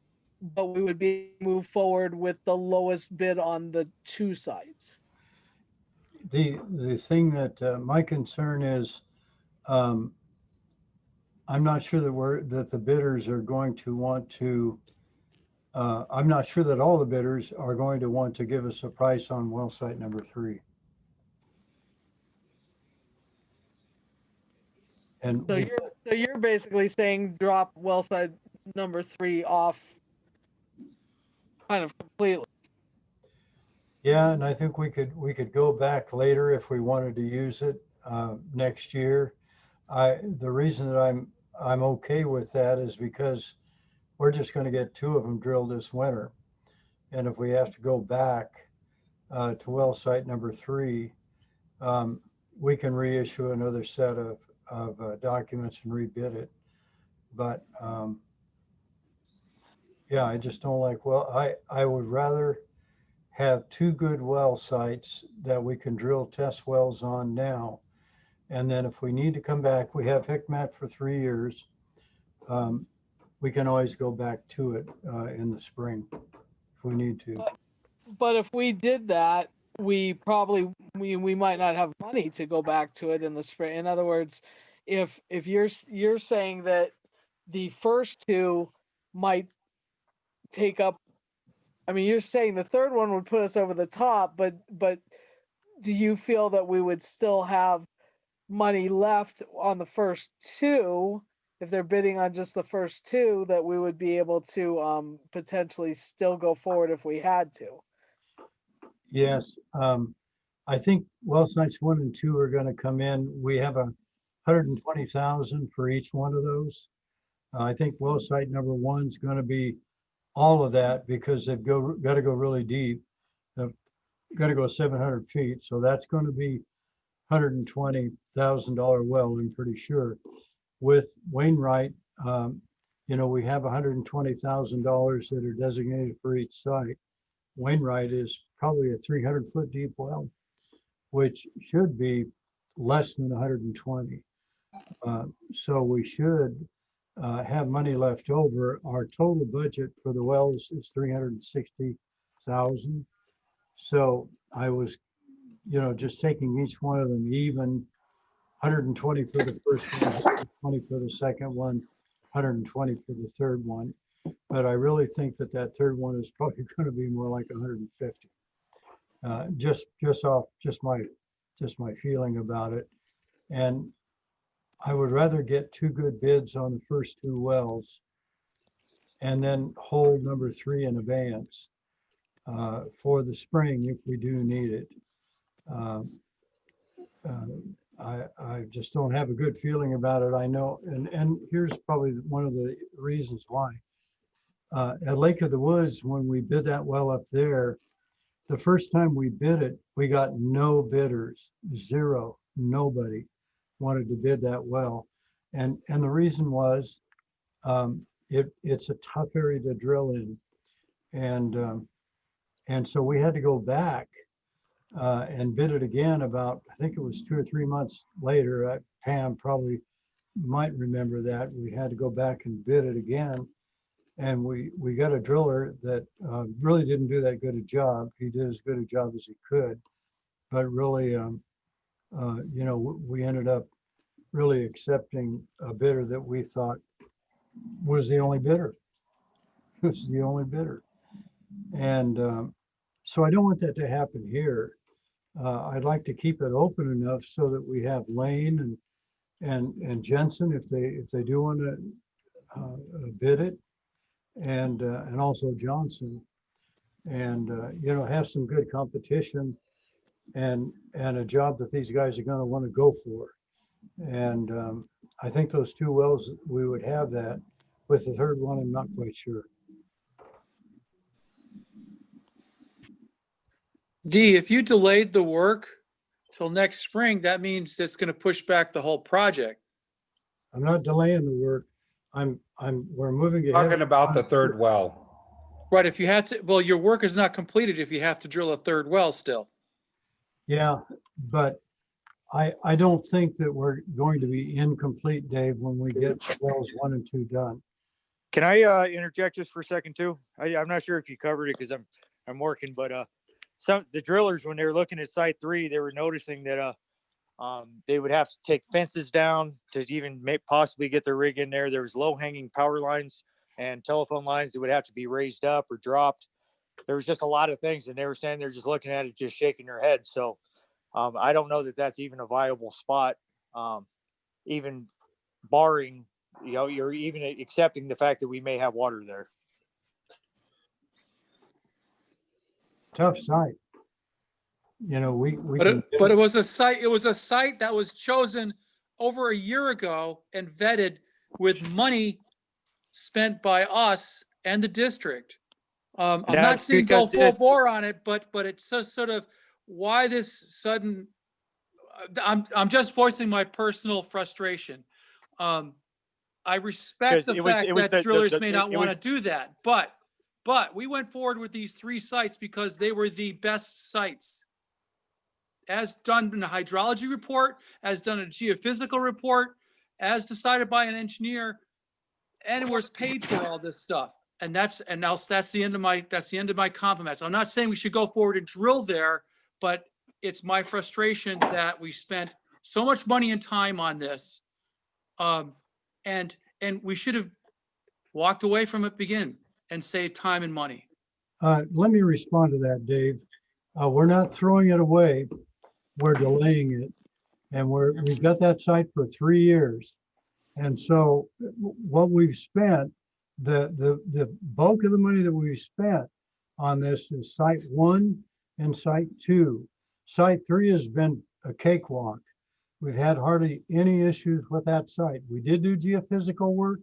would be move forward with the lowest bid on the 2 sites. The thing that my concern is, I'm not sure that the bidders are going to want to. I'm not sure that all the bidders are going to want to give us a price on well site number 3. And So you're basically saying drop well site number 3 off kind of completely. yeah, and I think we could go back later if we wanted to use it next year. The reason that I'm okay with that is because we're just going to get 2 of them drilled this winter, and if we have to go back to well site number 3, we can reissue another set of documents and rebid it. But yeah, I just don't like, well, I would rather have 2 good well sites that we can drill test wells on now. And then if we need to come back, we have Hikmat for 3 years. We can always go back to it in the spring if we need to. But if we did that, we probably we might not have money to go back to it in the spring. In other words, if you're saying that the first 2 might take up, I mean, you're saying the third one would put us over the top, but do you feel that we would still have money left on the first 2, if they're bidding on just the first 2, that we would be able to potentially still go forward if we had to? Yes, I think well sites 1 and 2 are going to come in. We have 120,000 for each one of those. I think well site number 1 is going to be all of that because they've got to go really deep. They've got to go 700 feet, so that's going to be $120,000 well, I'm pretty sure. With Wainwright, you know, we have $120,000 that are designated for each site. Wainwright is probably a 300-foot deep well, which should be less than 120. So we should have money left over. Our total budget for the wells is 360,000. So I was, you know, just taking each one of them even, 120 for the first one, 120 for the second one, 120 for the third one. But I really think that third one is probably going to be more like 150. Just my feeling about it. And I would rather get 2 good bids on the first 2 wells and then hold number 3 in advance for the spring if we do need it. I just don't have a good feeling about it. I know, and here's probably one of the reasons why. At Lake of the Woods, when we bid that well up there, the first time we bid it, we got no bidders, zero, nobody wanted to bid that well. And the reason was, it's a tough area to drill in. And so we had to go back and bid it again about, I think it was 2 or 3 months later. Pam probably might remember that. We had to go back and bid it again. And we got a driller that really didn't do that good a job. He did as good a job as he could, but really, you know, we ended up really accepting a bidder that we thought was the only bidder. Was the only bidder. And so I don't want that to happen here. I'd like to keep it open enough so that we have Lane and Jensen if they do want to bid it, and also Johnson, and you know, have some good competition and a job that these guys are going to want to go for. And I think those 2 wells, we would have that. With the third one, I'm not quite sure. D, if you delayed the work till next spring, that means it's going to push back the whole project. I'm not delaying the work. We're moving ahead. Talking about the third well. Right, if you had to, well, your work is not completed if you have to drill a third well still. Yeah, but I don't think that we're going to be incomplete, Dave, when we get wells 1 and 2 done. Can I interject just for a second too? I'm not sure if you covered it because I'm working, but the drillers, when they were looking at site 3, they were noticing that they would have to take fences down to even possibly get their rig in there. There was low hanging power lines and telephone lines that would have to be raised up or dropped. There was just a lot of things, and they were standing there just looking at it, just shaking their head. So I don't know that that's even a viable spot, even barring, you know, you're even accepting the fact that we may have water there. Tough site. You know, we But it was a site that was chosen over a year ago and vetted with money spent by us and the district. I'm not That's saying go because full bore on it, but it's just sort of why this sudden. I'm just voicing my personal frustration. I respect the fact that drillers may not want to do that, but we went forward with these 3 sites because they were the best sites, as done in a hydrology report, as done in a geophysical report, as decided by an engineer, and was paid for all this stuff. And that's the end of my compliments. I'm not saying we should go forward and drill there, but it's my frustration that we spent so much money and time on this, and we should have walked away from it begin and saved time and money. let me respond to that, Dave. We're not throwing it away. We're delaying it, and we've got that site for 3 years. And so what we've spent, the bulk of the money that we've spent on this is site 1 and site 2. Site 3 has been a cakewalk. We've had hardly any issues with that site. We did do geophysical work.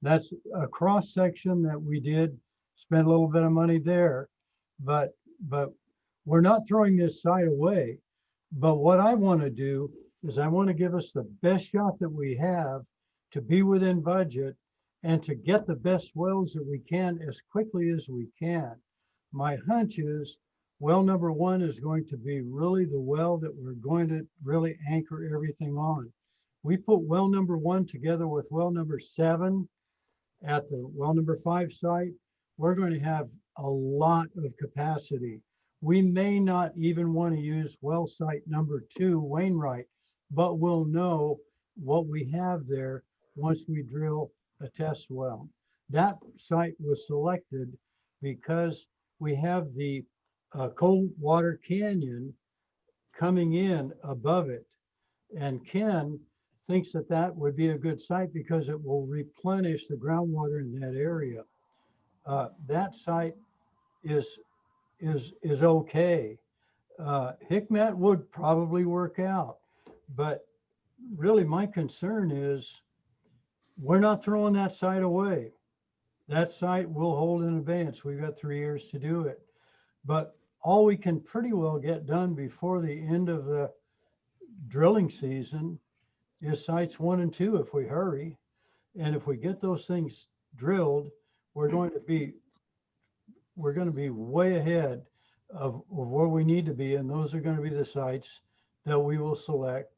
That's a cross section that we did spend a little bit of money there, but we're not throwing this site away. But what I want to do is I want to give us the best shot that we have to be within budget and to get the best wells that we can as quickly as we can. My hunch is well number 1 is going to be really the well that we're going to really anchor everything on. We put well number 1 together with well number 7 at the well number 5 site. We're going to have a lot of capacity. We may not even want to use well site number 2, Wainwright, but we'll know what we have there once we drill a test well. That site was selected because we have the Coldwater Canyon coming in above it. And Ken thinks that that would be a good site because it will replenish the groundwater in that area. That site is okay. Hikmet would probably work out, but really my concern is we're not throwing that site away. That site will hold in abeyance. We've got 3 years to do it. But all we can pretty well get done before the end of the drilling season is sites 1 and 2 if we hurry. And if we get those things drilled, we're going to be way ahead of where we need to be. And those are going to be the sites that we will select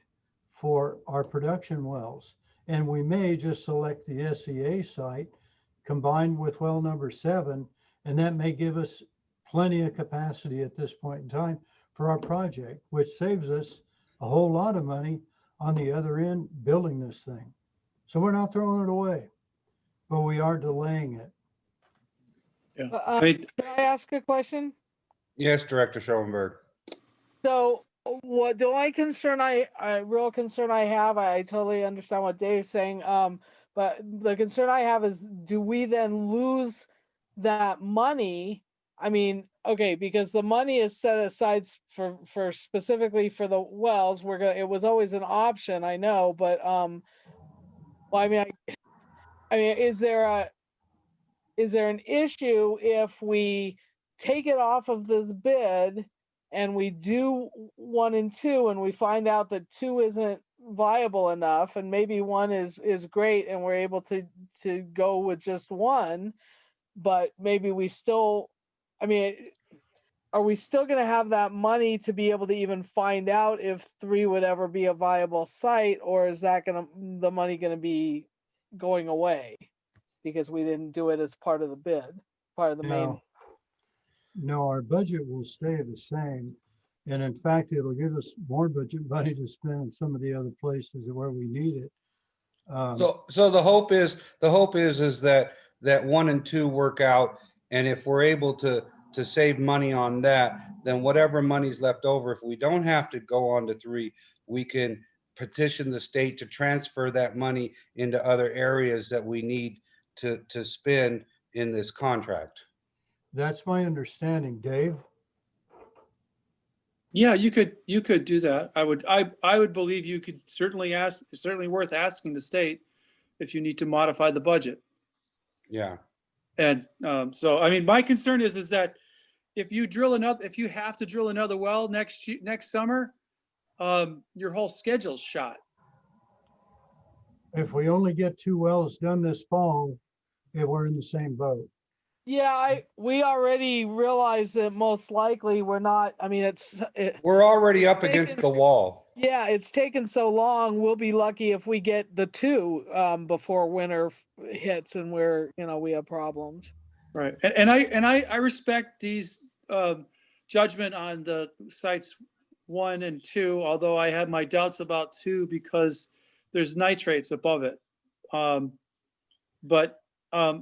for our production wells. And we may just select the SEA site combined with well number 7, and that may give us plenty of capacity at this point in time for our project, which saves us a whole lot of money on the other end building this thing. So we're not throwing it away, but we are delaying it. Yeah. I mean, Can I ask a question? Yes, Director Schoenberg. So what the only concern real concern I have, I totally understand what Dave's saying. But the concern I have is, do we then lose that money? I mean, okay, because the money is set aside for specifically for the wells. It was always an option, I know, but well, I mean, is there an issue if we take it off of this bid and we do 1 and 2 and we find out that 2 isn't viable enough and maybe 1 is great and we're able to go with just 1, but maybe we still, I mean, are we still going to have that money to be able to even find out if 3 would ever be a viable site, or is that the money going to be going away because we didn't do it as part of the bid, part of the main? No, our budget will stay the same. And in fact, it'll give us more budget money to spend in some of the other places where we need it. So the hope is that 1 and 2 work out. And if we're able to save money on that, then whatever money's left over, if we don't have to go on to 3, we can petition the state to transfer that money into other areas that we need to spend in this contract. That's my understanding, Dave. yeah, you could do that. I would believe you could certainly worth asking the state if you need to modify the budget. Yeah. And so, I mean, my concern is that if you have to drill another well next summer, your whole schedule's shot. If we only get 2 wells done this fall, we're in the same boat. Yeah, we already realize that most likely we're not. I mean, We're already up against the wall. Yeah, it's taken so long. We'll be lucky if we get the 2 before winter hits and we have problems. Right. And I respect Dee's judgment on the sites 1 and 2, although I have my doubts about 2 because there's nitrates above it. But I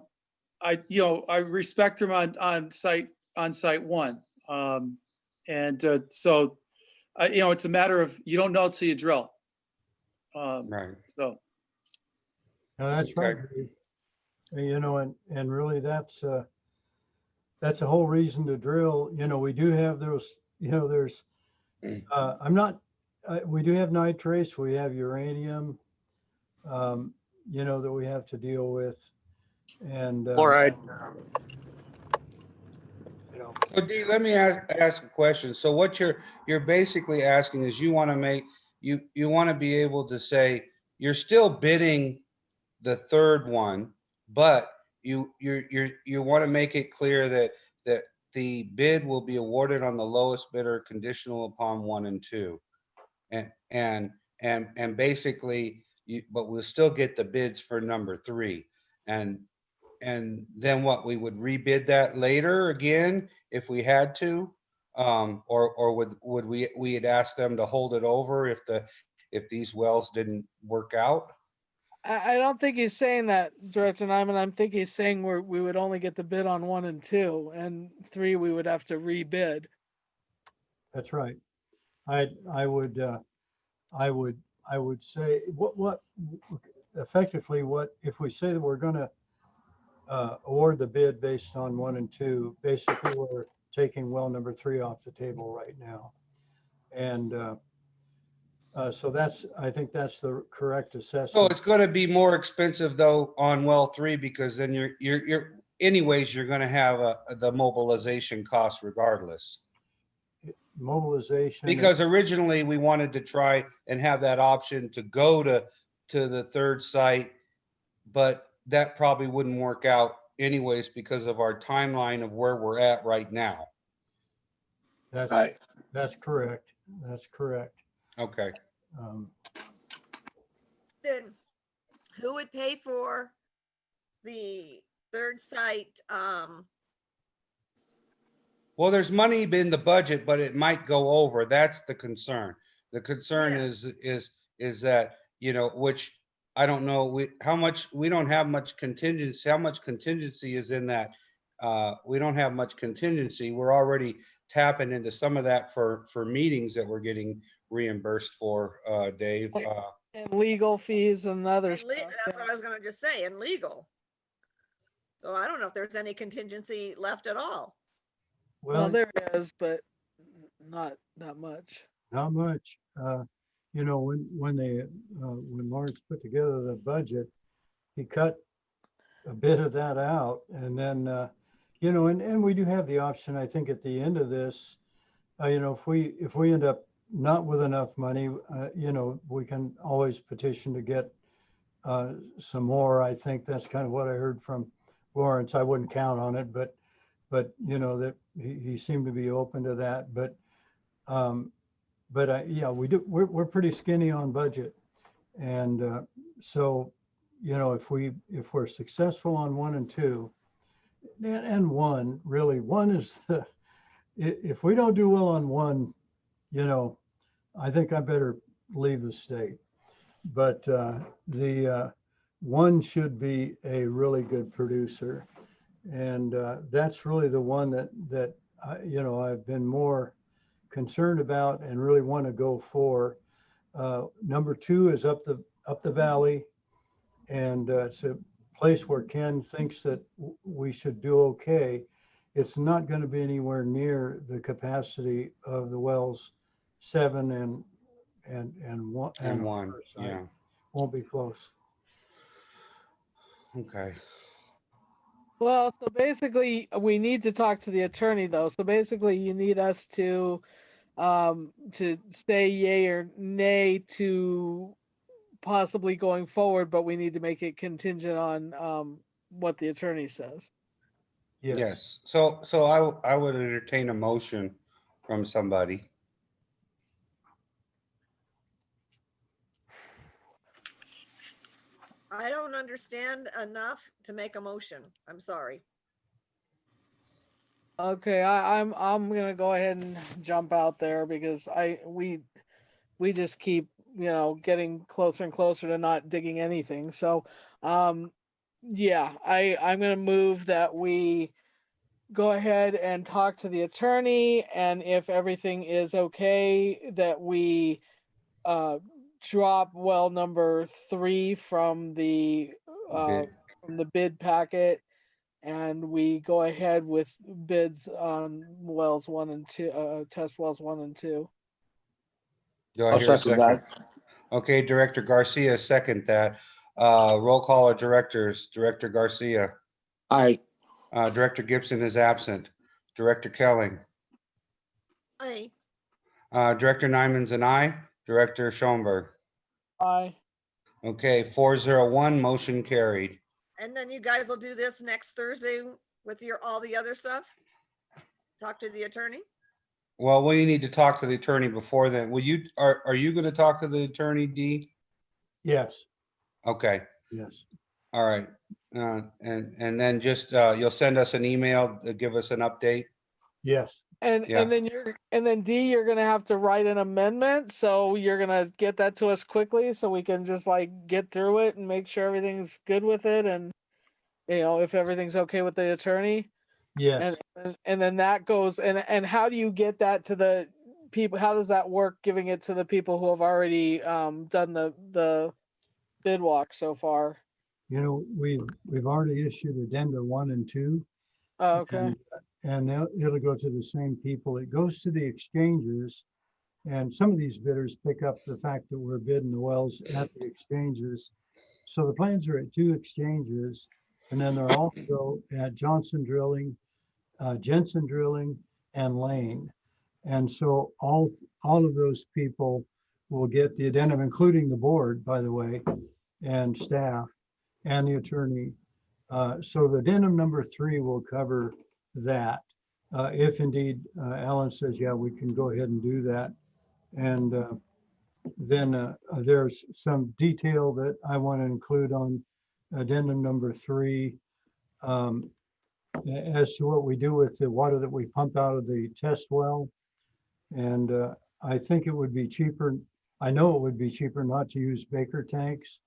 respect him on site 1. So it's a matter of, you don't know till you drill. Right. So. No, that's right. And really that's a whole reason to drill. We do have those, there's, we do have nitrates, we have uranium, that we have to deal with. And Fluoride. So Dee, let me ask a question. So what you're basically asking is you want to be able to say you're still bidding the 3rd one, but you want to make it clear that the bid will be awarded on the lowest bidder conditional upon 1 and 2. And basically but we'll still get the bids for number 3. And then what, we would rebid that later again if we had to, or would we'd ask them to hold it over if these wells didn't work out? I don't think he's saying that, Director Nyman. I think he's saying we would only get the bid on 1 and 2, and 3 we would have to rebid. That's right. I would say what effectively if we say that we're going to award the bid based on 1 and 2, basically we're taking well number 3 off the table right now. And so I think that's the correct assessment. So it's going to be more expensive though on well 3, because then you're going to have the mobilization cost regardless. mobilization. Because originally we wanted to try and have that option to go to the third site, but that probably wouldn't work out anyways because of our timeline of where we're at right now. Right. That's correct. That's correct. Okay. Then who would pay for the third site? Well, there's money in the budget, but it might go over. That's the concern. The concern Yeah. is that, you know, which I don't know, we don't have much contingency. How much contingency is in that? We don't have much contingency. We're already tapping into some of that for meetings that we're getting reimbursed for, Dave. And legal fees and other And stuff. that's yeah. what I was gonna just say, and legal. So I don't know if there's any contingency left at all. Well, Well, there is, but not that much. not much. You know, when Lawrence put together the budget, he cut a bit of that out, and then, you know, and we do have the option, I think, at the end of this, you know, if we end up not with enough money, you know, we can always petition to get some more. I think that's kind of what I heard from Lawrence. I wouldn't count on it, but you know, that he seemed to be open to that. But yeah, we're pretty skinny on budget, and so, you know, if we're successful on 1 and 2, and 1 really, 1 is if we don't do well on 1, you know, I think I better leave the state. But the 1 should be a really good producer, and that's really the one that you know, I've been more concerned about and really want to go for. Number 2 is up the valley, and it's a place where Ken thinks that we should do okay. It's not going to be anywhere near the capacity of the wells 7 and 1 And 1, yeah. Won't be close. Okay. Well, so basically, we need to talk to the attorney, though. So basically, you need us to say yay or nay to possibly going forward, but we need to make it contingent on what the attorney says. Yes. So I would entertain a motion from somebody. I don't understand enough to make a motion. I'm sorry. Okay, I'm gonna go ahead and jump out there because we just keep, you know, getting closer and closer to not digging anything. So yeah, I'm gonna move that we go ahead and talk to the attorney, and if everything is okay, that we drop well number 3 from the bid packet, and we go ahead with bids on wells 1 and 2, test wells 1 and 2. Do I I'll hear a second second? that. Okay, Director Garcia, second that. Roll call of directors. Director Garcia. Aye. Director Gibson is absent. Director Kelling. Aye. Director Nyman's an aye. Director Schoenberg. Aye. Okay, 401, motion carried. And then you guys will do this next Thursday with all the other stuff? Talk to the attorney? Well, we need to talk to the attorney before then. Are you going to talk to the attorney, Dee? Yes. Okay, Yes. all right. And then just, you'll send us an email to give us an update? Yes. And Yeah. then D, you're gonna have to write an amendment, so you're gonna get that to us quickly so we can just like get through it and make sure everything's good with it, and you know, if everything's okay with the attorney. Yes. And then that goes, and how do you get that to the people? How does that work, giving it to the people who have already done the bid walk so far? You know, we've already issued addenda 1 and 2. Oh, okay. And it'll go to the same people. It goes to the exchanges, and some of these bidders pick up the fact that we're bidding the wells at the exchanges. So the plans are at 2 exchanges, and then they're also at Johnson Drilling, Jensen Drilling, and Lane. And so all of those people will get the addendum, including the board, by the way, and staff and the attorney. So the addendum number 3 will cover that. If indeed Alan says, yeah, we can go ahead and do that. And then there's some detail that I want to include on addendum number 3 as to what we do with the water that we pump out of the test well. And I think it would be cheaper. I know it would be cheaper not to use Baker tanks.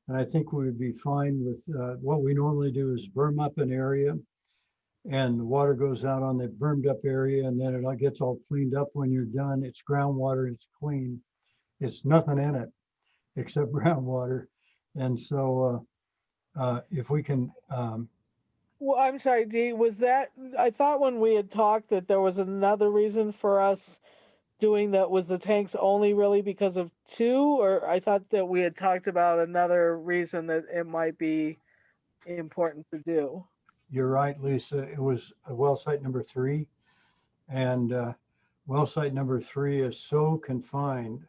And I think we would be fine with what we normally do is berm up an area and the water goes out on the bermed up area and then it gets all cleaned up when you're done. It's groundwater, it's clean. It's nothing in it except groundwater. And so if we can, Well, I'm sorry, Dee, was that, I thought when we had talked that there was another reason for us doing that, was the tanks only really because of 2, or I thought that we had talked about another reason that it might be important to do. you're right, Lisa, it was well site number 3. And well site number 3 is so confined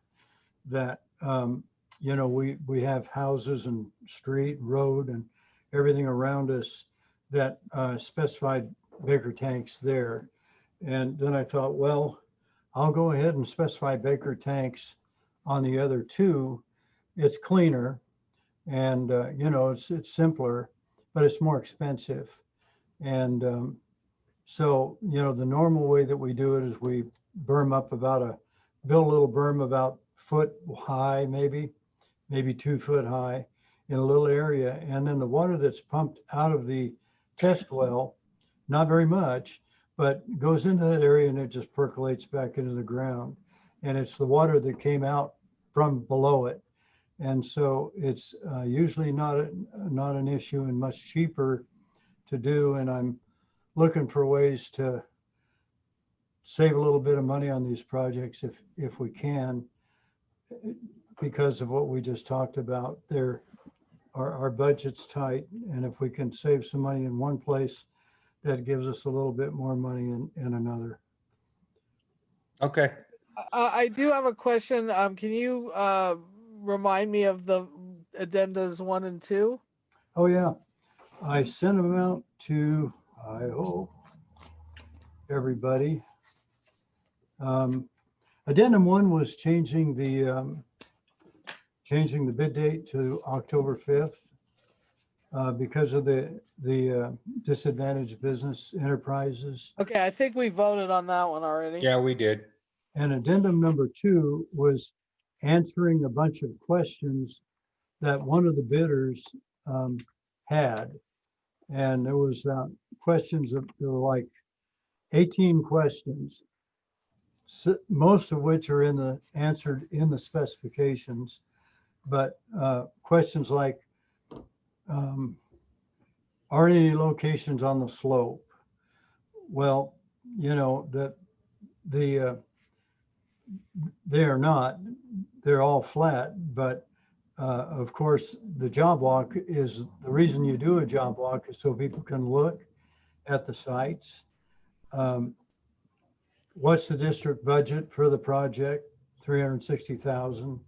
that, you know, we have houses and street, road and everything around us that specified Baker tanks there. And then I thought, well, I'll go ahead and specify Baker tanks on the other 2. It's cleaner and, you know, it's simpler, but it's more expensive. And so, you know, the normal way that we do it is we berm up build a little berm about foot high, maybe 2 foot high in a little area. And then the water that's pumped out of the test well, not very much, but goes into that area and it just percolates back into the ground. And it's the water that came out from below it. And so it's usually not an issue and much cheaper to do. And I'm looking for ways to save a little bit of money on these projects if we can, because of what we just talked about. Our budget's tight, and if we can save some money in one place, that gives us a little bit more money in another. Okay. I do have a question. Can you remind me of the addendas 1 and 2? Oh yeah, I sent them out to, I hope, everybody. Addendum 1 was changing the bid date to October 5th because of the disadvantaged business enterprises. Okay, I think we voted on that one already. Yeah, we did. And addendum number 2 was answering a bunch of questions that one of the bidders had. And there was questions there were like 18 questions, most of which are answered in the specifications. But questions like, are any locations on the slope? Well, you know, they are not. They're all flat, but of course, the job walk is the reason you do a job walk is so people can look at the sites. What's the district budget for the project? 360,000.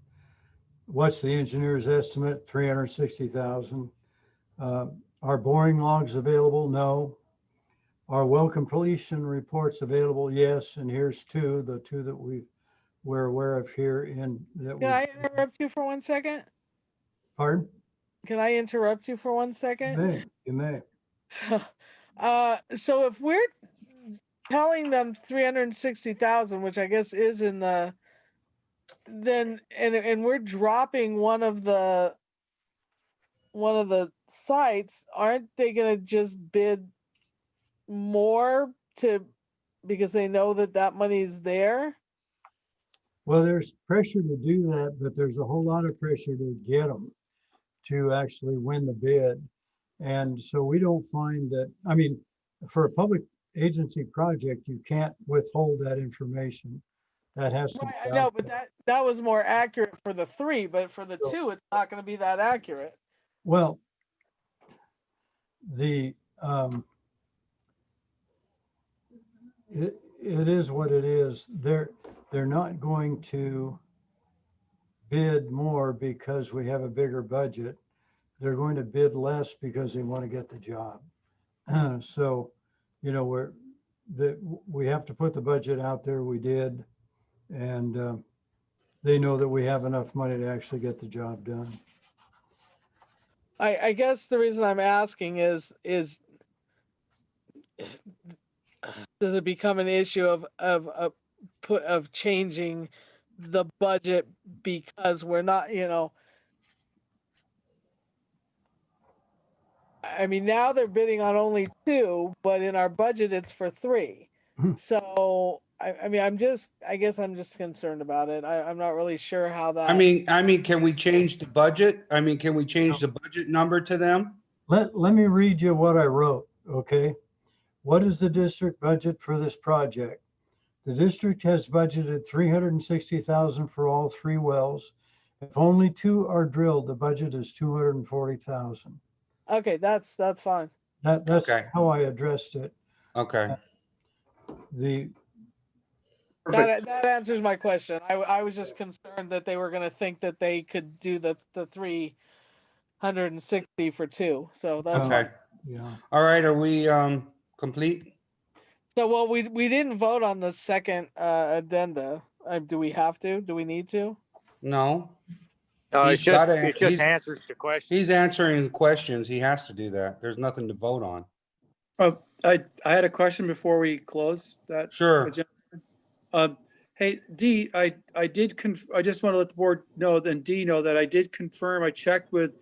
What's the engineer's estimate? 360,000. Are boring logs available? No. Are well completion reports available? Yes. And here's the two that we're aware of here. And that Can I interrupt you for 1 second? Pardon? Can I interrupt you for 1 second? You may. So if we're telling them 360,000, which I guess is in the, then and we're dropping one of the sites, aren't they going to just bid more because they know that money's there? Well, there's pressure to do that, but there's a whole lot of pressure to get them to actually win the bid. And so we don't find that, I mean, for a public agency project, you can't withhold that information. That has to be. Right, I know, but that was more accurate for the 3, but for the 2, it's not going to be that accurate. Well, it is what it is. They're not going to bid more because we have a bigger budget. They're going to bid less because they want to get the job. So, you know, we have to put the budget out there. We did. And they know that we have enough money to actually get the job done. I guess the reason I'm asking is does it become an issue of changing the budget because we're not, you know, I mean, now they're bidding on only 2, but in our budget it's for 3. So I mean, I guess I'm just concerned about it. I'm not really sure how that. I mean, can we change the budget? I mean, can we change the budget number to them? Let me read you what I wrote, okay? What is the district budget for this project? The district has budgeted $360,000 for all 3 wells. If only 2 are drilled, the budget is $240,000. Okay, that's fine. That's Okay. how I addressed it. Okay. That answers my question. I was just concerned that they were going to think that they could do the 360 for 2. So that's Okay. fine. Yeah. All right. Are we complete? So, well, we didn't vote on the second addenda. Do we have to? Do we need to? No. No, He's it's just, gotta- it just he's- answers the question. He's answering the questions. He has to do that. There's nothing to vote on. Oh, I had a question before we close that. Sure. agenda. Hey, Dee, I just want to let the board know, and Dee know that I did confirm, I checked with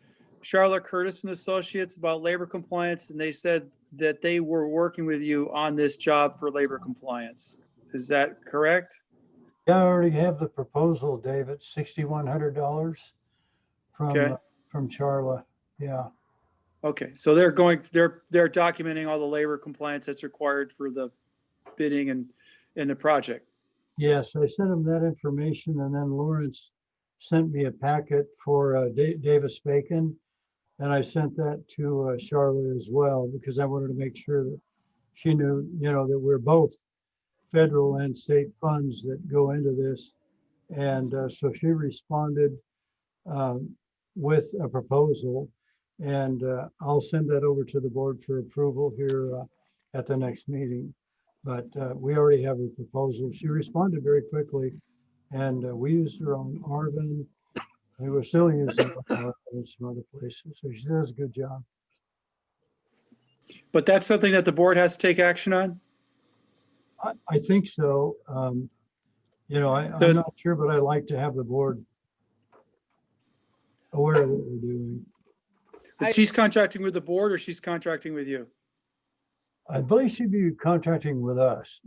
Charlotte Curtis and Associates about labor compliance, and they said that they were working with you on this job for labor compliance. Is that correct? Yeah, I already have the proposal, David, $6,100 Okay. from Charla. Yeah. Okay, so they're documenting all the labor compliance that's required for the bidding and in the project. Yes, I sent him that information, and then Lawrence sent me a packet for Davis Bacon. And I sent that to Charlotte as well, because I wanted to make sure that she knew, you know, that we're both federal and state funds that go into this. And so she responded with a proposal, and I'll send that over to the board for approval here at the next meeting. But we already have a proposal. She responded very quickly, and we used her on Arvin. We were still using her in some other places, so she does a good job. But that's something that the board has to take action on? I think so. You know, So- I'm not sure, but I like to have the board aware of what we're doing. But she's contracting with the board or she's contracting with you? I believe she'd be contracting with us.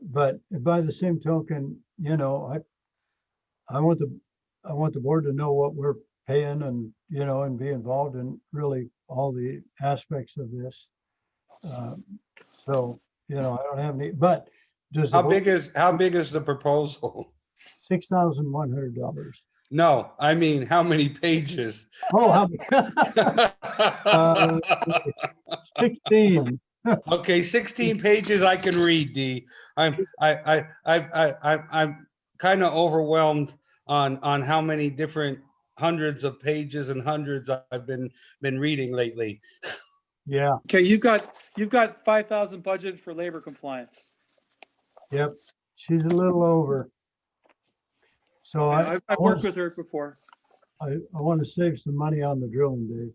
But by the same token, you know, I want the board to know what we're paying and, you know, and be involved in really all the aspects of this. So, you know, I don't have any, but does How big is the proposal? $6,100? No, I mean, how many pages? Oh, how 16. Okay, 16 pages I can read, Dee. I'm kind of overwhelmed on how many different hundreds of pages and hundreds I've been reading lately. Yeah, Okay, you've got 5,000 budget for labor compliance. yep. She's a little over. So I've worked with her before. I want to save some money on the drilling, Dave.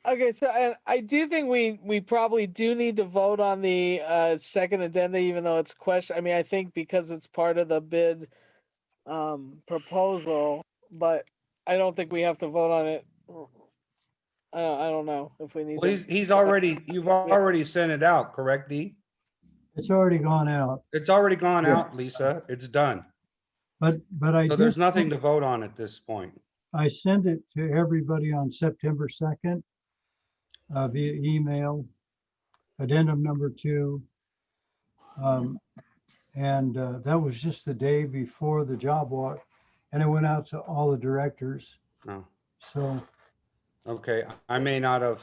Okay, so I do think we probably do need to vote on the second addenda, even though it's question. I mean, I think because it's part of the bid proposal, but I don't think we have to vote on it. I don't know if we need Well, to. you've already sent it out, correct, Dee? It's already gone out, It's already gone Yeah. out, Lisa. It's done. but I So did, there's nothing to vote on at this point. I sent it to everybody on September 2nd via email, addendum number 2. And that was just the day before the job walk, and it went out to all the directors. No. So, Okay, I may not have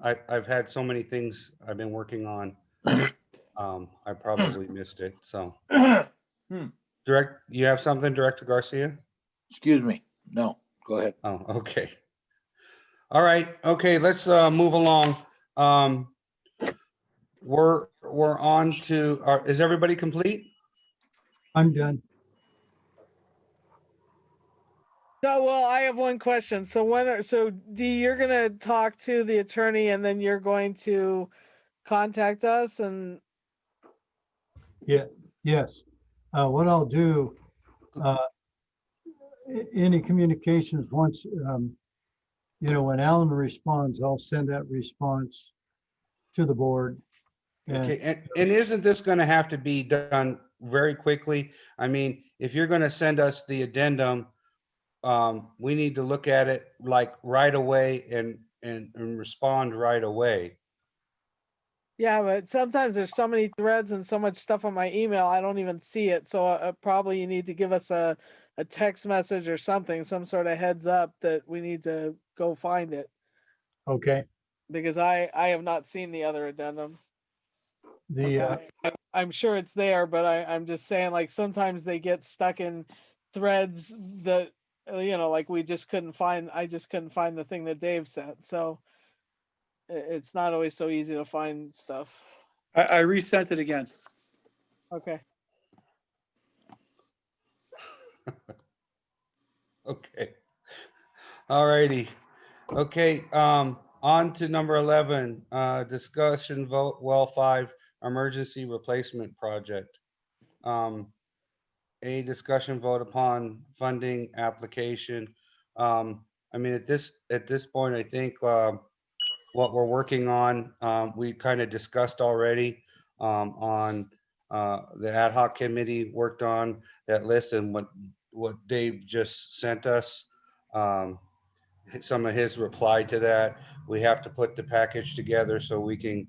I've had so many things I've been working on. I probably missed it, so. You have something, Director Garcia? Excuse me. No, go ahead. Oh, okay. All right, okay, let's move along. We're on to, is everybody complete? I'm done. So, well, I have one question. So so Dee, you're gonna talk to the attorney and then you're going to contact us and, Yeah, yes. What I'll do, any communications once, when Alan responds, I'll send that response to the board. Okay, and isn't this gonna have to be done very quickly? I mean, if you're gonna send us the addendum, we need to look at it like right away and respond right away. yeah, but sometimes there's so many threads and so much stuff on my email, I don't even see it. So probably you need to give us a text message or something, some sort of heads up that we need to go find it. Okay, Because I have not seen the other addendum. the, I'm sure it's there, but I'm just saying, like, sometimes they get stuck in threads that, like I just couldn't find the thing that Dave sent. So it's not always so easy to find stuff. I resent it again. Okay. Okay. All righty. Okay, on to number 11, discussion vote well 5 emergency replacement project. A discussion vote upon funding application. I mean, at this point, I think what we're working on, we kind of discussed already on the ad hoc committee worked on that list and what Dave just sent us. Some of his reply to that. We have to put the package together so we can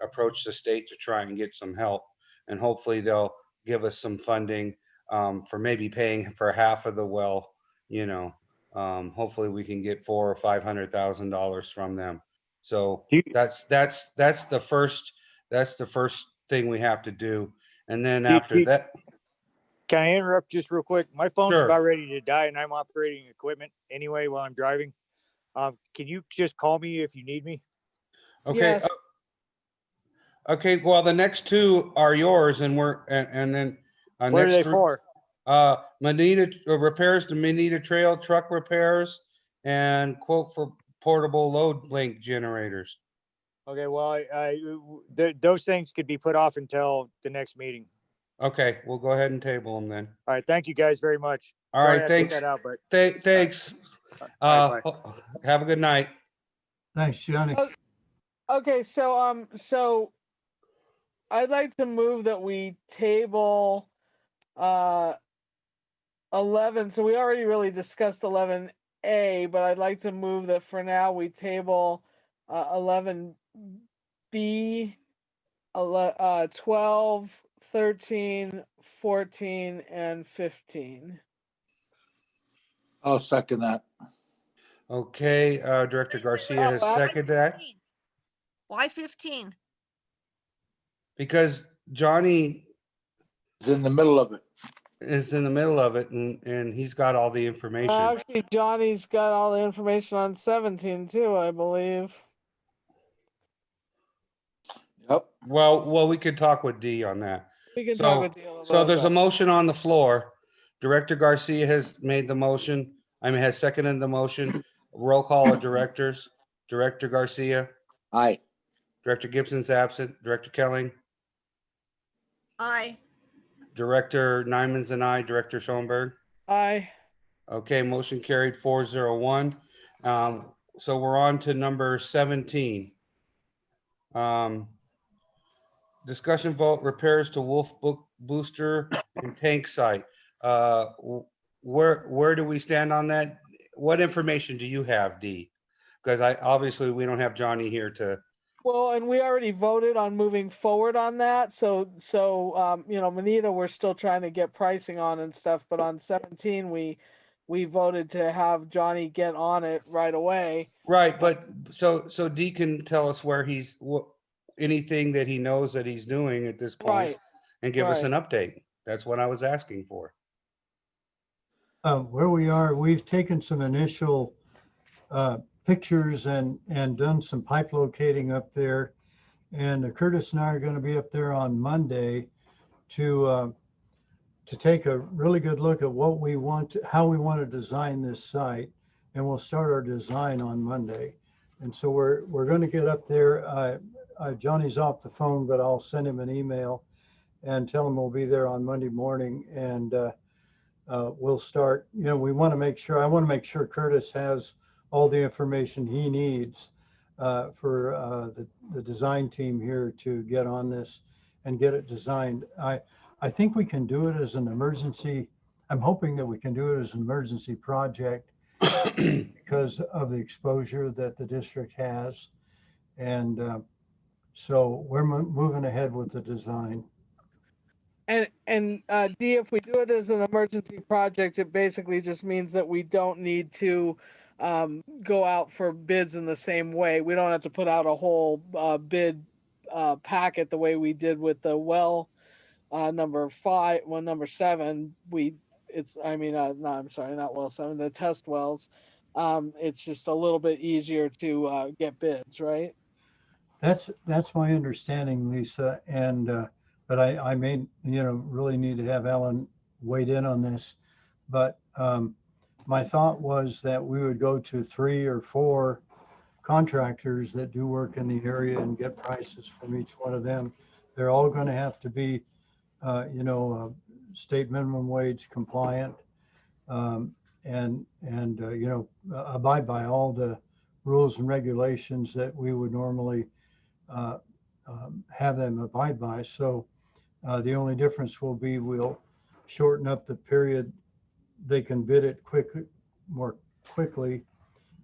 approach the state to try and get some help. And hopefully they'll give us some funding for maybe paying for half of the well, you know. Hopefully we can get $400,000 or $500,000 from them. So that's the first thing we have to do. And then after that, Can I interrupt just real quick? My phone's Sure. about ready to die and I'm operating equipment anyway while I'm driving. Can you just call me if you need me? okay. Yes. Okay, well, the next two are yours and and then What are next they three, for? Manita repairs to Manita Trail truck repairs and quote for portable load link generators. Okay, well, those things could be put off until the next meeting. Okay, we'll go ahead and table them then. All right, thank you guys very much. All Sorry right, I thanks. put that out, but Thanks. all right, bye. Have a good night. thanks, Johnny. Okay. So I'd like to move that we table 11. So we already really discussed 11A, but I'd like to move that for now we table 11B, 12, 13, 14, and 15. I'll second that. Okay, Director Garcia has Why seconded that 15? Why 15? because Johnny It's in the middle of it. is in the middle of it and he's got all the information. Actually, Johnny's got all the information on 17 too, I believe. Yep. Well, we could talk with D on that. We can talk with Deal So about there's a that. motion on the floor. Director Garcia has made the motion. Has seconded the motion. Roll call of directors. Director Garcia, Aye. Director Gibson's absent. Director Kelling, Aye. Director Nyman's and I, Director Schoenberg. Aye. Okay, motion carried 401. So we're on to number 17. Discussion vote repairs to Wolf Book Booster and tank site. Where do we stand on that? What information do you have, D? Because obviously we don't have Johnny here to. Well, and we already voted on moving forward on that. So Manita, we're still trying to get pricing on and stuff. But on 17, we we voted to have Johnny get on it right away. Right, but so Dee can tell us where he's, anything that he knows that he's doing at this point Right, and give us right. an update. That's what I was asking for. Where we are, we've taken some initial pictures and done some pipe locating up there. And Curtis and I are going to be up there on Monday to take a really good look at what we want, how we want to design this site. And we'll start our design on Monday. And so we're going to get up there. Johnny's off the phone, but I'll send him an email and tell him we'll be there on Monday morning. And we'll start, I want to make sure Curtis has all the information he needs for the design team here to get on this and get it designed. I think we can do it as an emergency. I'm hoping that we can do it as an emergency project because of the exposure that the district has. And so we're moving ahead with the design. And Dee, if we do it as an emergency project, it basically just means that we don't need to go out for bids in the same way. We don't have to put out a whole bid packet the way we did with the well number 7. I'm sorry, not well 7, the test wells. It's just a little bit easier to get bids, right? That's my understanding, Lisa. And but I may really need to have Alan weighed in on this. But my thought was that we would go to 3 or 4 contractors that do work in the area and get prices from each one of them. They're all going to have to be state minimum wage compliant, and abide by all the rules and regulations that we would normally have them abide by. So the only difference will be we'll shorten up the period they can bid it more quickly,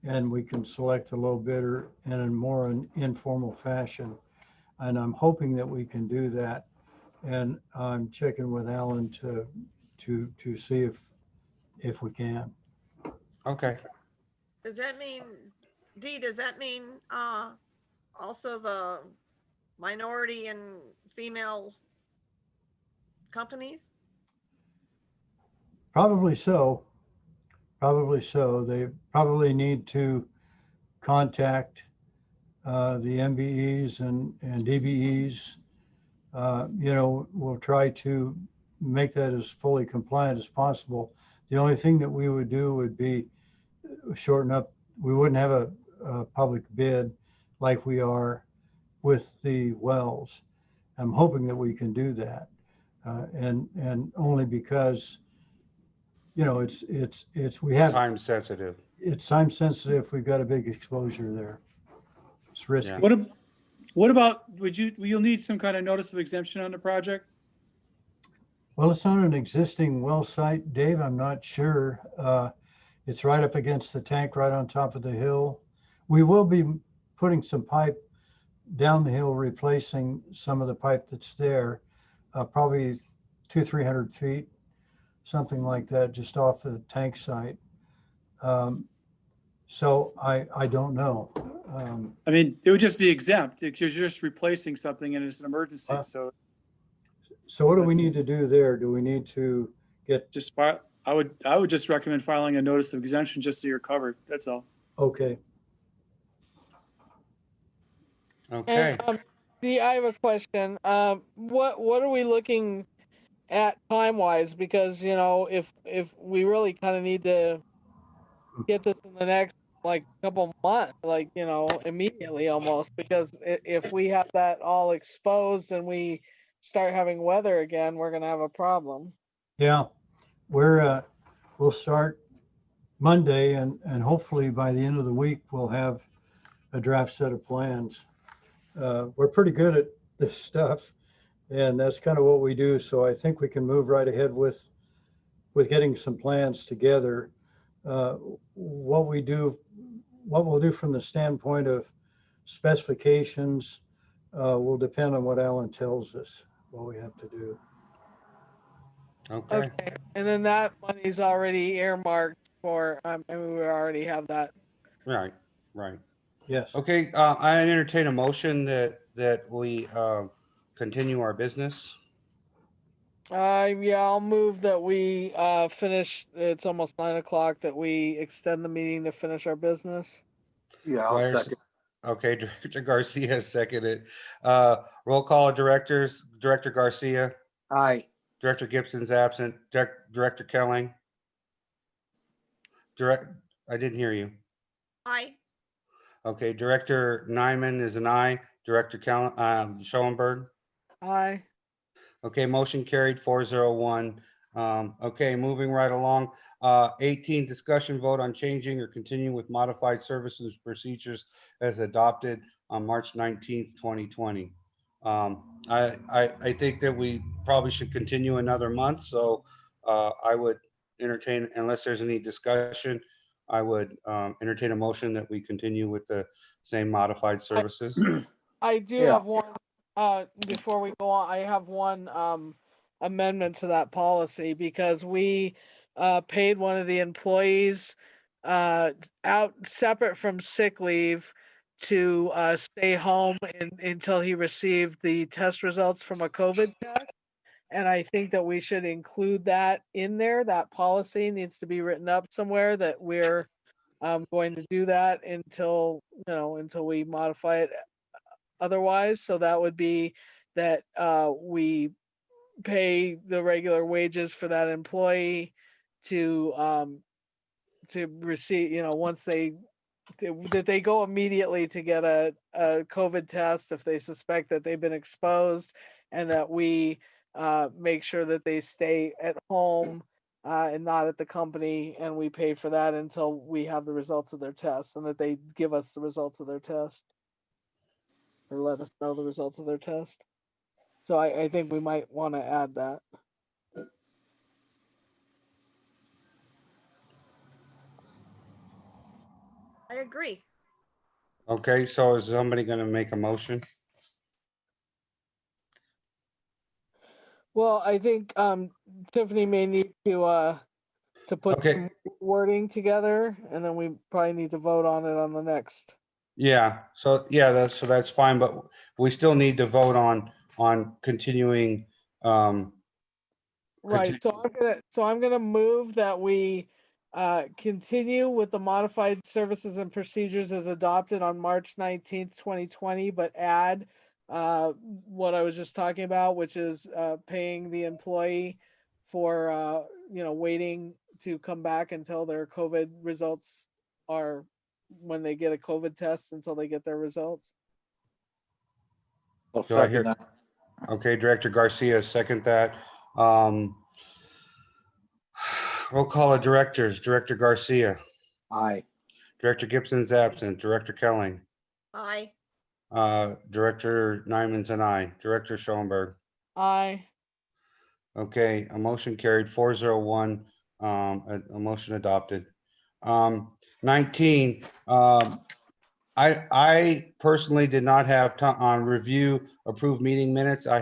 and we can select a low bidder in a more informal fashion. And I'm hoping that we can do that. And I'm checking with Alan to see if we can. Okay. Does that mean, Dee, does that mean also the minority and female companies? Probably so. They probably need to contact the MBEs and DBEs. We'll try to make that as fully compliant as possible. The only thing that we would do would be shorten up. We wouldn't have a public bid like we are with the wells. I'm hoping that we can do that, and only because we have Time sensitive. It's time sensitive. We've got a big exposure there. It's risky. Yeah. What about, you'll need some kind of notice of exemption on the project? Well, it's on an existing well site, Dave. I'm not sure. It's right up against the tank, right on top of the hill. We will be putting some pipe down the hill, replacing some of the pipe that's there, probably 200-300 feet, something like that, just off the tank site. So I don't know. It would just be exempt because you're just replacing something and it's an emergency. So what do we need to do there? Do we need to get? I would just recommend filing a notice of exemption just so you're covered. That's all. Okay. Okay. And Dee, I have a question. What are we looking at time-wise? Because if we really kind of need to get this in the next couple months, immediately almost, because if we have that all exposed and we start having weather again, we're gonna have a problem. Yeah, we'll start Monday, and hopefully by the end of the week we'll have a draft set of plans. We're pretty good at this stuff, and that's kind of what we do. So I think we can move right ahead with getting some plans together. What we'll do from the standpoint of specifications will depend on what Alan tells us what we have to do. Okay. And then that money's already earmarked for, and we already have that. Right, right. Yes. Okay, I entertain a motion that we continue our business. Yeah, I'll move that we finish, it's almost 9 o'clock, that we extend the meeting to finish our business. Yeah, Do I'll I hear s- second. Okay, Director Garcia has seconded. Roll call of directors, Director Garcia, Aye. Director Gibson's absent, Director Kelling. I didn't hear you. Aye. Okay, Director Nyman is an aye, Director Schoenberg. Aye. Okay, motion carried 401. Okay, moving right along. 18, discussion vote on changing or continuing with modified services procedures as adopted on March 19th, 2020. I think that we probably should continue another month, so I would entertain, unless there's any discussion, I would entertain a motion that we continue with the same modified services. I do Yeah. have one, before we go on, I have one amendment to that policy, because we paid one of the employees out separate from sick leave to stay home until he received the test results from a COVID test. And I think that we should include that in there. That policy needs to be written up somewhere, that we're going to do that until, until we modify it otherwise. So that would be that we pay the regular wages for that employee to receive, once that they go immediately to get a COVID test if they suspect that they've been exposed, and that we make sure that they stay at home and not at the company, and we pay for that until we have the results of their test, and that they give us the results of their test, or let us know the results of their test. So I think we might want to add that. I agree. Okay, so is somebody going to make a motion? Well, I think Tiffany may need to put Okay. some wording together, and then we probably need to vote on it on the next. Yeah, so yeah, that's fine, but we still need to vote on continuing. Right, so I'm gonna move that we continue with the modified services and procedures as adopted on March 19th, 2020, but add what I was just talking about, which is paying the employee for waiting to come back until their COVID results are, when they get a COVID test, until they get their results. I'll Do I second hear? that. Okay, Director Garcia, second that. Roll call of directors, Director Garcia, Aye. Director Gibson's absent, Director Kelling, Aye. Director Nyman's and I, Director Schoenberg. Aye. Okay, a motion carried 401, a motion adopted. 19, I personally did not have time on review approved meeting minutes. I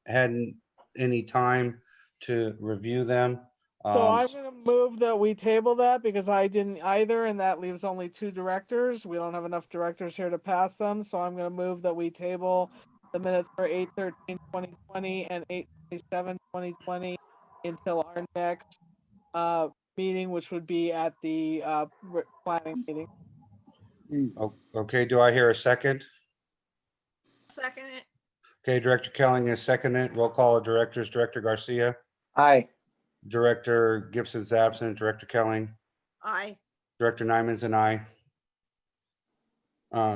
hadn't any time to review them. So I'm gonna move that we table that, because I didn't either, and that leaves only 2 directors. We don't have enough directors here to pass them, so I'm gonna move that we table the minutes for 8/13/2020 and 8/27/2020 until our next meeting, which would be at the planning meeting. Okay, do I hear a second? Second it. Okay, Director Kelling is seconded. Roll call of directors, Director Garcia, Aye. Director Gibson's absent, Director Kelling, Aye. Director Nyman's and I.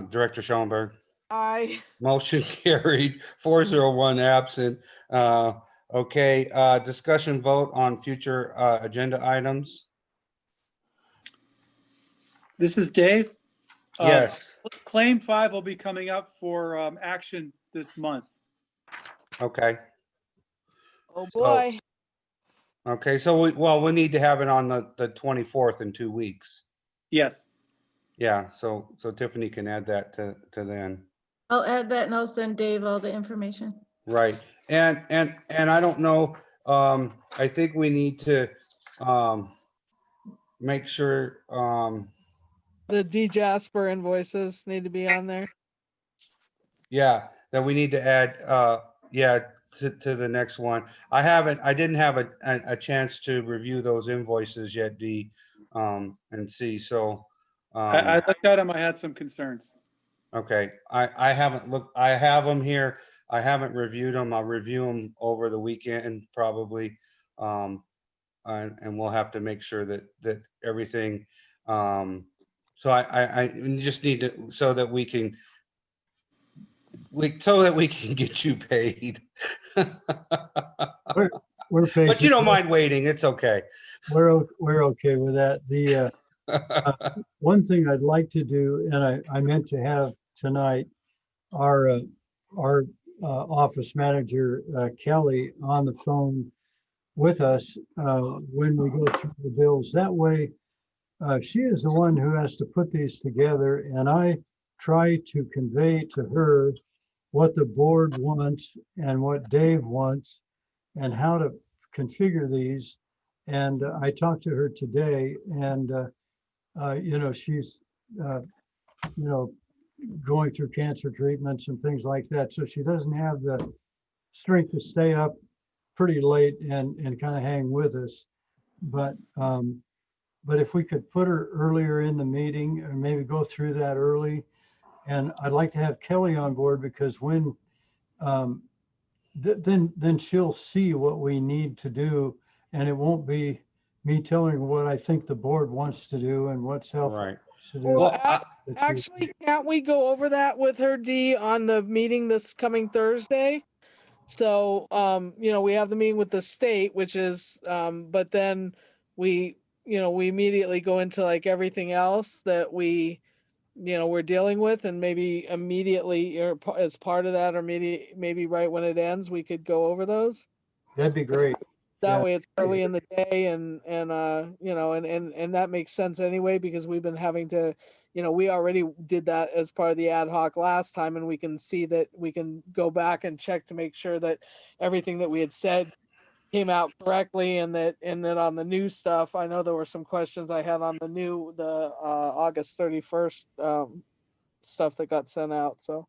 Director Schoenberg. Aye. Motion carried, 401 absent. Okay, discussion vote on future agenda items. This is Dave. Yes, Claim 5 will be coming up for action this month. okay. Oh So- boy. Okay, so we need to have it on the 24th in 2 weeks. Yes. Yeah, so Tiffany can add that to then. I'll add that and I'll send Dave all the information. Right, and I don't know, I think we need to, make sure, The D Jasper invoices need to be on there. yeah, that we need to add, yeah, to the next one. I didn't have a chance to review those invoices yet, D, and see, so. I looked at them, I had some concerns. Okay, I haven't looked, I have them here. I haven't reviewed them. I'll review them over the weekend probably. And we'll have to make sure that everything, so I just need to, so that we can get you paid. We're But you patient. don't mind waiting, it's okay. We're okay with that. The one thing I'd like to do, and I meant to have tonight, our office manager, Kelly, on the phone with us when we go through the bills. That way, she is the one who has to put these together, and I try to convey to her what the board wants and what Dave wants and how to configure these. And I talked to her today, and she's going through cancer treatments and things like that, so she doesn't have the strength to stay up pretty late and kind of hang with us. But if we could put her earlier in the meeting or maybe go through that early, and I'd like to have Kelly on board, because when then she'll see what we need to do, and it won't be me telling her what I think the board wants to do and what's helpful Right. to do. Well, Well, actually, can't we go over that with her, D, on the meeting this coming Thursday? So, we have the meeting with the state, which is, but then we immediately go into like everything else that we're dealing with, and maybe immediately, or as part of that, or maybe right when it ends, we could go over those. That'd be great. That Yeah. way it's early in the day, and that makes sense anyway, because we've been having to, we already did that as part of the ad hoc last time, and we can see that we can go back and check to make sure that everything that we had said came out correctly, and that on the new stuff, I know there were some questions I had on the August 31st stuff that got sent out, so.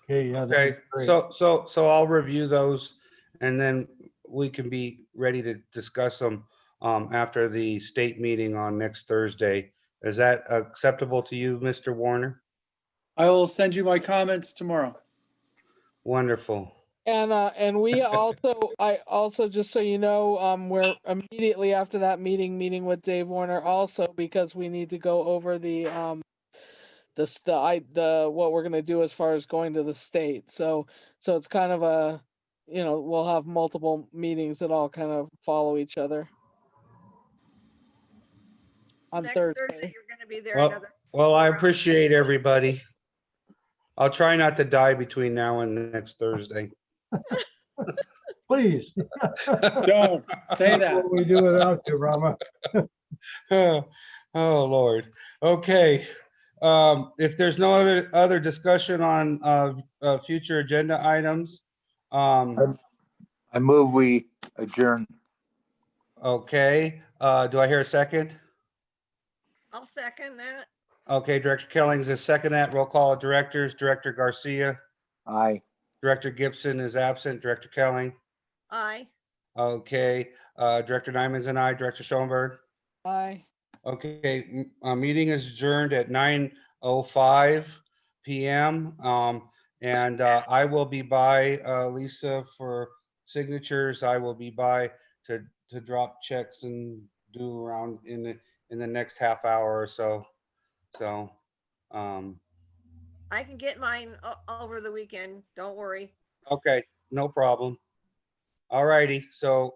Okay, yeah. that'd okay, be great. so I'll review those, and then we can be ready to discuss them after the state meeting on next Thursday. Is that acceptable to you, Mr. Warner? I will send you my comments tomorrow. Wonderful. And I also, just so you know, we're immediately after that meeting with Dave Warner also, because we need to go over what we're gonna do as far as going to the state. So it's kind of we'll have multiple meetings that all kind of follow each other. On Next Thursday. Thursday, you're gonna be there Well, another. well, I appreciate everybody. I'll try not to die between now and next Thursday. Please. Don't say that. What we do without you, Rama. Oh, Lord. Okay. If there's no other discussion on future agenda items, I move we adjourn. okay. Do I hear a second? I'll second that. Okay, Director Kellings is second that. Roll call of directors. Director Garcia, Aye. Director Gibson is absent. Director Kelling. Aye. Okay, Director Nyman's and I, Director Schoenberg. Aye. Okay, meeting is adjourned at 9:05 PM. And I will be by, Lisa, for signatures. I will be by to drop checks and do around in the next half hour or so. So, I can get mine over the weekend. Don't worry. okay, no problem. All righty, so